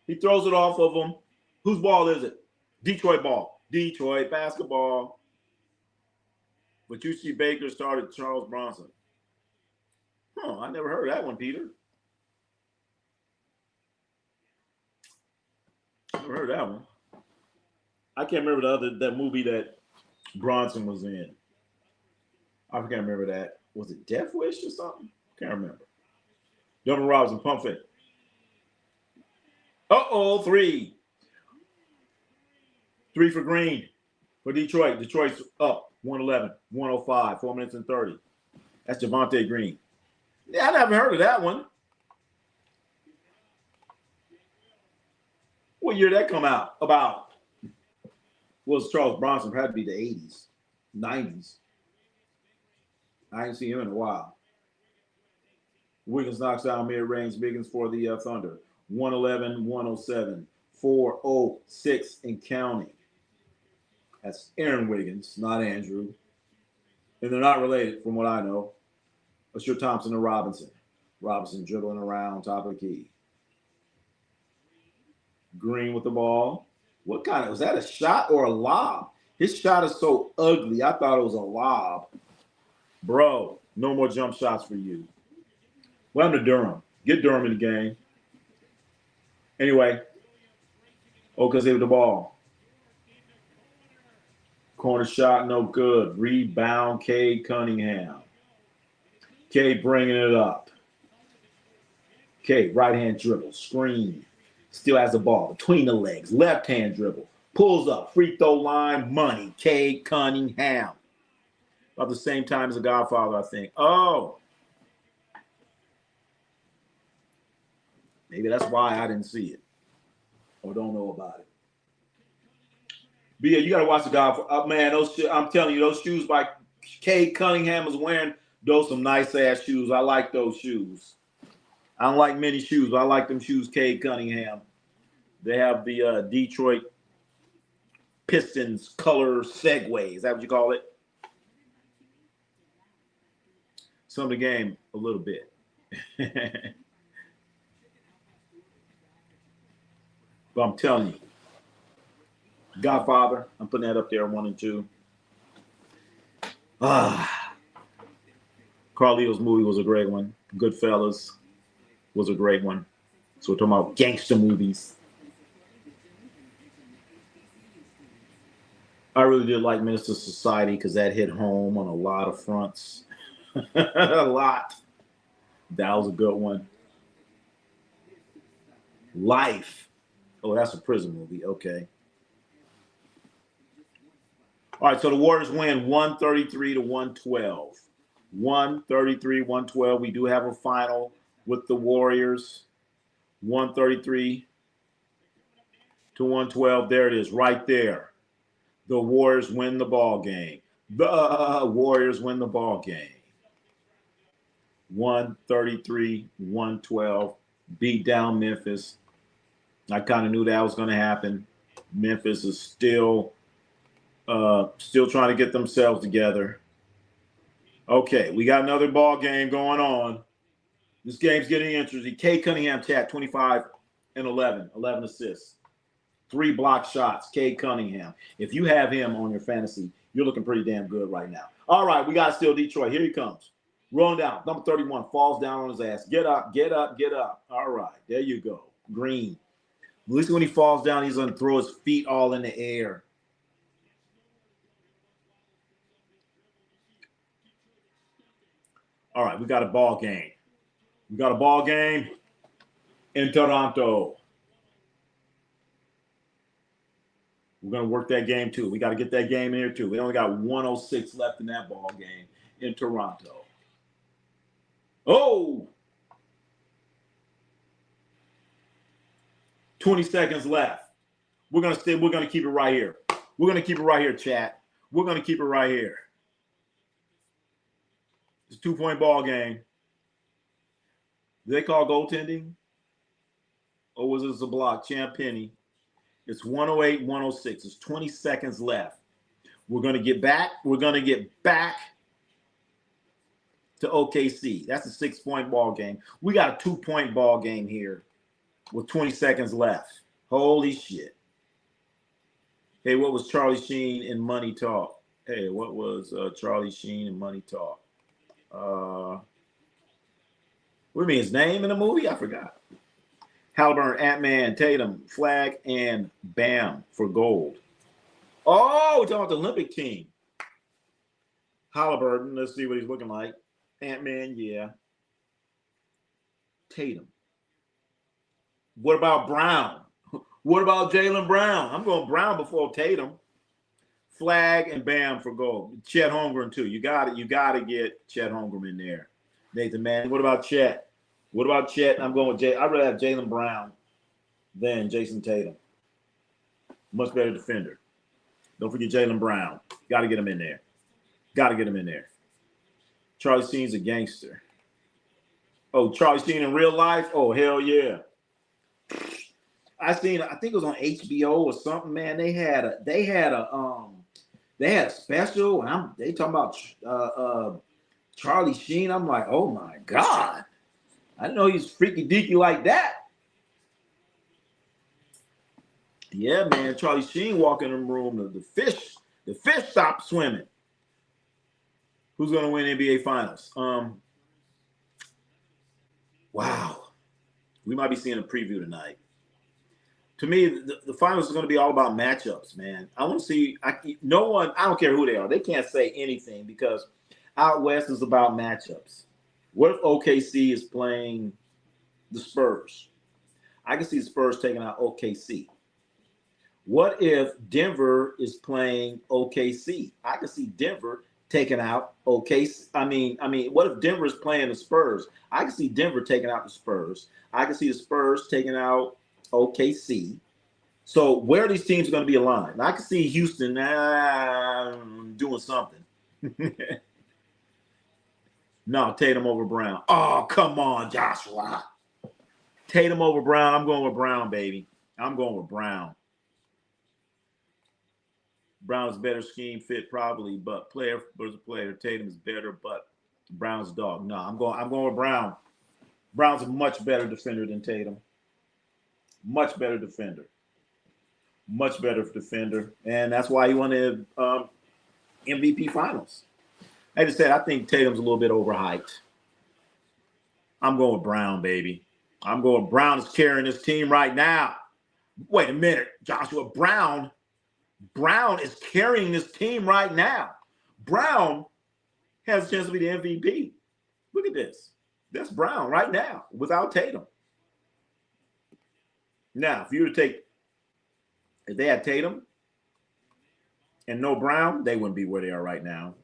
He throws it off of him. Whose ball is it? Detroit ball. Detroit basketball. But you see Baker started Charles Bronson. Huh, I never heard that one, Peter. Never heard that one. I can't remember that movie that Bronson was in. I can't remember that. Was it Death Wish or something? Can't remember. Duncan Robinson, pump fake. Uh-oh, three. Three for Green for Detroit. Detroit's up 111, 105, 4 minutes and 30. That's Javonte Green. Yeah, I never heard of that one. What year did that come out? About was Charles Bronson, probably the 80s, 90s. I ain't seen him in a while. Wiggins knocks down mid-range. Wiggins for the Thunder. 111, 107, 406 and counting. That's Aaron Wiggins, not Andrew. And they're not related from what I know. Ashur Thompson and Robinson. Robinson dribbling around top of the key. Green with the ball. What kind of, was that a shot or a lob? His shot is so ugly. I thought it was a lob. Bro, no more jump shots for you. Welcome to Durham. Get Durham in the game. Anyway, Okaze with the ball. Corner shot, no good. Rebound, Cade Cunningham. Cade bringing it up. Cade, right-hand dribble, screen. Still has the ball between the legs. Left-hand dribble. Pulls up, free throw line, money. Cade Cunningham. About the same time as The Godfather, I think. Oh. Maybe that's why I didn't see it or don't know about it. But yeah, you got to watch The Godfather. Man, I'm telling you, those shoes by Cade Cunningham is wearing some nice-ass shoes. I like those shoes. I don't like many shoes, but I like them shoes, Cade Cunningham. They have the Detroit Pistons color Segway. Is that what you call it? Some of the game, a little bit. But I'm telling you, Godfather, I'm putting that up there, 1 and 2. Carlito's movie was a great one. Goodfellas was a great one. So we're talking about gangster movies. I really did like Minister Society because that hit home on a lot of fronts. A lot. That was a good one. Life. Oh, that's a prison movie. Okay. All right, so the Warriors win 133 to 112. 133, 112. We do have a final with the Warriors. 133 to 112. There it is, right there. The Warriors win the ball game. The Warriors win the ball game. 133, 112. Beat down Memphis. I kind of knew that was going to happen. Memphis is still trying to get themselves together. Okay, we got another ball game going on. This game's getting interesting. Cade Cunningham, chat, 25 and 11 assists. 3 block shots, Cade Cunningham. If you have him on your fantasy, you're looking pretty damn good right now. All right, we got still Detroit. Here he comes. Rolling down. Number 31 falls down on his ass. Get up, get up, get up. All right, there you go. Green. At least when he falls down, he's going to throw his feet all in the air. All right, we got a ball game. We got a ball game in Toronto. We're going to work that game, too. We got to get that game in here, too. We only got 1:06 left in that ball game in Toronto. Oh! 20 seconds left. We're going to keep it right here. We're going to keep it right here, chat. We're going to keep it right here. It's a 2-point ball game. Do they call goaltending? Or was this a block? Champ Penny. It's 1:08, 1:06. It's 20 seconds left. We're going to get back. We're going to get back to OKC. That's a 6-point ball game. We got a 2-point ball game here with 20 seconds left. Holy shit. Hey, what was Charlie Sheen in Money Talk? Hey, what was Charlie Sheen in Money Talk? What do you mean, his name in the movie? I forgot. Halliburton, Ant-Man, Tatum, Flag, and Bam for gold. Oh, we're talking about the Olympic team. Halliburton, let's see what he's looking like. Ant-Man, yeah. Tatum. What about Brown? What about Jaylen Brown? I'm going Brown before Tatum. Flag and Bam for gold. Chet Holmgren, too. You got to get Chet Holmgren in there. Nathan Manning. What about Chet? What about Chet? I'm going with Jay. I'd rather have Jaylen Brown than Jason Tatum. Much better defender. Don't forget Jaylen Brown. Got to get him in there. Got to get him in there. Charlie Sheen's a gangster. Oh, Charlie Sheen in real life? Oh, hell yeah. I think it was on HBO or something, man. They had a special, and they talking about Charlie Sheen. I'm like, oh my God. I didn't know he's freaky deaky like that. Yeah, man. Charlie Sheen walk in the room. The fish stopped swimming. Who's gonna win NBA Finals? Wow. We might be seeing a preview tonight. To me, the finals is going to be all about matchups, man. I want to see I don't care who they are. They can't say anything because out west is about matchups. What if OKC is playing the Spurs? I can see the Spurs taking out OKC. What if Denver is playing OKC? I can see Denver taking out OKC. I mean, what if Denver is playing the Spurs? I can see Denver taking out the Spurs. I can see the Spurs taking out OKC. So where are these teams going to be aligned? And I can see Houston doing something. No, Tatum over Brown. Oh, come on, Joshua. Tatum over Brown. I'm going with Brown, baby. I'm going with Brown. Brown's better scheme fit probably, but player versus player. Tatum is better, but Brown's dog. No, I'm going with Brown. Brown's a much better defender than Tatum. Much better defender. Much better defender. And that's why he won the MVP finals. I just said I think Tatum's a little bit overhyped. I'm going with Brown, baby. I'm going with Brown is carrying this team right now. Wait a minute, Joshua. Brown is carrying this team right now. Brown has a chance to be the MVP. Look at this. That's Brown right now without Tatum. Now, if they had Tatum and no Brown, they wouldn't be where they are right now.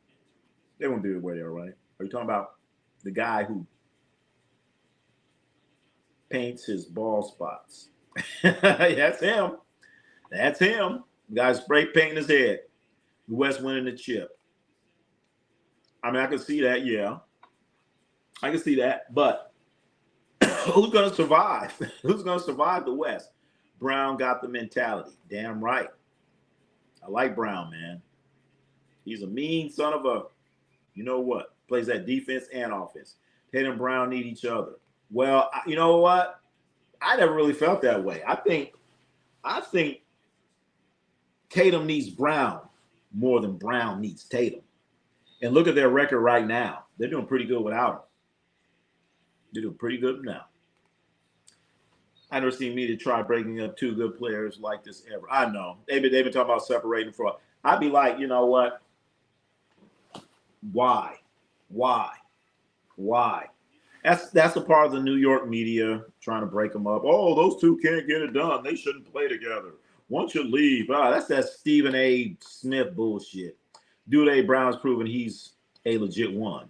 They wouldn't be where they are right. Are you talking about the guy who paints his ball spots? That's him. That's him. The guy spray painting his head. The West winning the chip. I mean, I can see that, yeah. I can see that, but who's going to survive? Who's going to survive the West? Brown got the mentality. Damn right. I like Brown, man. He's a mean son of a, you know what? Plays that defense and offense. Tatum and Brown need each other. Well, you know what? I never really felt that way. I think Tatum needs Brown more than Brown needs Tatum. And look at their record right now. They're doing pretty good without him. They're doing pretty good now. I never seen media try breaking up two good players like this ever. I know. They've been talking about separating for. I'd be like, you know what? Why? Why? Why? That's a part of the New York media trying to break them up. Oh, those two can't get it done. They shouldn't play together. One should leave. That's that Stephen A. Smith bullshit. Dude A. Brown's proven he's a legit one.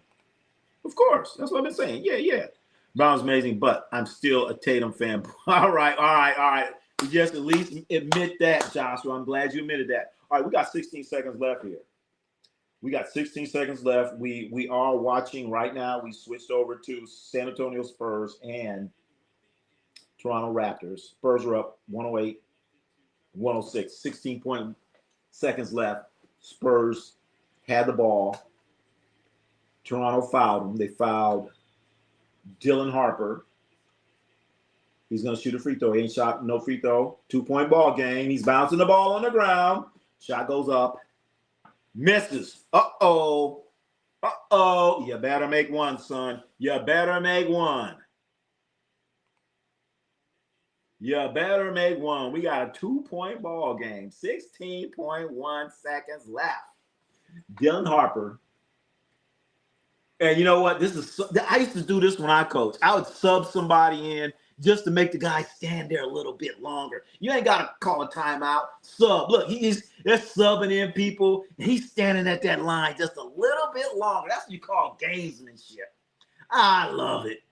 Of course. That's what I've been saying. Yeah. Brown's amazing, but I'm still a Tatum fan. All right. Just at least admit that, Joshua. I'm glad you admitted that. All right, we got 16 seconds left here. We got 16 seconds left. We are watching right now. We switched over to San Antonio Spurs and Toronto Raptors. Spurs are up 108, 106. 16 seconds left. Spurs had the ball. Toronto fouled them. They fouled Dylan Harper. He's going to shoot a free throw. He ain't shot no free throw. 2-point ball game. He's bouncing the ball on the ground. Shot goes up. Misses. Uh-oh. You better make one, son. You better make one. You better make one. We got a 2-point ball game. 16.1 seconds left. Dylan Harper. And you know what? I used to do this when I coached. I would sub somebody in just to make the guy stand there a little bit longer. You ain't got to call a timeout. Sub. Look, they're subbing in people. And he's standing at that line just a little bit longer. That's what you call gamesmanship. I love it.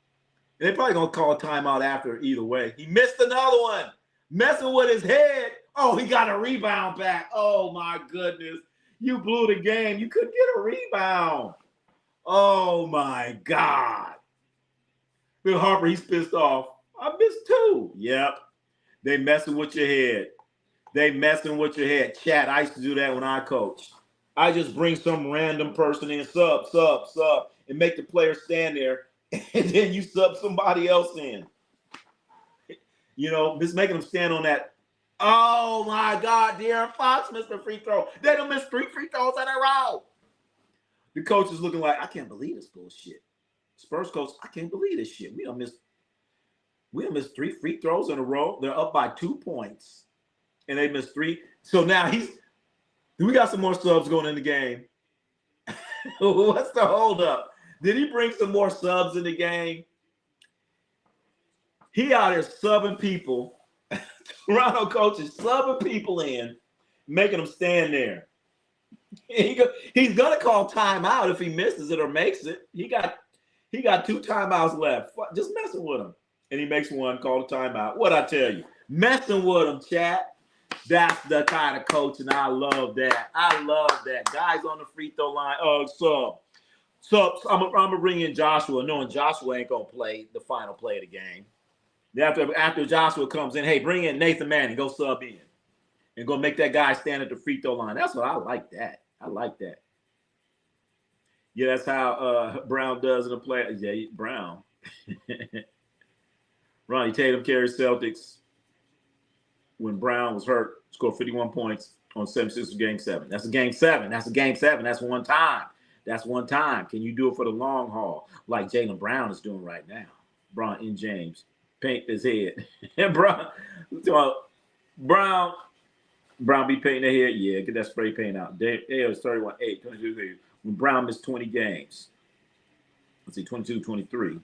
And they're probably going to call a timeout after either way. He missed another one. Messing with his head. Oh, he got a rebound back. Oh, my goodness. You blew the game. You couldn't get a rebound. Oh, my God. Bill Harper, he's pissed off. I missed two. Yep. They messing with your head. They messing with your head. Chat, I used to do that when I coached. I just bring some random person in, sub, and make the player stand there, and then you sub somebody else in. You know, just making them stand on that. Oh, my God, De'Aaron Fox missed a free throw. They done missed 3 free throws in a row. The coach is looking like, I can't believe this bullshit. Spurs coach, I can't believe this shit. We done missed 3 free throws in a row. They're up by 2 points. And they missed 3. So now we got some more subs going in the game. What's the holdup? Did he bring some more subs in the game? He out here subbing people. Toronto coach is subbing people in, making them stand there. He's gonna call timeout if he misses it or makes it. He got 2 timeouts left. Just messing with him. And he makes one, call a timeout. What'd I tell you? Messing with him, chat. That's the kind of coaching. I love that. Guys on the free throw line. So I'm gonna bring in Joshua, knowing Joshua ain't gonna play the final play of the game. After Joshua comes in, hey, bring in Nathan Manning, go sub in. And go make that guy stand at the free throw line. That's what I like that. Yeah, that's how Brown does in the play. Yeah, Brown. Ronnie Tatum carries Celtics when Brown was hurt, scored 51 points on 76 Game 7. That's a Game 7. That's one time. Can you do it for the long haul like Jaylen Brown is doing right now? Brown and James paint his head. And Brown be painting their head. Yeah, get that spray paint out. It was 31-8, 22. When Brown missed 20 games. Let's see, 22, 23.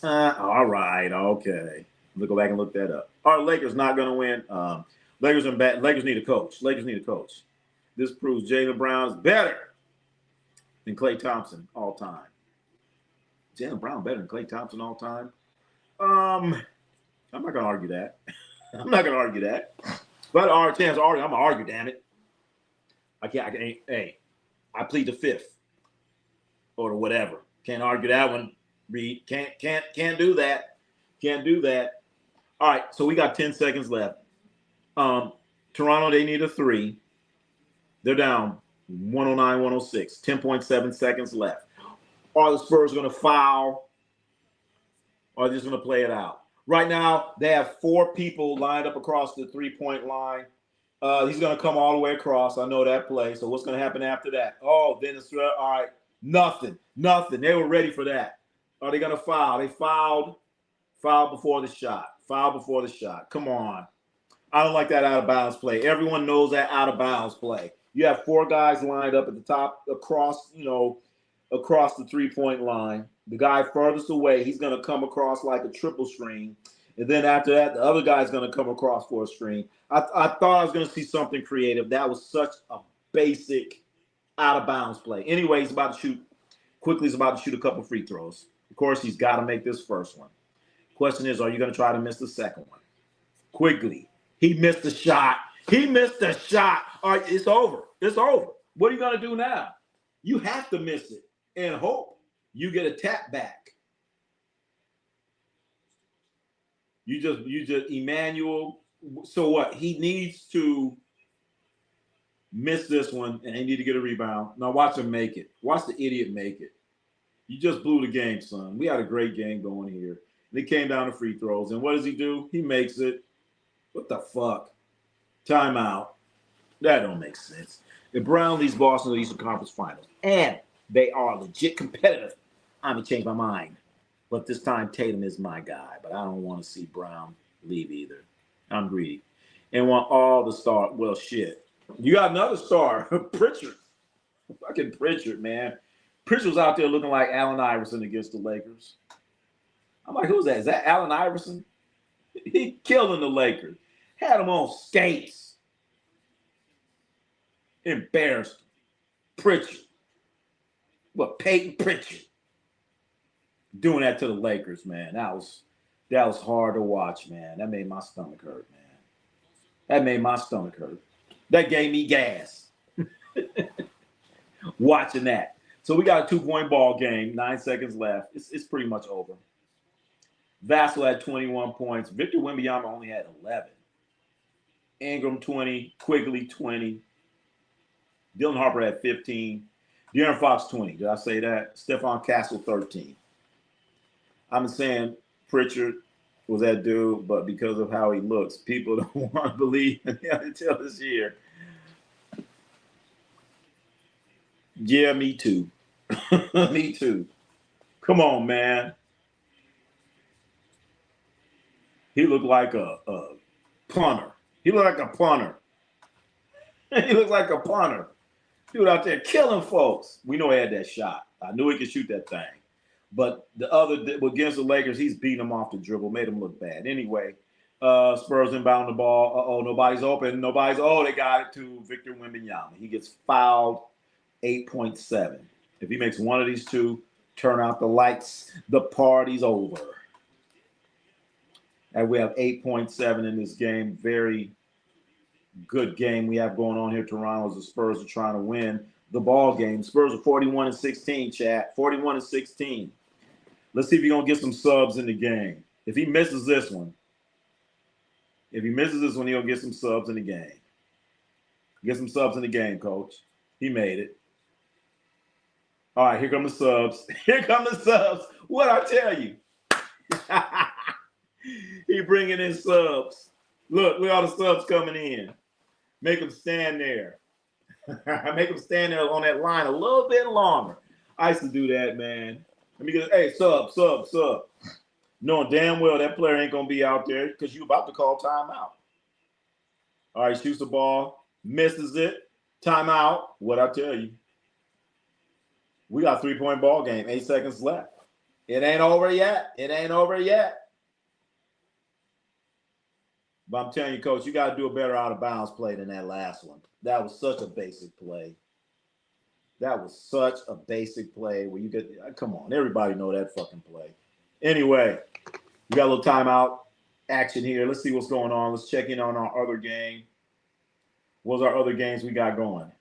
All right, okay. We'll go back and look that up. Our Lakers not going to win. Lakers are bad. Lakers need a coach. This proves Jaylen Brown is better than Klay Thompson all time. Jaylen Brown better than Klay Thompson all time? I'm not going to argue that. If I had a chance to argue, I'm going to argue, damn it. I plead the fifth or whatever. Can't argue that one. Reed. Can't do that. All right, so we got 10 seconds left. Toronto, they need a 3. They're down 109-106. 10.7 seconds left. Are the Spurs going to foul? Or are they just going to play it out? Right now, they have 4 people lined up across the 3-point line. He's going to come all the way across. I know that play. So what's going to happen after that? Oh, then it's all right. Nothing. They were ready for that. Are they going to foul? They fouled before the shot. Foul before the shot. Come on. I don't like that out of bounds play. Everyone knows that out of bounds play. You have 4 guys lined up at the top across the 3-point line. The guy furthest away, he's going to come across like a triple screen. And then after that, the other guy's going to come across for a screen. I thought I was going to see something creative. That was such a basic out of bounds play. Anyway, he's about to shoot. Quickly, he's about to shoot a couple free throws. Of course, he's got to make this first one. Question is, are you going to try to miss the second one? Quickly. He missed the shot. He missed the shot. All right, it's over. It's over. What are you going to do now? You have to miss it and hope you get a tap back. You just Emmanuel. So what? He needs to miss this one, and they need to get a rebound. Now watch him make it. Watch the idiot make it. You just blew the game, son. We had a great game going here. And it came down to free throws. And what does he do? He makes it. What the fuck? Timeout. That don't make sense. If Brown leads Boston to the Eastern Conference Finals, and they are legit competitive, I'm going to change my mind. But this time, Tatum is my guy. But I don't want to see Brown leave either. I'm greedy. And want all the stars. Well, shit. You got another star, Pritchard. Fucking Pritchard, man. Pritchard's out there looking like Allen Iverson against the Lakers. I'm like, who's that? Is that Allen Iverson? He killing the Lakers. Had him on skates. Embarrassed him. Pritchard. What, Peyton Pritchard? Doing that to the Lakers, man. That was hard to watch, man. That made my stomach hurt, man. That made my stomach hurt. That gave me gas. Watching that. So we got a 2-point ball game. 9 seconds left. It's pretty much over. Vassell had 21 points. Victor Wembanyama only had 11. Ingram 20. Quigley 20. Dylan Harper had 15. De'Aaron Fox 20. Did I say that? Stephon Castle 13. I'm saying Pritchard was that dude, but because of how he looks, people don't want to believe in him until this year. Yeah, me too. Me too. Come on, man. He looked like a punter. He looked like a punter. He looked like a punter. Dude out there killing folks. We know he had that shot. I knew he could shoot that thing. But against the Lakers, he's beating them off the dribble, made them look bad. Anyway, Spurs inbound the ball. Uh-oh, nobody's open. They got it to Victor Wembanyama. He gets fouled 8.7. If he makes one of these two, turn out the lights, the party's over. And we have 8.7 in this game. Very good game we have going on here. Toronto, as the Spurs are trying to win the ball game. Spurs are 41-16, chat. 41-16. Let's see if he's going to get some subs in the game. If he misses this one, he'll get some subs in the game. Get some subs in the game, coach. He made it. All right, here come the subs. Here come the subs. What'd I tell you? He bringing in subs. Look all the subs coming in. Make them stand there. Make them stand there on that line a little bit longer. I used to do that, man. Let me get, hey, sub. Knowing damn well that player ain't going to be out there because you about to call timeout. All right, shoots the ball, misses it, timeout. What'd I tell you? We got a 3-point ball game, 8 seconds left. It ain't over yet. But I'm telling you, Coach, you got to do a better out-of-bounds play than that last one. That was such a basic play. Where you get – come on, everybody know that fucking play. Anyway, we got a little timeout action here. Let's see what's going on. Let's check in on our other game. What's our other games we got going?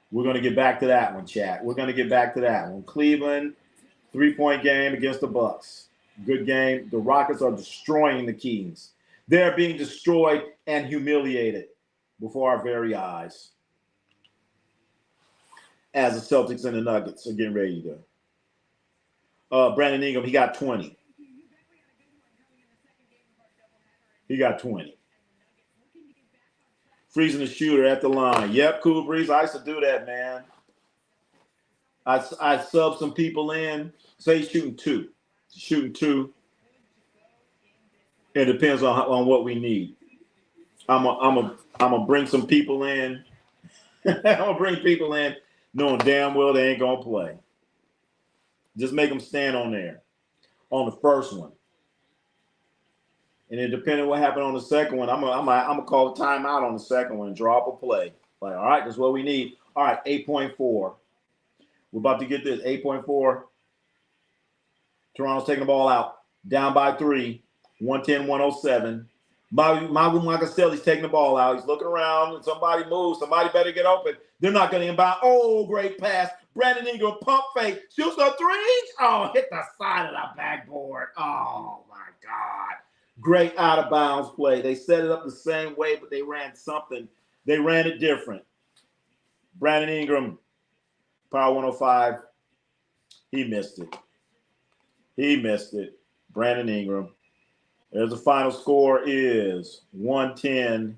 We're going to get back to that one, chat. We're going to get back to that one. Cleveland, 3-point game against the Bucks. Good game. The Rockets are destroying the Kings. They're being destroyed and humiliated before our very eyes as the Celtics and the Nuggets are getting ready to. Brandon Ingram, he got 20. Freezing the shooter at the line. Yep, Cool Breeze. I used to do that, man. I sub some people in. Say he's shooting two. It depends on what we need. I'm gonna bring some people in. I'm gonna bring people in, knowing damn well they ain't gonna play. Just make them stand on there on the first one, and then depending on what happened on the second one, I'm gonna call a timeout on the second one and drop a play. Like, all right, that's what we need. All right, 8.4. We're about to get this 8.4. Toronto's taking the ball out, down by 3, 110-107. Mavu Magaselli's taking the ball out. He's looking around, and somebody moves. Somebody better get open. They're not going to inbound. Oh, great pass. Brandon Ingram, pump fake, shoots the three. Oh, hit the side of the backboard. Oh, my God. Great out-of-bounds play. They set it up the same way, but they ran something. They ran it different. Brandon Ingram, power 105. He missed it. He missed it. Brandon Ingram. There's the final score is 110-107.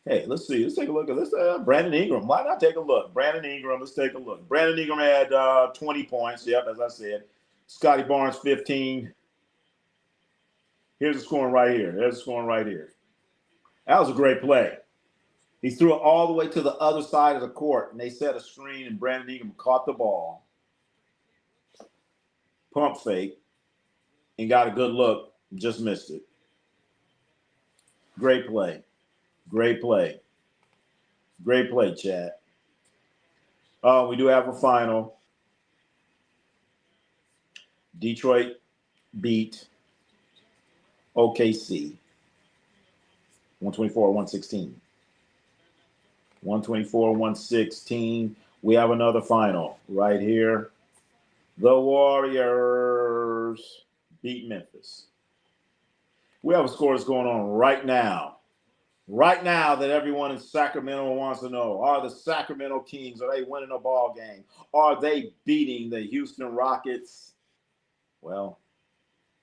Hey, let's see. Let's take a look at this. Brandon Ingram. Why not take a look? Brandon Ingram. Let's take a look. Brandon Ingram had 20 points. Yep, as I said. Scotty Barnes, 15. Here's the scoring right here. There's the scoring right here. That was a great play. He threw it all the way to the other side of the court, and they set a screen, and Brandon Ingram caught the ball. Pump fake. And got a good look, just missed it. Great play. Great play. Great play, Chad. We do have a final. Detroit beat OKC 124-116. 124-116. We have another final right here. The Warriors beat Memphis. We have a score that's going on right now. Right now that everyone in Sacramento wants to know. Are the Sacramento Kings, are they winning a ball game? Are they beating the Houston Rockets? Well,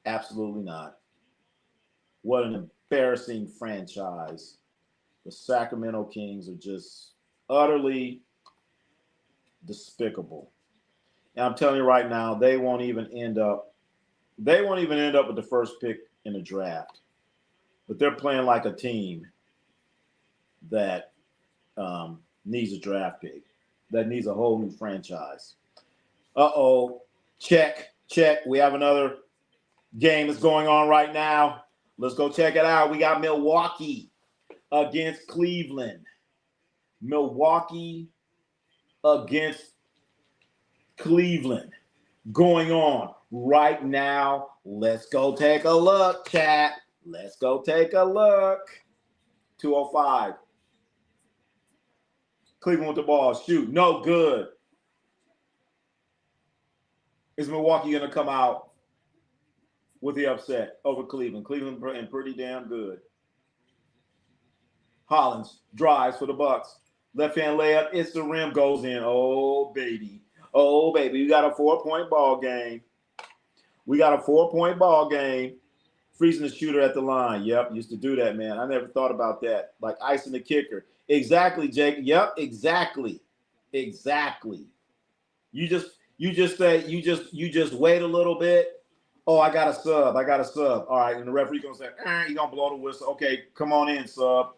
absolutely not. What an embarrassing franchise. The Sacramento Kings are just utterly despicable. And I'm telling you right now, they won't even end up with the first pick in the draft. But they're playing like a team that needs a draft pick, that needs a whole new franchise. Check. We have another game that's going on right now. Let's go check it out. We got Milwaukee against Cleveland. Milwaukee against Cleveland going on right now. Let's go take a look, chat. Let's go take a look. 2:05. Cleveland with the ball. Shoot. No good. Is Milwaukee going to come out with the upset over Cleveland? Cleveland playing pretty damn good. Hollins drives for the Bucks. Left-hand layup. It's the rim. Goes in. Oh, baby. Oh, baby. We got a 4-point ball game. Freezing the shooter at the line. Yep, used to do that, man. I never thought about that. Like icing the kicker. Exactly, Jake. Yep, exactly. You just wait a little bit. Oh, I got a sub. All right, and the referee gonna say, he's gonna blow the whistle. Okay, come on in, sub.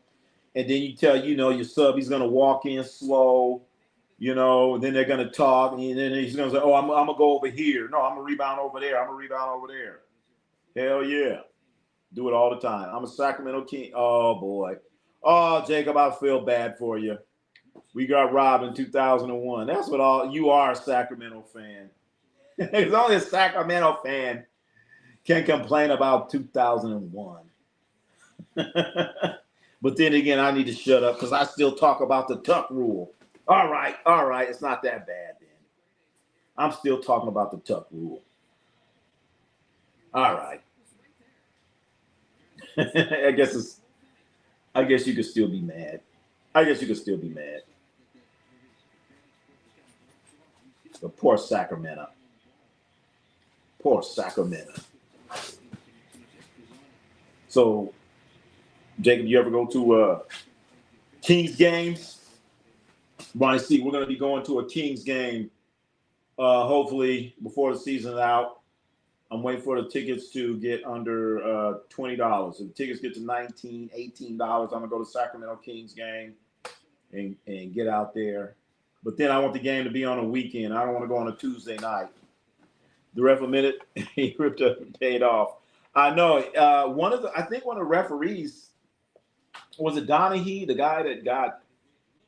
And then you tell your sub he's gonna walk in slow. And then they're gonna talk, and then he's gonna say, "Oh, I'm gonna go over here. No, I'm gonna rebound over there. Hell yeah, do it all the time. I'm a Sacramento King. Oh boy, oh Jacob, I feel bad for you. We got robbed in 2001. That's what all you are, a Sacramento fan. It's only a Sacramento fan can complain about 2001. But then again, I need to shut up because I still talk about the Tuck rule. All right. It's not that bad then. I'm still talking about the Tuck rule. All right. I guess you could still be mad. But poor Sacramento. So, Jacob, you ever go to Kings games? Ronnie C, we're going to be going to a Kings game hopefully before the season's out. I'm waiting for the tickets to get under $20. If the tickets get to $19, $18, I'm gonna go to Sacramento Kings game and get out there. But then I want the game to be on a weekend. I don't want to go on a Tuesday night. The ref admitted he ripped up and paid off. I know. I think one of the referees, was it Donahue, the guy that got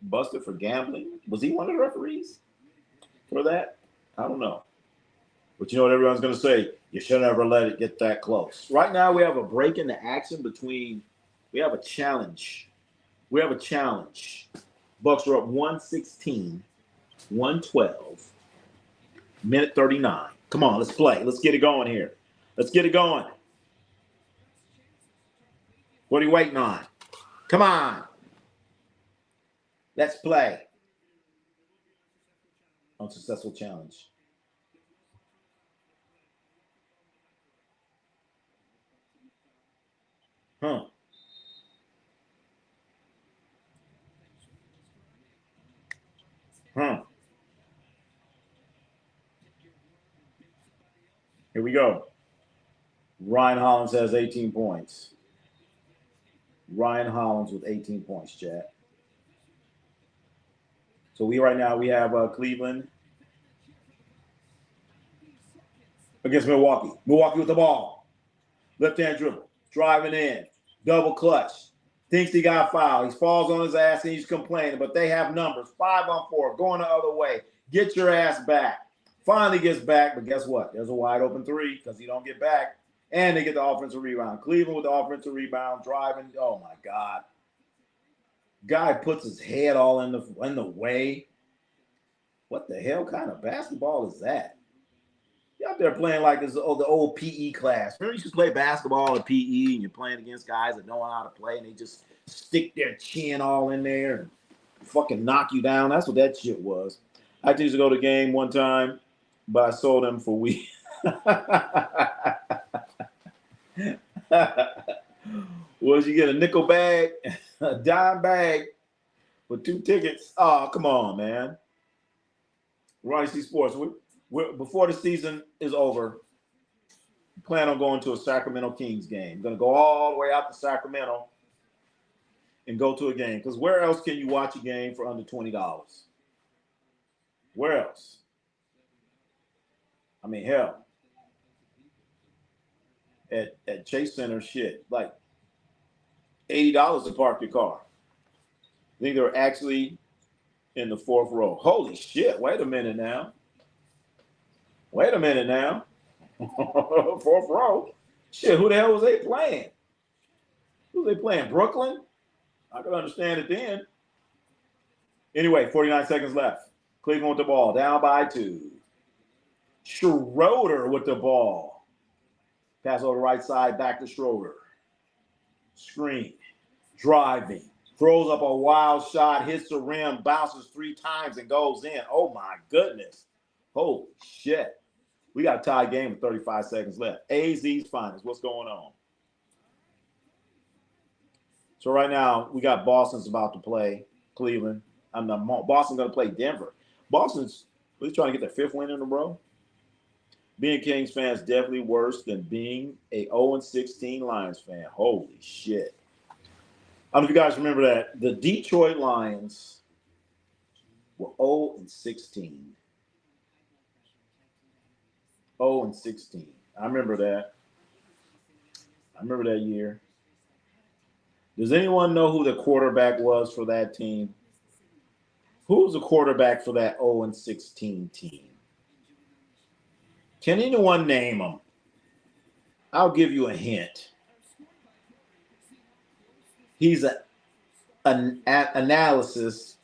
busted for gambling? Was he one of the referees for that? I don't know. But you know what everyone's going to say? You should never let it get that close. Right now we have a break in the action between – we have a challenge. Bucks are up 116, 112, minute 39. Come on, let's play. Let's get it going here. Let's get it going. What are you waiting on? Come on. Let's play. Unsuccessful challenge. Huh. Here we go. Ryan Hollins has 18 points. Ryan Hollins with 18 points, chat. So we have Cleveland against Milwaukee. Milwaukee with the ball. Left-hand dribble. Driving in. Double clutch. Thinks he got fouled. He falls on his ass and he's complaining. But they have numbers. 5-on-4. Going the other way. Get your ass back. Finally gets back. But guess what? There's a wide open three because he don't get back. And they get the offensive rebound. Cleveland with the offensive rebound. Driving. Oh, my God. Guy puts his head all in the way. What the hell kind of basketball is that? You out there playing like this, the old PE class. Remember you used to play basketball at PE and you're playing against guys that don't know how to play and they just stick their chin all in there and fucking knock you down. That's what that shit was. I used to go to the game one time, but I sold them for weed. Was you get a nickel bag, a dime bag with 2 tickets? Oh, come on, man. Ronnie C Sports. Before the season is over, plan on going to a Sacramento Kings game. I'm going to go all the way out to Sacramento and go to a game. Because where else can you watch a game for under $20? Where else? I mean, hell. At Chase Center, shit, like $80 to park your car. I think they're actually in the 4th row. Holy shit, wait a minute now. 4th row? Shit, who the hell was they playing? Who was they playing? Brooklyn? I could understand it then. Anyway, 49 seconds left. Cleveland with the ball, down by 2. Schroeder with the ball. Pass over the right side, back to Schroeder. Screen. Driving. Throws up a wild shot, hits the rim, bounces 3 times, and goes in. Oh, my goodness. Holy shit. We got a tie game with 35 seconds left. AZ's finals. What's going on? So right now, we got Boston's about to play Cleveland. Boston's going to play Denver. Boston's really trying to get their 5th win in a row. Being a Kings fan is definitely worse than being a 0-16 Lions fan. Holy shit. I don't know if you guys remember that. The Detroit Lions were 0-16. 0-16. I remember that. I remember that year. Does anyone know who the quarterback was for that team? Who was the quarterback for that 0-16 team? Can anyone name them? I'll give you a hint. He's an analyst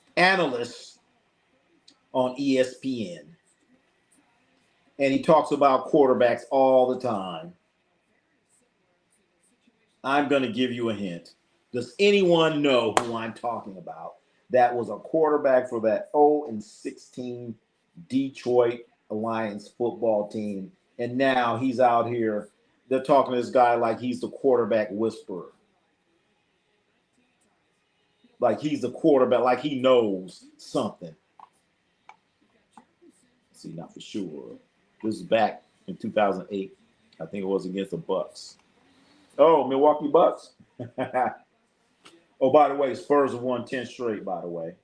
on ESPN. And he talks about quarterbacks all the time. I'm going to give you a hint. Does anyone know who I'm talking about? That was a quarterback for that 0-16 Detroit Lions football team. And now he's out here. They're talking to this guy like he's the quarterback whisperer. Like he's the quarterback, like he knows something. See, not for sure. This is back in 2008. I think it was against the Bucks. Oh, Milwaukee Bucks. Oh, by the way, Spurs have won 10 straight, by the way.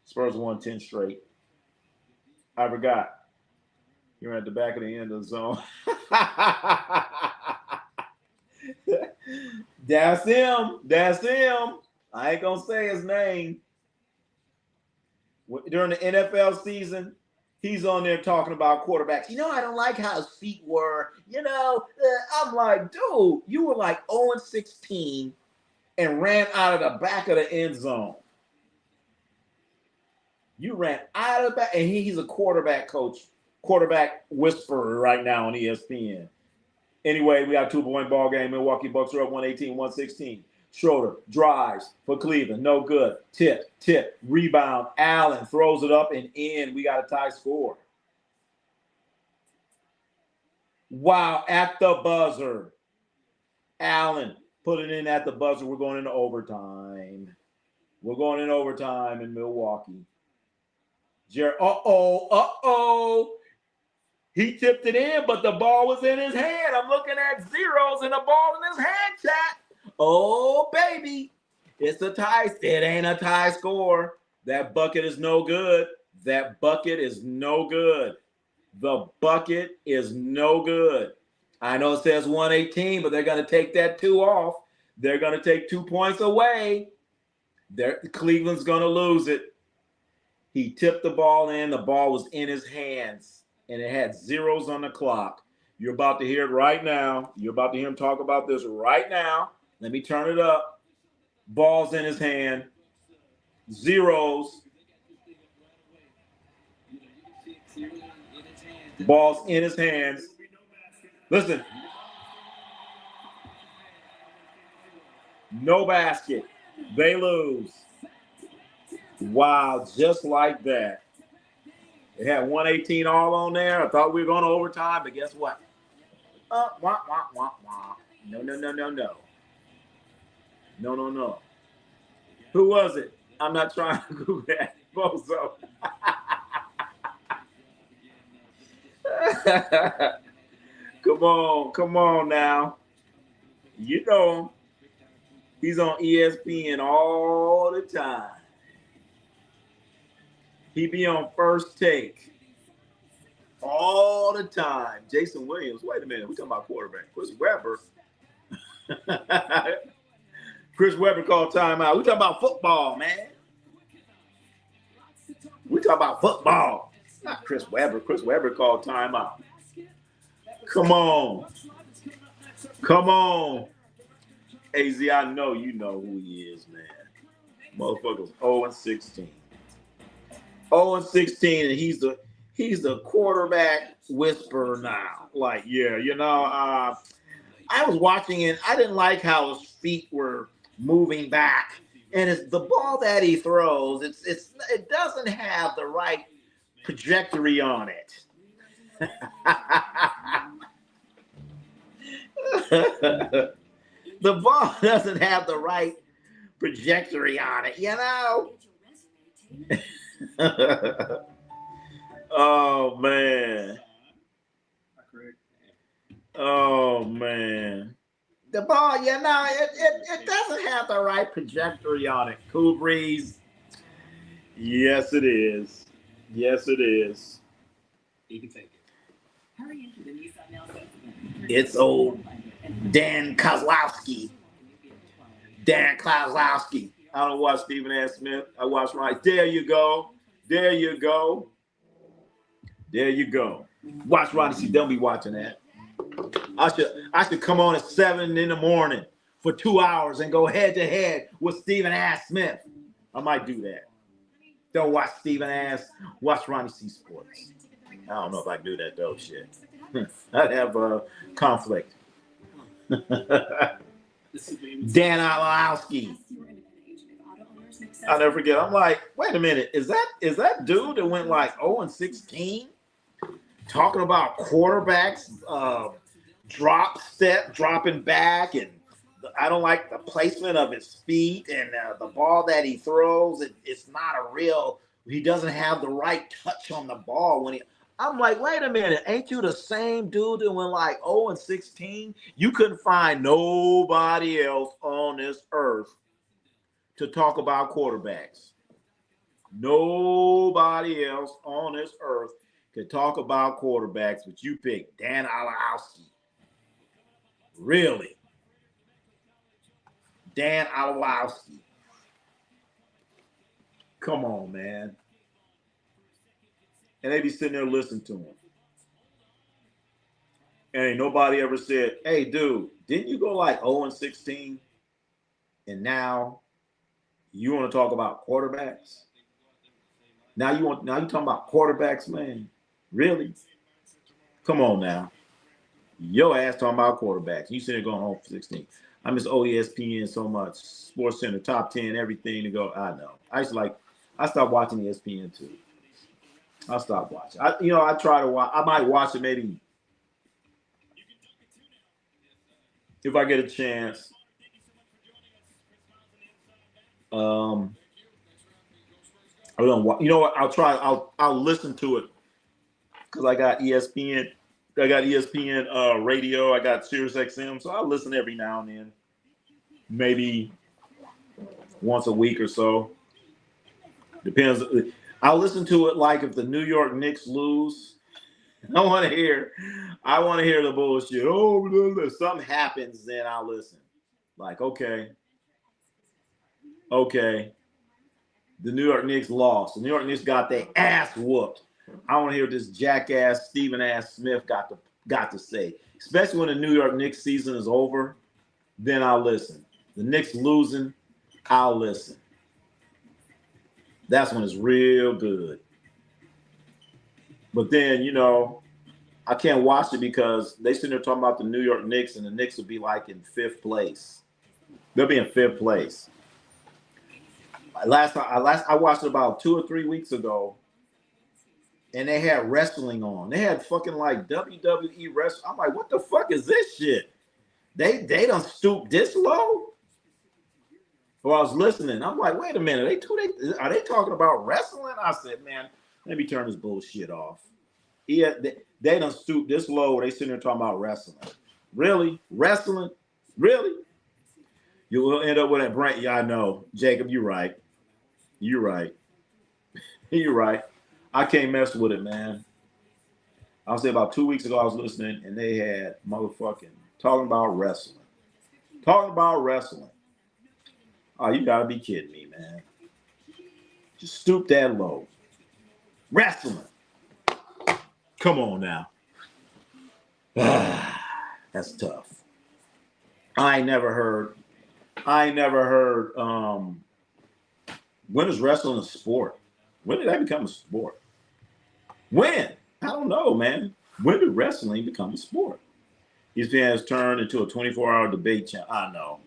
Spurs have won 10 straight. I forgot. You're at the back of the end of the zone. That's him. That's him. I ain't going to say his name. During the NFL season, he's on there talking about quarterbacks. I don't like how his feet were. I'm like, dude, you were like 0-16 and ran out of the back of the end zone. You ran out of the back, and he's a quarterback coach, quarterback whisperer right now on ESPN. Anyway, we got a 2-point ball game. Milwaukee Bucks are up 118-116. Schroeder drives for Cleveland. No good. Tip. Rebound. Allen throws it up and in. We got a tie score. Wow, at the buzzer. Allen put it in at the buzzer. We're going into overtime. We're going in overtime in Milwaukee. He tipped it in, but the ball was in his hand. I'm looking at zeros and the ball in his hand, chat. Oh, baby. It's a tie. It ain't a tie score. That bucket is no good. That bucket is no good. The bucket is no good. I know it says 118, but they're going to take that 2 off. They're going to take 2 points away. Cleveland's going to lose it. He tipped the ball in. The ball was in his hands, and it had zeros on the clock. You're about to hear it right now. You're about to hear him talk about this right now. Let me turn it up. Ball's in his hand. Zeros. Ball's in his hands. Listen. No basket. They lose. Wow, just like that. They had 118 all on there. I thought we were going to overtime, but guess what? No. No. Who was it? I'm not trying to Google that. Bozo. Come on now. You know him. He's on ESPN all the time. He be on First Take all the time. Jason Williams. Wait a minute. We're talking about quarterback. Chris Webber. Chris Webber called timeout. We talking about football, man. We talking about football. Not Chris Webber. Chris Webber called timeout. Come on. AZ, I know you know who he is, man. Motherfuckers 0-16. 0-16, and he's the quarterback whisperer now. Like, I was watching it. I didn't like how his feet were moving back, and it's the ball that he throws. It doesn't have the right trajectory on it. The ball doesn't have the right trajectory on it, Oh man. The ball, it doesn't have the right trajectory on it. Cool breeze. Yes, it is. You can take it. It's old Dan Kozlowski. I don't watch Stephen A. Smith. I watch Ronnie. There you go. Watch Ronnie C. Don't be watching that. I should come on at 7 in the morning for 2 hours and go head to head with Stephen A. Smith. I might do that. Don't watch Stephen A. Watch Ronnie C Sports. I don't know if I can do that though. Shit. I'd have a conflict. Dan Orlowski. I'll never forget. I'm like, wait a minute. Is that dude that went like 0-16? Talking about quarterbacks dropping back, and I don't like the placement of his feet and the ball that he throws. It's not a real. He doesn't have the right touch on the ball when he. I'm like, wait a minute, ain't you the same dude that went like 0-16? You couldn't find nobody else on this earth to talk about quarterbacks. Nobody else on this earth could talk about quarterbacks, but you picked Dan Alowski. Really? Dan Alowski. Come on, man. And they be sitting there listening to him. And ain't nobody ever said, hey, dude, didn't you go like 0-16? And now you want to talk about quarterbacks? Now you talking about quarterbacks, man? Really? Come on now. Your ass talking about quarterbacks. You sitting there going home for 16. I miss ESPN so much. Sports Center, top 10, everything to go. I know. I stopped watching ESPN too. I stopped watching. I try to watch. I might watch it maybe if I get a chance. I don't watch. You know what? I'll try. I'll listen to it because I got ESPN. I got ESPN radio. I got Sirius XM, so I'll listen every now and then, maybe once a week or so. Depends. I'll listen to it like if the New York Knicks lose. I want to hear the bullshit. Oh, if something happens, then I'll listen. Like, okay. The New York Knicks lost. The New York Knicks got their ass whooped. I want to hear what this jackass Stephen A. Smith got to say. Especially when the New York Knicks season is over, then I'll listen. The Knicks losing, I'll listen. That's when it's real good. But then, I can't watch it because they sitting there talking about the New York Knicks, and the Knicks will be like in 5th place. They'll be in 5th place. I watched it about 2 or 3 weeks ago, and they had wrestling on. They had fucking like WWE wrestling. I'm like, what the fuck is this shit? They done stooped this low? Well, I was listening. I'm like, wait a minute. Are they talking about wrestling? I said, man, let me turn this bullshit off. Yeah, they done stooped this low. They sitting there talking about wrestling. Really? Wrestling? Really? You will end up with that brain. Yeah, I know. Jacob, you're right. You're right. You're right. I can't mess with it, man. I'll say about 2 weeks ago, I was listening, and they had motherfucking talking about wrestling. Talking about wrestling. Oh, you gotta be kidding me, man. Just stoop that low. Wrestling. Come on now. That's tough. I ain't never heard when is wrestling a sport? When did that become a sport? When? I don't know, man. When did wrestling become a sport? ESPN has turned into a 24-hour debate channel. I know.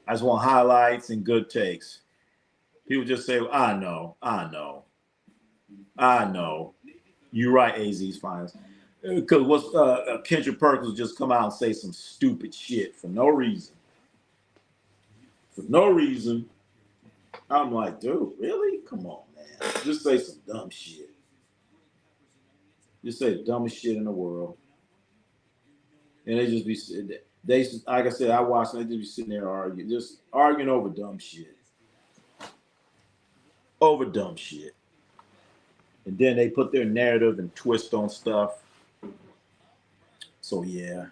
I just want highlights and good takes. People just say, I know. You're right, AZ's finest. Because Kendrick Perkins just come out and say some stupid shit for no reason. For no reason. I'm like, dude, really? Come on, man. Just say some dumb shit. Just say the dumbest shit in the world. And they just be like I said, I watched them, they just be sitting there arguing over dumb shit. Over dumb shit. And then they put their narrative and twist on stuff. So yeah.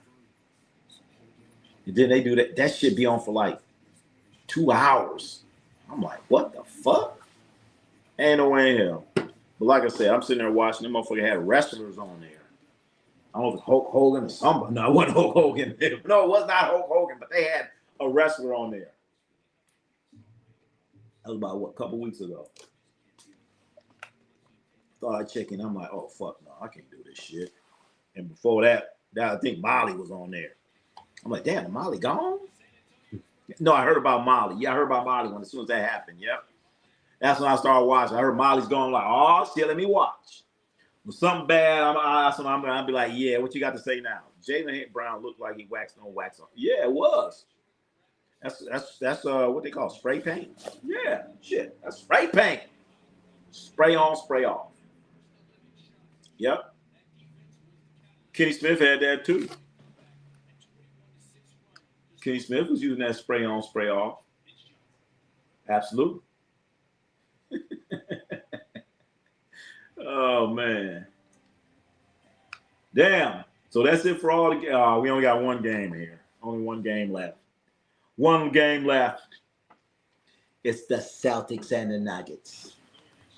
And then they do that. That shit be on for like 2 hours. I'm like, what the fuck? Ain't no way in hell. But like I said, I'm sitting there watching. Them motherfucker had wrestlers on there. I don't know if it's Hulk Hogan or somebody. No, it wasn't Hulk Hogan. No, it was not Hulk Hogan, but they had a wrestler on there. That was about, a couple weeks ago. Thought I'd check in. I'm like, oh, fuck no, I can't do this shit. And before that I think Molly was on there. I'm like, damn, Molly gone? No, I heard about Molly. Yeah, I heard about Molly as soon as that happened. Yep. That's when I started watching. I heard Molly's gone. I'm like, oh, shit, let me watch. When something bad, I'll be like, yeah, what you got to say now? Jalen Brown looked like he waxed on, wax on. Yeah, it was. That's what they call spray paint. Yeah, shit, that's spray paint. Spray on, spray off. Yep. Kenny Smith had that too. Kenny Smith was using that spray on, spray off. Absolutely. Oh, man. Damn. So that's it for all the we only got one game here. Only one game left. One game left. It's the Celtics and the Nuggets.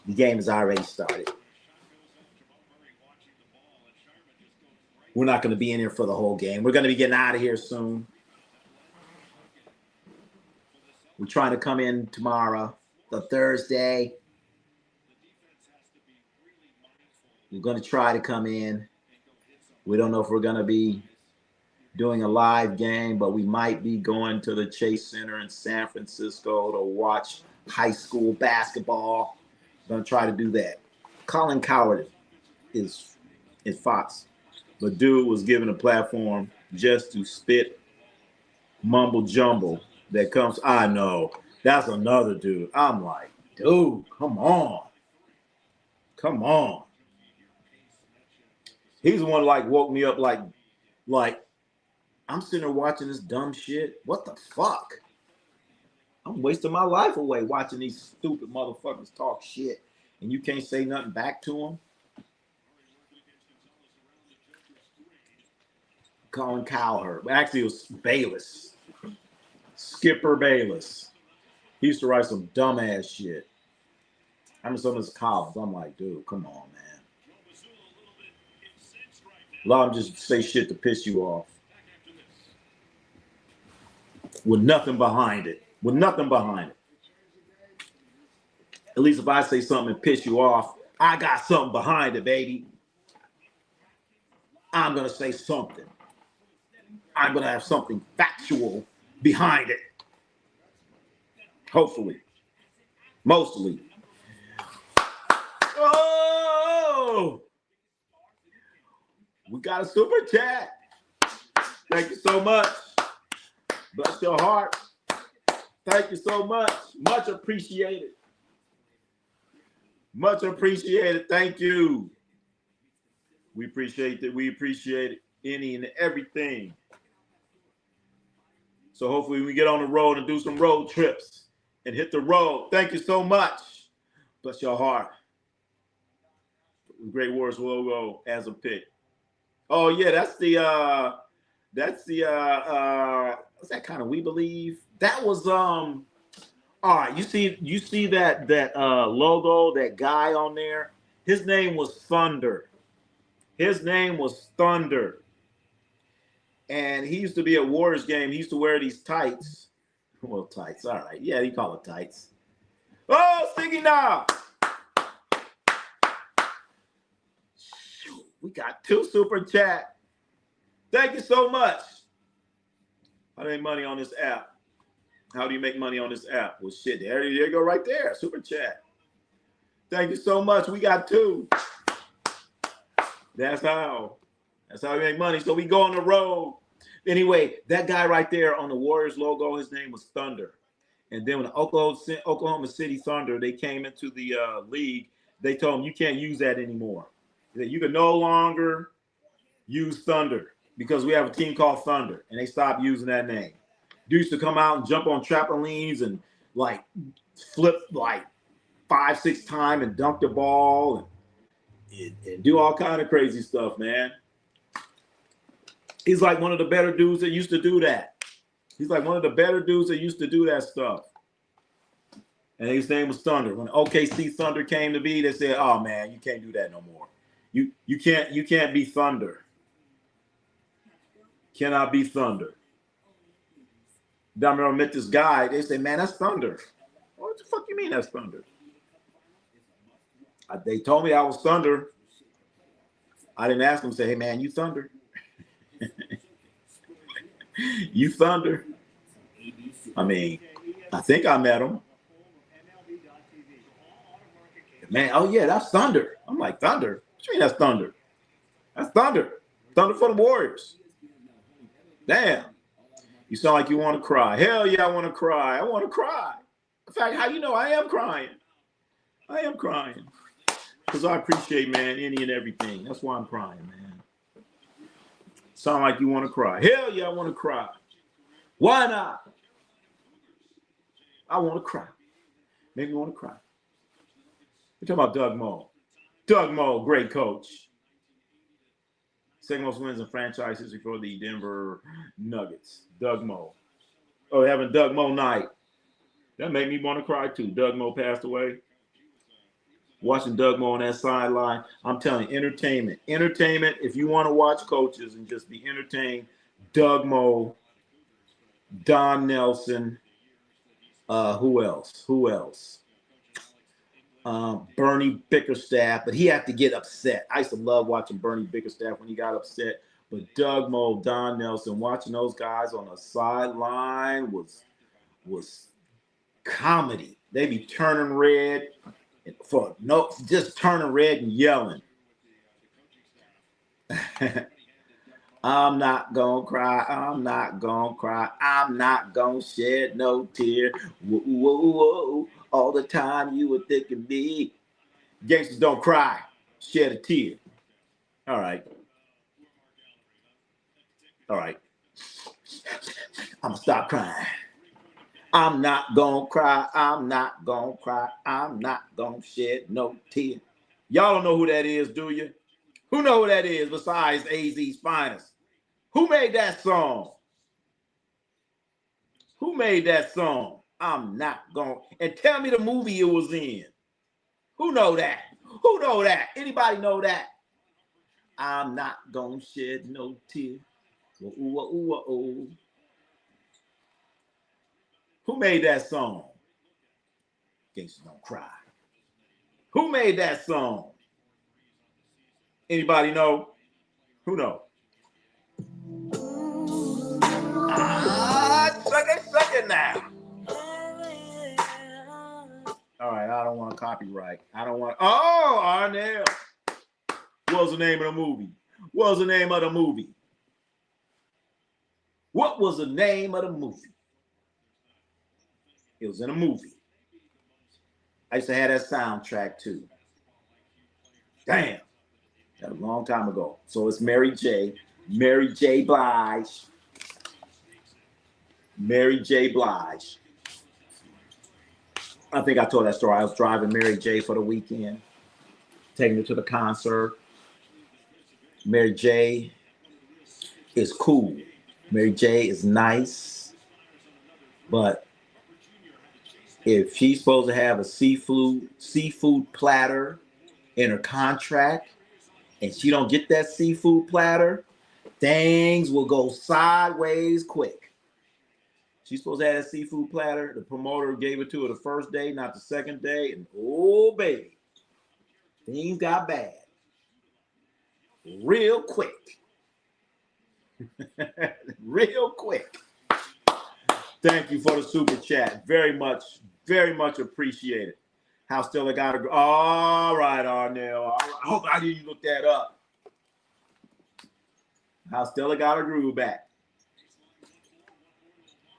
The game has already started. We're not going to be in here for the whole game. We're going to be getting out of here soon. We're trying to come in tomorrow, the Thursday. We're going to try to come in. We don't know if we're going to be doing a live game, but we might be going to the Chase Center in San Francisco to watch high school basketball. We're going to try to do that. Colin Coward is Fox. But dude was given a platform just to spit mumble jumble that comes. I know. That's another dude. I'm like, dude, come on. Come on. He's the one like woke me up like I'm sitting there watching this dumb shit. What the fuck? I'm wasting my life away watching these stupid motherfuckers talk shit and you can't say nothing back to them. Colin Cowherd. Actually, it was Bayless. Skipper Bayless. He used to write some dumbass shit. I mean, some of his columns. I'm like, dude, come on, man. A lot of them just say shit to piss you off. With nothing behind it. With nothing behind it. At least if I say something and piss you off, I got something behind it, baby. I'm going to say something. I'm going to have something factual behind it. Hopefully. Mostly. Oh! We got a super chat. Thank you so much. Bless your heart. Thank you so much. Much appreciated. Much appreciated. Thank you. We appreciate that. We appreciate any and everything. So hopefully we get on the road and do some road trips and hit the road. Thank you so much. Bless your heart. Great Wars logo as a pick. Oh yeah, that's the what's that kind of We Believe? That was all right, you see that logo, that guy on there? His name was Thunder. His name was Thunder. And he used to be at Warriors game. He used to wear these tights. Well, tights. All right. Yeah, you call it tights. Oh, Sticky now. We got 2 super chat. Thank you so much. How do you make money on this app? How do you make money on this app? Well, shit, there you go right there. Super chat. Thank you so much. We got 2. That's how we make money. So we go on the road. Anyway, that guy right there on the Warriors logo, his name was Thunder. And then when the Oklahoma City Thunder, they came into the league, they told him you can't use that anymore. You can no longer use Thunder because we have a team called Thunder, and they stopped using that name. Dudes used to come out and jump on trampolines and like flip like 5-6 times and dunk the ball and do all kind of crazy stuff, man. He's like one of the better dudes that used to do that. He's like one of the better dudes that used to do that stuff. And his name was Thunder. When OKC Thunder came to be, they said, "Oh man, you can't do that no more. You can't be Thunder. Cannot be Thunder." I remember I met this guy. They said, "Man, that's Thunder." What the fuck you mean that's Thunder? They told me I was Thunder. I didn't ask them. Say, "Hey man, you Thunder?" You Thunder? I mean, I think I met him. Man, oh yeah, that's Thunder. I'm like, Thunder? What you mean that's Thunder? That's Thunder. Thunder for the Warriors. Damn. You sound like you want to cry. Hell yeah, I want to cry. I want to cry. In fact, how you know I am crying? I am crying. Because I appreciate, man, any and everything. That's why I'm crying, man. Sound like you want to cry. Hell yeah, I want to cry. Why not? I want to cry. Make me want to cry. We're talking about Doug Moe. Doug Moe, great coach. Second most wins in franchise history for the Denver Nuggets. Doug Moe. Oh, having Doug Moe night. That made me want to cry too. Doug Moe passed away. Watching Doug Moe on that sideline. I'm telling you, entertainment. Entertainment, if you want to watch coaches and just be entertained, Doug Moe, Don Nelson, who else? Bernie Bickerstaff, but he had to get upset. I used to love watching Bernie Bickerstaff when he got upset. But Doug Moe, Don Nelson, watching those guys on the sideline was comedy. They be turning red just turning red and yelling. I'm not gonna cry. I'm not gonna cry. I'm not gonna shed no tear. Whoa, whoa, whoa. All the time you were thinking me. Gangsters don't cry. Shed a tear. All right. All right. I'm gonna stop crying. I'm not gonna cry. I'm not gonna cry. I'm not gonna shed no tear. Y'all don't know who that is, do you? Who know who that is besides AZ's Finest? Who made that song? Who made that song? I'm not gonna. And tell me the movie it was in. Who know that? Who know that? Anybody know that? I'm not gonna shed no tear. Ooh, ooh, ooh, ooh, ooh. Who made that song? Gangsters Don't Cry. Who made that song? Anybody know? Who know? Suck it now. All right, I don't want to copyright. I don't want. Oh, Arnell. What was the name of the movie? What was the name of the movie? What was the name of the movie? It was in a movie. I used to have that soundtrack too. Damn. That was a long time ago. So it's Mary J. Blige. Mary J. Blige. I think I told that story. I was driving Mary J. for the weekend, taking her to the concert. Mary J. is cool. Mary J. is nice. But if she's supposed to have a seafood platter in her contract and she don't get that seafood platter, things will go sideways quick. She's supposed to have a seafood platter. The promoter gave it to her the first day, not the second day. And oh, baby, things got bad real quick. Real quick. Thank you for the super chat. Very much appreciated. How Stella got a... All right, Arnell. I hope I didn't look that up. How Stella got her groove back.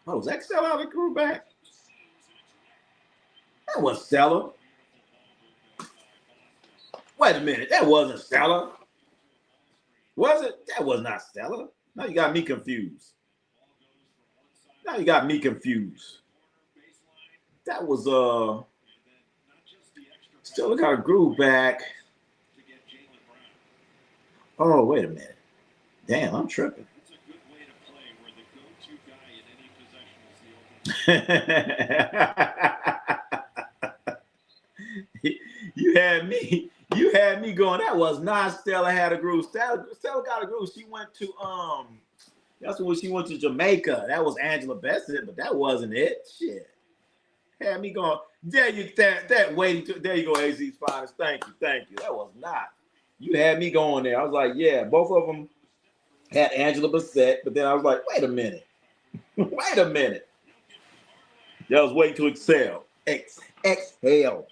Oh, was that Stella out of the groove back? That was Stella. Wait a minute. That wasn't Stella. Was it? That was not Stella. Now you got me confused. That was Stella got a groove back. Oh, wait a minute. Damn, I'm tripping. You had me going. That was not Stella had a groove. Stella got a groove. She went to that's when she went to Jamaica. That was Angela Bassett, but that wasn't it. Shit. Had me going. There you go, AZ's Finest. Thank you. That was not. You had me going there. I was like, yeah, both of them had Angela Bassett, but then I was like, wait a minute. That was waiting to exhale. Exhale.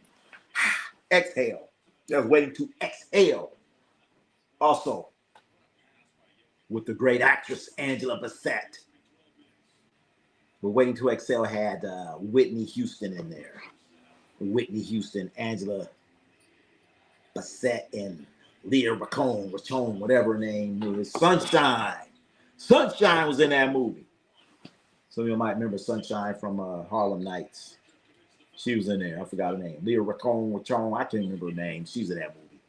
Exhale. That was waiting to exhale. Also, with the great actress Angela Bassett. But Waiting to Exhale had Whitney Houston in there. Whitney Houston, Angela Bassett, and Leah Rachone, whatever her name is. Sunshine. Sunshine was in that movie. Some of you might remember Sunshine from Harlem Nights. She was in there. I forgot her name. Leah Racone. I can't remember her name. She's in that movie.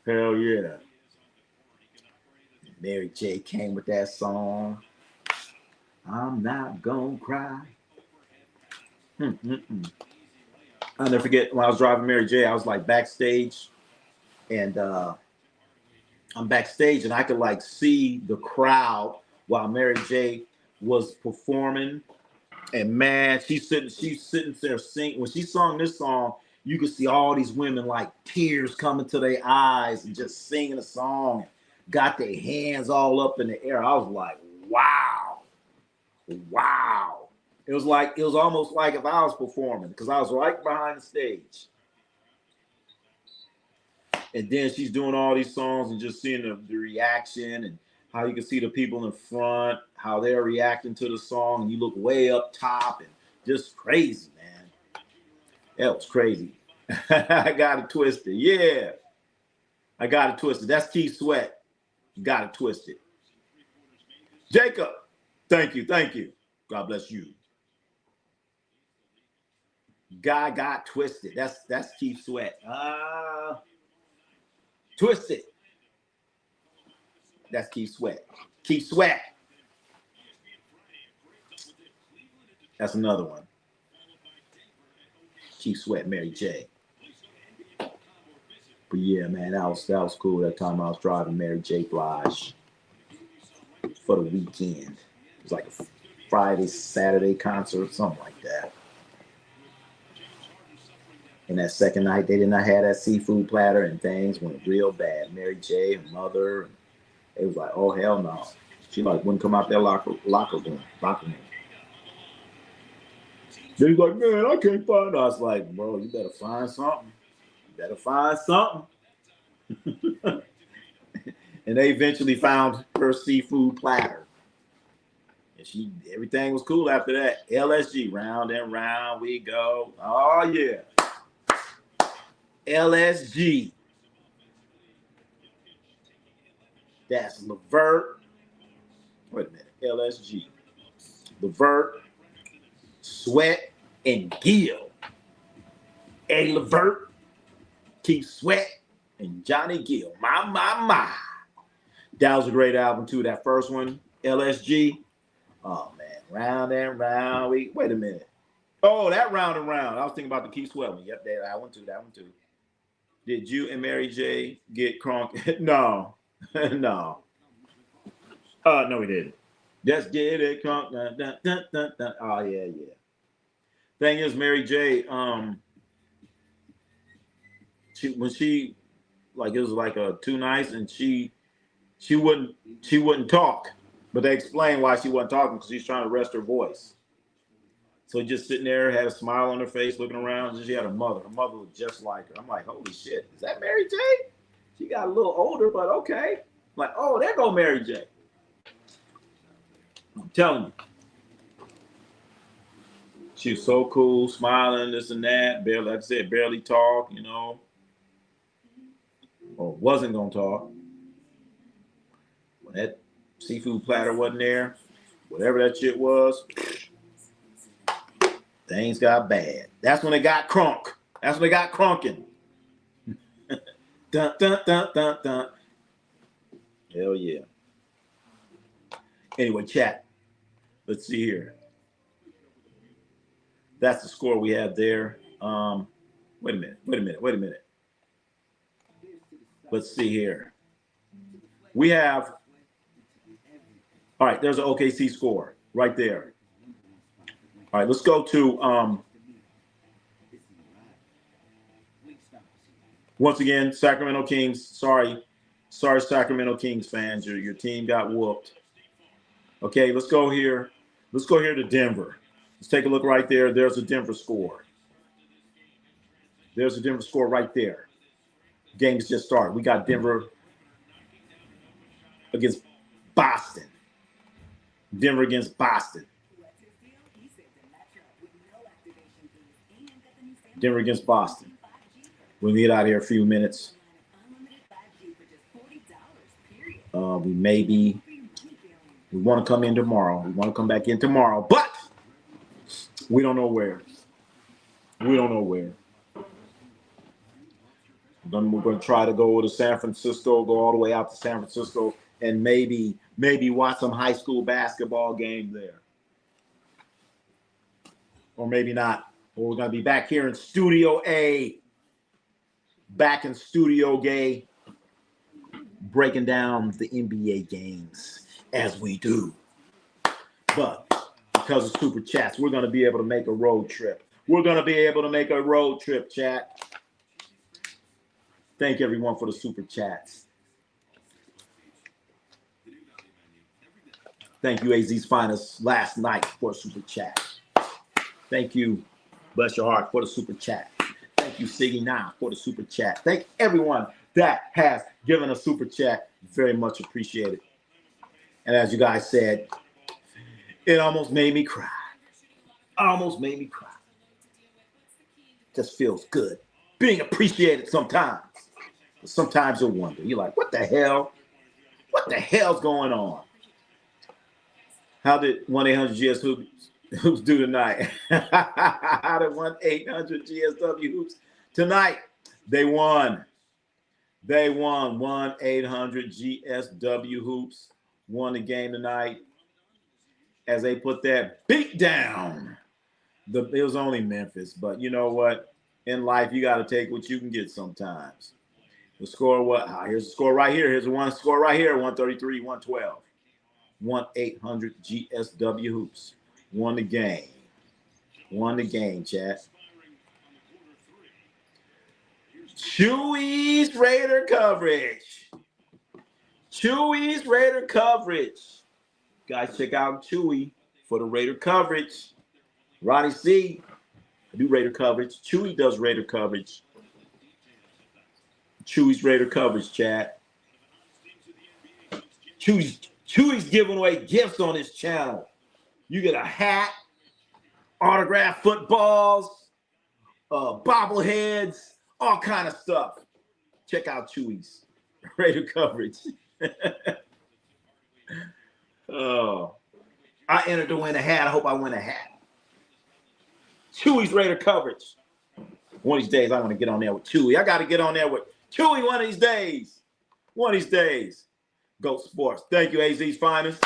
Hell yeah. Mary J came with that song. I'm not gonna cry. I'll never forget when I was driving Mary J, I was like backstage, and I'm backstage and I could like see the crowd while Mary J was performing. And man, she's sitting there singing. When she sung this song, you could see all these women like tears coming to their eyes and just singing the song, got their hands all up in the air. I was like, wow. It was almost like if I was performing because I was right behind the stage. And then she's doing all these songs and just seeing the reaction and how you can see the people in front, how they're reacting to the song. And you look way up top and just crazy, man. That was crazy. I got it twisted. Yeah. I got it twisted. That's Keith Sweat. Got it twisted. Jacob. Thank you. God bless you. Guy got twisted. That's Keith Sweat. Twisted. That's Keith Sweat. Keith Sweat. That's another one. Keith Sweat, Mary J. But yeah, man, that was cool. That time I was driving Mary J. Blige for the weekend. It was like a Friday, Saturday concert, something like that. And that second night, they did not have that seafood platter, and things went real bad. Mary J, her mother, it was like, oh hell no. She like wouldn't come out their locker room. They was like, man, I can't find her. I was like, bro, you better find something. And they eventually found her seafood platter. And everything was cool after that. LSG, round and round we go. Oh yeah. LSG. That's Levert. Wait a minute. LSG. Levert, Sweat, and Gill. Eddie Levert, Keith Sweat, and Johnny Gill. My. That was a great album too. That first one, LSG. Oh man, round and round. Wait a minute. Oh, that round and round. I was thinking about the Keith Sweat one. Yep, that one too. Did you and Mary J get crunk? No. No. No, we didn't. Just get it crunk. Dun, dun, dun, dun. Oh yeah. Thing is, Mary J. It was like a two nights, and she wouldn't talk. But they explained why she wasn't talking because she's trying to rest her voice. So just sitting there, had a smile on her face, looking around. She had a mother. Her mother was just like her. I'm like, holy shit, is that Mary J? She got a little older, but okay. I'm like, oh, there go Mary J. I'm telling you. She was so cool, smiling, this and that. Barely, like I said, barely talk, or wasn't going to talk. When that seafood platter wasn't there, whatever that shit was, things got bad. That's when it got crunk. That's when it got crunking. Dun, dun, dun, dun, dun. Hell yeah. Anyway, chat. Let's see here. That's the score we have there. Wait a minute. Let's see here. We have, all right, there's an OKC score right there. All right, let's go to, once again, Sacramento Kings. Sorry, Sacramento Kings fans. Your team got whooped. Okay, let's go here. Let's go here to Denver. Let's take a look right there. There's a Denver score. There's a Denver score right there. Game's just started. We got Denver against Boston. Denver against Boston. Denver against Boston. We'll get out of here a few minutes. We want to come in tomorrow. We want to come back in tomorrow, but we don't know where. We don't know where. We're going to try to go to San Francisco, go all the way out to San Francisco, and maybe watch some high school basketball game there. Or maybe not. Or we're going to be back here in Studio A. Back in Studio A, breaking down the NBA games as we do. But because of Super Chats, we're going to be able to make a road trip. We're going to be able to make a road trip, chat. Thank everyone for the Super Chats. Thank you, AZ's Finest, last night for a Super Chat. Thank you, bless your heart, for the Super Chat. Thank you, Siggy Now, for the Super Chat. Thank everyone that has given a Super Chat. Very much appreciated. And as you guys said, it almost made me cry. Almost made me cry. Just feels good. Being appreciated sometimes. But sometimes you'll wonder. You're like, what the hell? What the hell's going on? How did 1-800-GS Hoops do tonight? How did 1-800-GSW Hoops tonight? They won. They won. 1-800-GSW Hoops won the game tonight as they put that beat down. It was only Memphis, but you know what? In life, you got to take what you can get sometimes. The score, here's the score right here. Here's the one score right here, 133-112. 1-800-GSW Hoops won the game. Won the game, chat. Chewy's Raider coverage. Chewy's Raider coverage. Guys, check out Chewy for the Raider coverage. Ronnie C, I do Raider coverage. Chewy does Raider coverage. Chewy's Raider coverage, chat. Chewy's giving away gifts on his channel. You get a hat, autographed footballs, bobbleheads, all kind of stuff. Check out Chewy's Raider coverage. Oh, I entered to win a hat. I hope I win a hat. Chewy's Raider coverage. One of these days, I want to get on there with Chewy. I got to get on there with Chewy one of these days. One of these days. Go Sports. Thank you, AZ's Finest.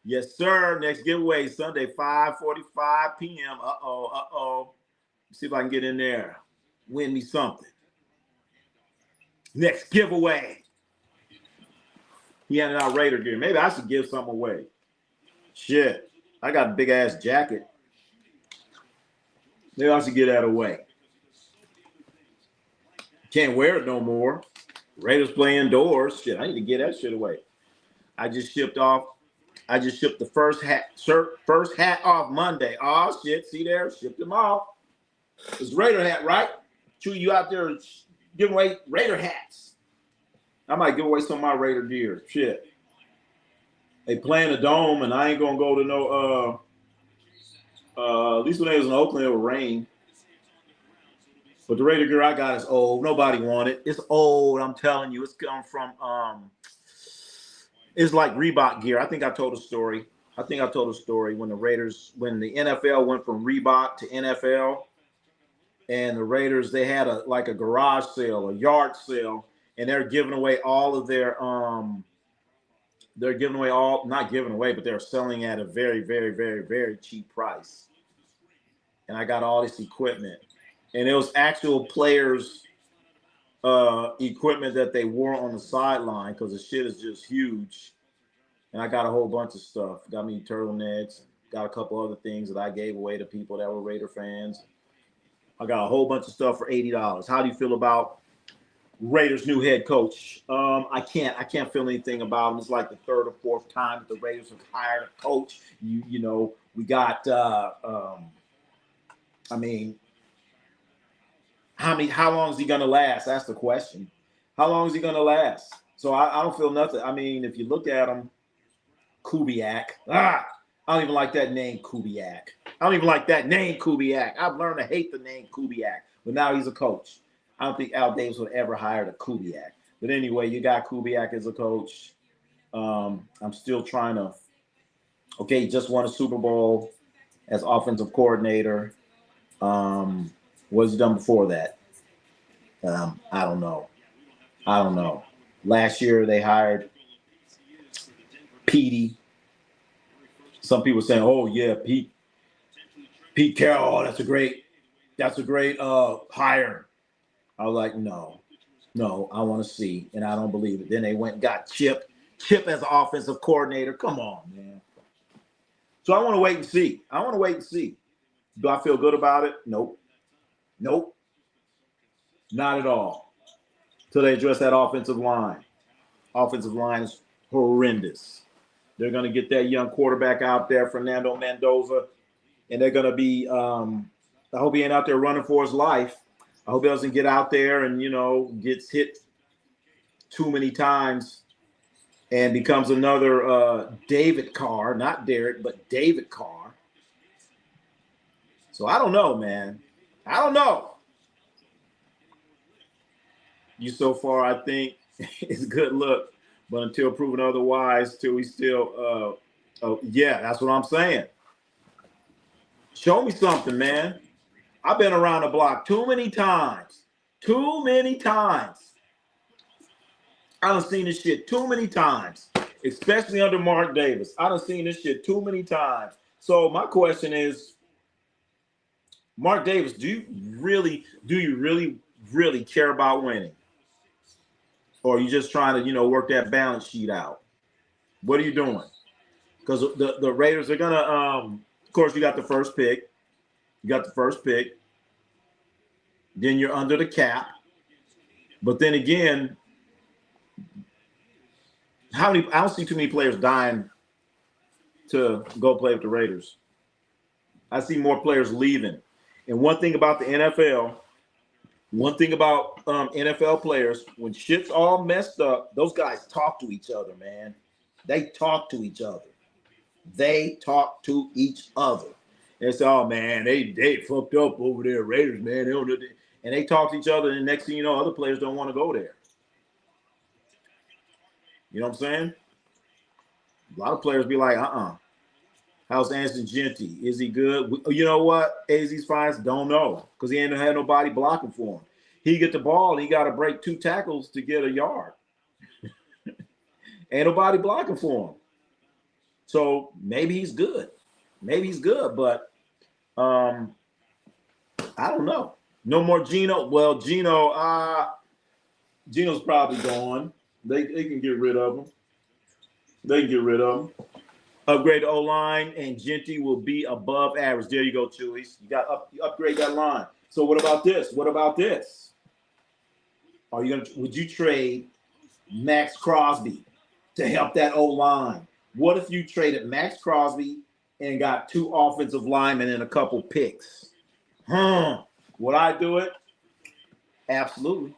Yes, sir. Next giveaway, Sunday, 5:45 p.m. Uh-oh. See if I can get in there. Win me something. Next giveaway. He handed out Raider gear. Maybe I should give some away. Shit. I got a big-ass jacket. Maybe I should get that away. Can't wear it no more. Raiders play indoors. Shit, I need to get that shit away. I just shipped the first hat off Monday. Oh, shit. See there? Shipped them off. It's Raider hat, right? Chew, you out there giving away Raider hats. I might give away some of my Raider gear. Shit. They playing the dome, and I ain't going to go to no, at least when they was in Oakland, it would rain. But the Raider gear I got is old. Nobody want it. It's old, I'm telling you. It's come from, it's like Reebok gear. I think I told a story. when the NFL went from Reebok to NFL, and the Raiders, they had a garage sale, a yard sale, and they're giving away all of their not giving away, but they're selling at a very, very, very, very cheap price. And I got all this equipment. And it was actual players' equipment that they wore on the sideline because the shit is just huge. And I got a whole bunch of stuff. Got me turtlenecks. Got a couple other things that I gave away to people that were Raider fans. I got a whole bunch of stuff for $80. How do you feel about Raiders' new head coach? I can't feel anything about him. It's like the third or fourth time that the Raiders have hired a coach. You know, we got how long is he gonna last? That's the question. How long is he gonna last? So I don't feel nothing. I mean, if you look at him, Kubiak. I don't even like that name, Kubiak. I've learned to hate the name Kubiak, but now he's a coach. I don't think Al Davis would ever hire a Kubiak. But anyway, you got Kubiak as a coach. I'm still trying to. Okay, he just won a Super Bowl as offensive coordinator. What's he done before that? I don't know. I don't know. Last year they hired Petey. Some people saying, "Oh yeah, Pete Carroll. That's a great hire." I was like, no, I want to see, and I don't believe it. Then they went and got Chip as an offensive coordinator. Come on, man. So I want to wait and see. Do I feel good about it? Nope. Not at all. Till they address that offensive line. Offensive line is horrendous. They're going to get that young quarterback out there, Fernando Mendoza, and they're going to be I hope he ain't out there running for his life. I hope he doesn't get out there and, gets hit too many times and becomes another David Carr, not Derek, but David Carr. So I don't know, man. I don't know. You so far, I think, it's a good look. But until proven otherwise, till we still, yeah, that's what I'm saying. Show me something, man. I've been around the block too many times. I done seen this shit too many times, especially under Mark Davis. I done seen this shit too many times. So my question is, Mark Davis, do you really care about winning? Or are you just trying to, work that balance sheet out? What are you doing? Because the Raiders are gonna, of course, you got the first pick. Then you're under the cap. But then again, I don't see too many players dying to go play with the Raiders. I see more players leaving. And one thing about the NFL, NFL players, when shit's all messed up, those guys talk to each other, man. They talk to each other. And say, oh, man, they fucked up over there, Raiders, man. And they talk to each other, and the next thing you know, other players don't want to go there. You know what I'm saying? A lot of players be like, how's Anson Genty? Is he good? You know what? AZ's fine. Don't know, because he ain't had nobody blocking for him. He get the ball, he got to break 2 tackles to get a yard. Ain't nobody blocking for him. So maybe he's good. But I don't know. No more Geno. Well, Geno's probably gone. They can get rid of him. Upgrade the O-line, and Genty will be above average. There you go, Chewies. You got upgrade that line. So what about this? Would you trade Max Crosby to help that O-line? What if you traded Max Crosby and got 2 offensive linemen and a couple picks? Would I do it? Absolutely.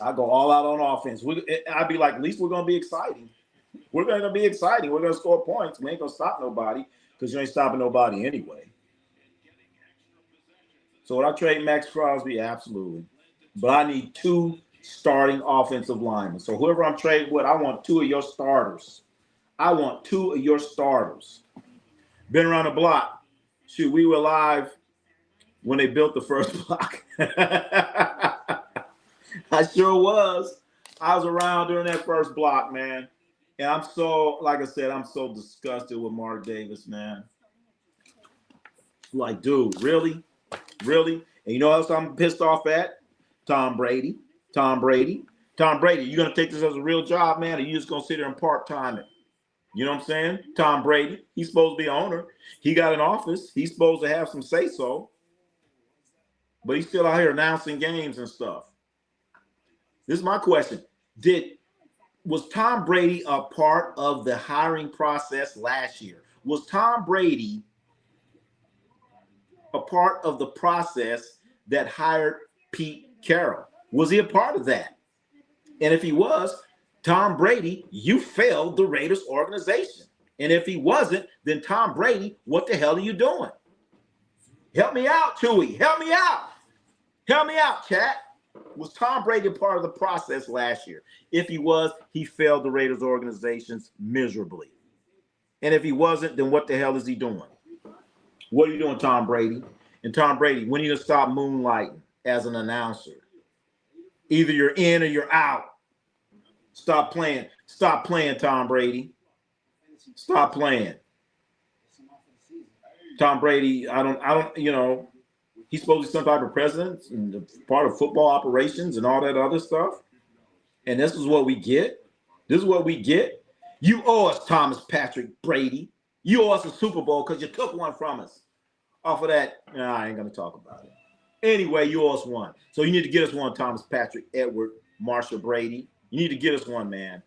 I go all out on offense. I'd be like, at least we're going to be exciting. We're going to score points. We ain't going to stop nobody, because you ain't stopping nobody anyway. So would I trade Max Crosby? Absolutely. But I need 2 starting offensive linemen. So whoever I'm trading with, I want 2 of your starters. Been around the block. Shoot, we were live when they built the first block. I sure was. I was around during that first block, man. And I'm so disgusted with Mark Davis, man. Like, dude, really? And you know what else I'm pissed off at? Tom Brady. You gonna take this as a real job, man, or you just gonna sit there and part-time it? You know what I'm saying? Tom Brady, he's supposed to be an owner. He got an office. He's supposed to have some say-so. But he's still out here announcing games and stuff. This is my question. Was Tom Brady a part of the hiring process last year? Was Tom Brady a part of the process that hired Pete Carroll? Was he a part of that? And if he was, Tom Brady, you failed the Raiders organization. And if he wasn't, then Tom Brady, what the hell are you doing? Help me out, Chewy. Help me out. Help me out, chat. Was Tom Brady part of the process last year? If he was, he failed the Raiders organizations miserably. And if he wasn't, then what the hell is he doing? What are you doing, Tom Brady? And Tom Brady, when are you going to stop moonlighting as an announcer? Either you're in or you're out. Stop playing. Stop playing, Tom Brady. Stop playing. Tom Brady, I don't, he's supposed to be some type of president and part of football operations and all that other stuff. And this is what we get. This is what we get. You owe us, Thomas Patrick Brady. You owe us a Super Bowl because you took one from us. Off of that, I ain't going to talk about it. Anyway, you owe us one. So you need to get us one, Thomas Patrick, Edward, Marshall Brady. You need to get us one, man.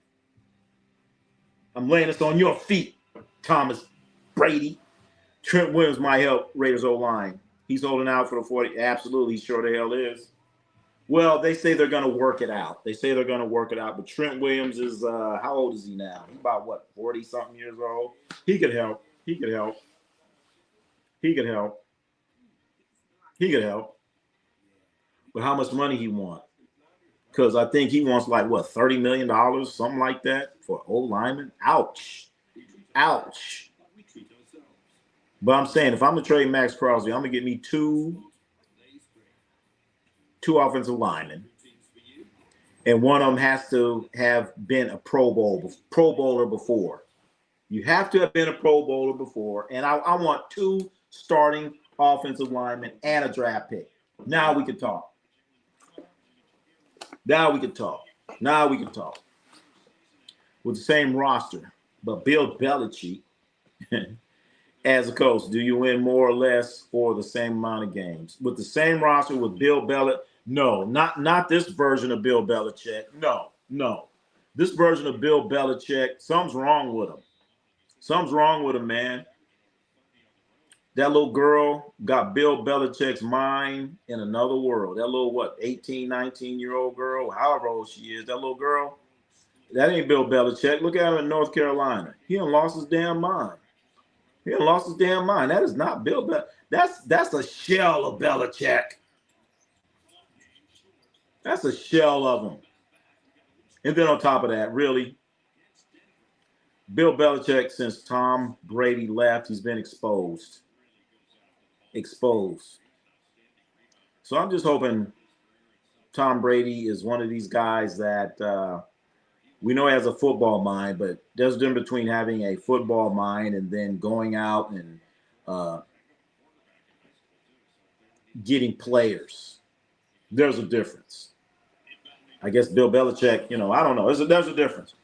I'm laying this on your feet, Thomas Brady. Trent Williams might help Raiders O-line. He's holding out for the 40. Absolutely, he sure the hell is. Well, they say they're going to work it out. But Trent Williams is, how old is he now? He's about, 40-something years old? He could help. But how much money he want? Because I think he wants $30 million, something like that for O-lineman. Ouch. But I'm saying if I'm going to trade Max Crosby, I'm going to get me two offensive linemen. And one of them has to have been a Pro Bowler before. You have to have been a Pro Bowler before. And I want two starting offensive linemen and a draft pick. Now we can talk. With the same roster. But Bill Belichick, as a coach, do you win more or less for the same amount of games? With the same roster with Bill Belichick? No, not this version of Bill Belichick. No. This version of Bill Belichick, something's wrong with him. Man. That little girl got Bill Belichick's mind in another world. That little, 18, 19-year-old girl, however old she is, that little girl, that ain't Bill Belichick. Look at him in North Carolina. He done lost his damn mind. That is not Bill Belichick. That's a shell of Belichick. That's a shell of him. And then on top of that, really, Bill Belichick, since Tom Brady left, he's been exposed. So I'm just hoping Tom Brady is one of these guys that we know has a football mind, but there's a difference between having a football mind and then going out and getting players. There's a difference. I guess Bill Belichick, I don't know. There's a difference.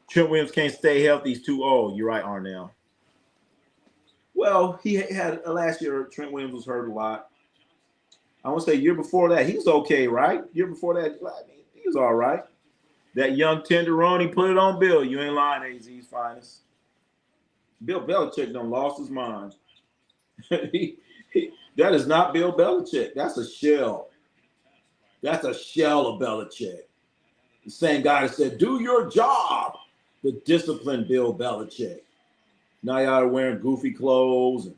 Trent Williams can't stay healthy. He's too old. You're right, Arnell. Well, he had last year, Trent Williams was hurt a lot. I want to say year before that, he was okay, right? Year before that, he was all right. That young tenderoni put it on Bill. You ain't lying, AZ's finest. Bill Belichick done lost his mind. That is not Bill Belichick. That's a shell. That's a shell of Belichick. The same guy that said, do your job. The disciplined Bill Belichick. Now y'all are wearing goofy clothes and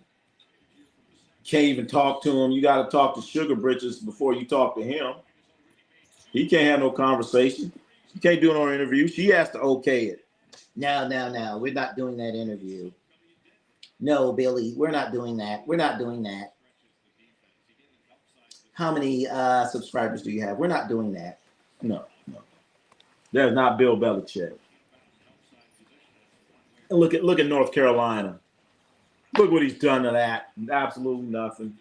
can't even talk to him. You got to talk to Sugar Britches before you talk to him. He can't have no conversation. You can't do no interview. She has to okay it. No. We're not doing that interview. No, Billy, we're not doing that. How many subscribers do you have? We're not doing that. No. That's not Bill Belichick. And look at North Carolina. Look what he's done to that. Absolutely nothing.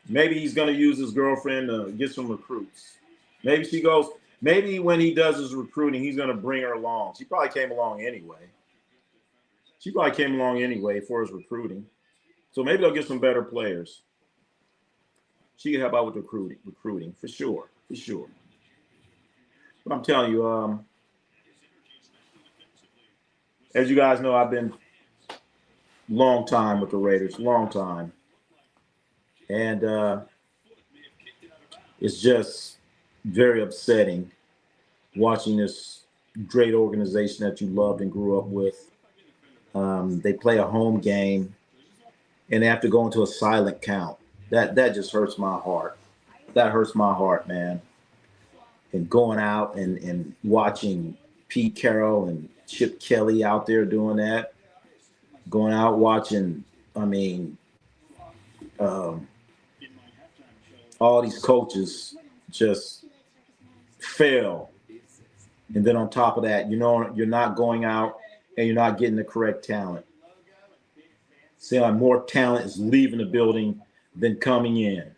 Maybe he's going to use his girlfriend to get some recruits. Maybe when he does his recruiting, he's going to bring her along. She probably came along anyway. For his recruiting. So maybe they'll get some better players. She can help out with recruiting for sure. But I'm telling you, as you guys know, I've been long time with the Raiders, long time. And it's just very upsetting watching this great organization that you loved and grew up with. They play a home game and they have to go into a silent count. That just hurts my heart. That hurts my heart, man. And going out and watching Pete Carroll and Chip Kelly out there doing that, going out watching, I mean, um, all these coaches just fail. And then on top of that, you're not going out and you're not getting the correct talent. See, like more talent is leaving the building than coming in.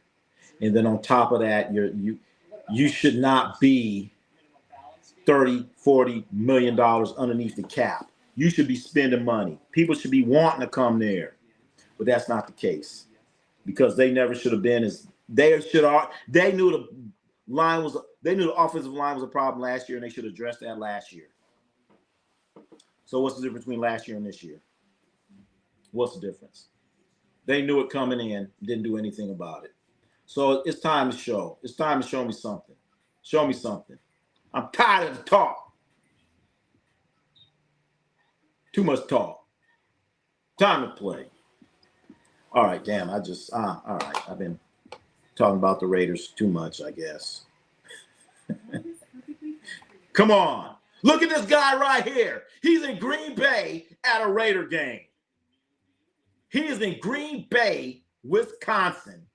And then on top of that, you should not be 30-40 million dollars underneath the cap. You should be spending money. People should be wanting to come there. But that's not the case. Because they never should have been as they knew the offensive line was a problem last year, and they should address that last year. So what's the difference between last year and this year? What's the difference? They knew it coming in, didn't do anything about it. So it's time to show. It's time to show me something. Show me something. I'm tired of the talk. Too much talk. Time to play. All right, damn. All right. I've been talking about the Raiders too much, I guess. Come on. Look at this guy right here. He's in Green Bay at a Raider game. He is in Green Bay, Wisconsin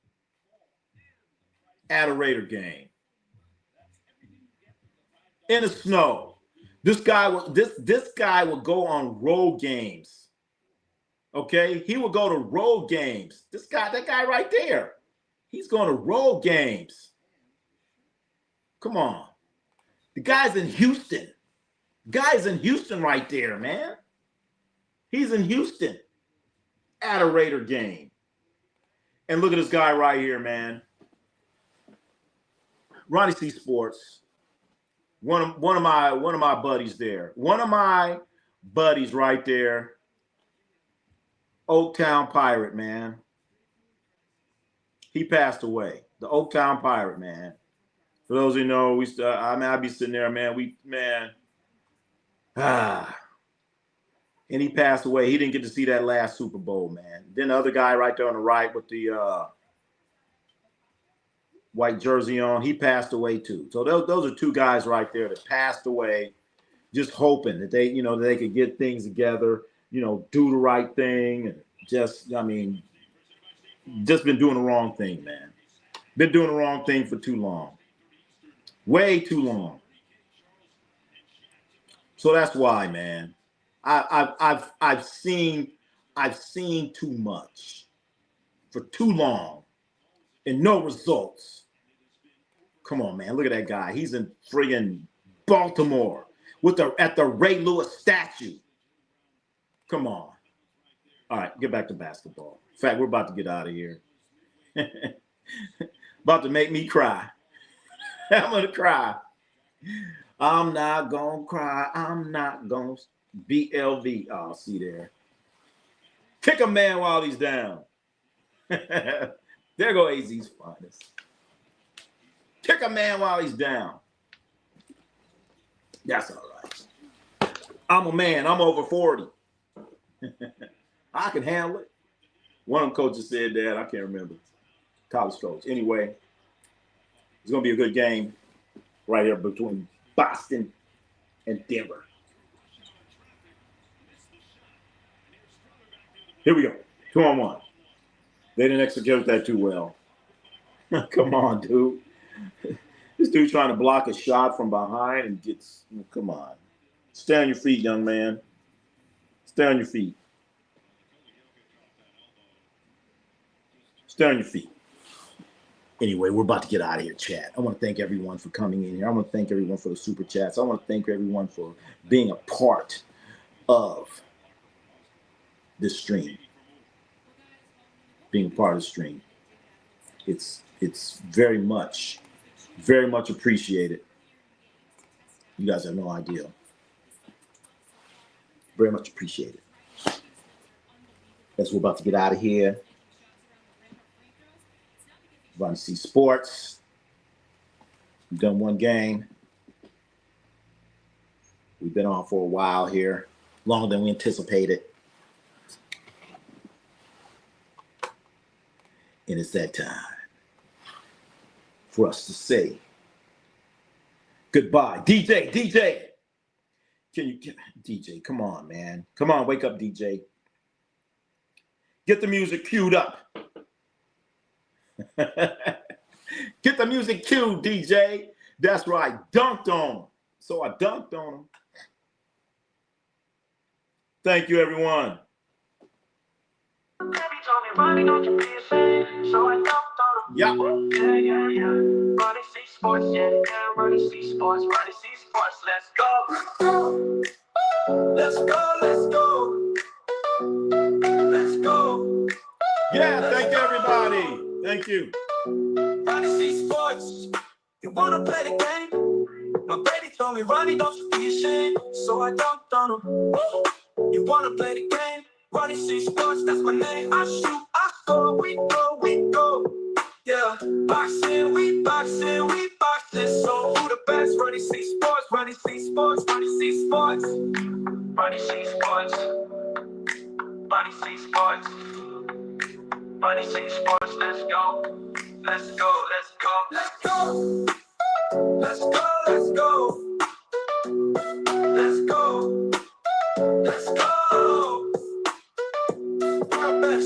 at a Raider game. In the snow. This guy will go on road games. Okay? He will go to road games. That guy right there. He's going to road games. Come on. The guy's in Houston. Guy's in Houston right there, man. He's in Houston at a Raider game. And look at this guy right here, man. Ronnie C Sports. One of my buddies there. One of my buddies right there. Oaktown Pirate, man. He passed away. The Oaktown Pirate, man. For those who know, I'd be sitting there, man. And he passed away. He didn't get to see that last Super Bowl, man. Then the other guy right there on the right with the white jersey on, he passed away too. So those are two guys right there that passed away, just hoping that they could get things together, do the right thing, and just been doing the wrong thing, man. Been doing the wrong thing for too long. Way too long. So that's why, man. I've seen too much for too long and no results. Come on, man. Look at that guy. He's in friggin' Baltimore at the Ray Lewis statue. Come on. All right, get back to basketball. In fact, we're about to get out of here. About to make me cry. I'm going to cry. I'm not going to cry. I'm not going to. BLV. Oh, see there. Kick a man while he's down. There go AZ's finest. Kick a man while he's down. That's all right. I'm a man. I'm over 40. I can handle it. One of them coaches said that. I can't remember. College coach. Anyway, it's going to be a good game right here between Boston and Denver. Here we go. 2-on-1. They didn't execute that too well. Come on, dude. This dude's trying to block a shot from behind and gets, come on. Stay on your feet, young man. Stay on your feet. Stay on your feet. Anyway, we're about to get out of here, chat. I want to thank everyone for coming in here. I want to thank everyone for the super chats. I want to thank everyone for being a part of this stream. Being a part of the stream. It's very much appreciated. You guys have no idea. Very much appreciated. Guess we're about to get out of here. Ronnie C Sports. We've done one game. We've been on for a while here, longer than we anticipated. And it's that time for us to say goodbye. DJ. DJ, come on, man. Come on, wake up, DJ. Get the music queued up. Get the music cued, DJ. That's right. Dunked on him. So I dunked on him. Thank you, everyone. Yeah. Yeah. Ronnie C Sports, yeah. Ronnie C Sports, Ronnie C Sports. Let's go. Yeah, thank you, everybody. Thank you. Ronnie C Sports. You wanna play the game? My baby told me, Ronnie, don't you be ashamed. So I dunked on him. You wanna play the game? Ronnie C Sports, that's my name. I shoot, I score, we go. Yeah, boxing, we boxing. So who the best? Ronnie C Sports, Ronnie C Sports, Ronnie C Sports. Ronnie C Sports. Ronnie C Sports. Ronnie C Sports, let's go. Let's go.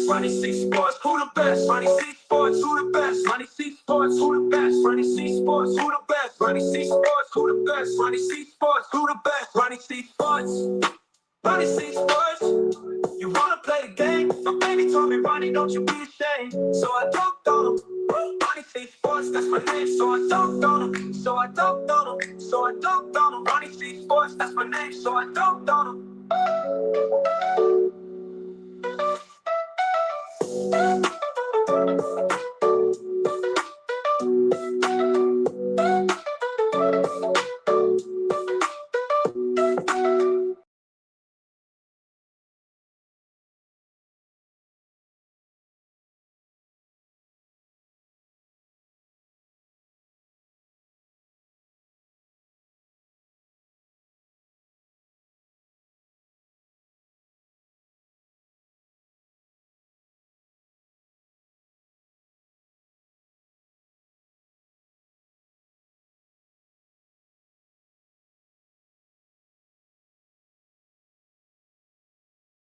Ronnie C Sports, who the best? Ronnie C Sports, who the best? Ronnie C Sports, who the best? Ronnie C Sports, who the best? Ronnie C Sports, who the best? Ronnie C Sports, who the best? Ronnie C Sports, Ronnie C Sports. You wanna play the game? My baby told me, Ronnie, don't you be ashamed. So I dunked on him. Ronnie C Sports, that's my name. So I dunked on him.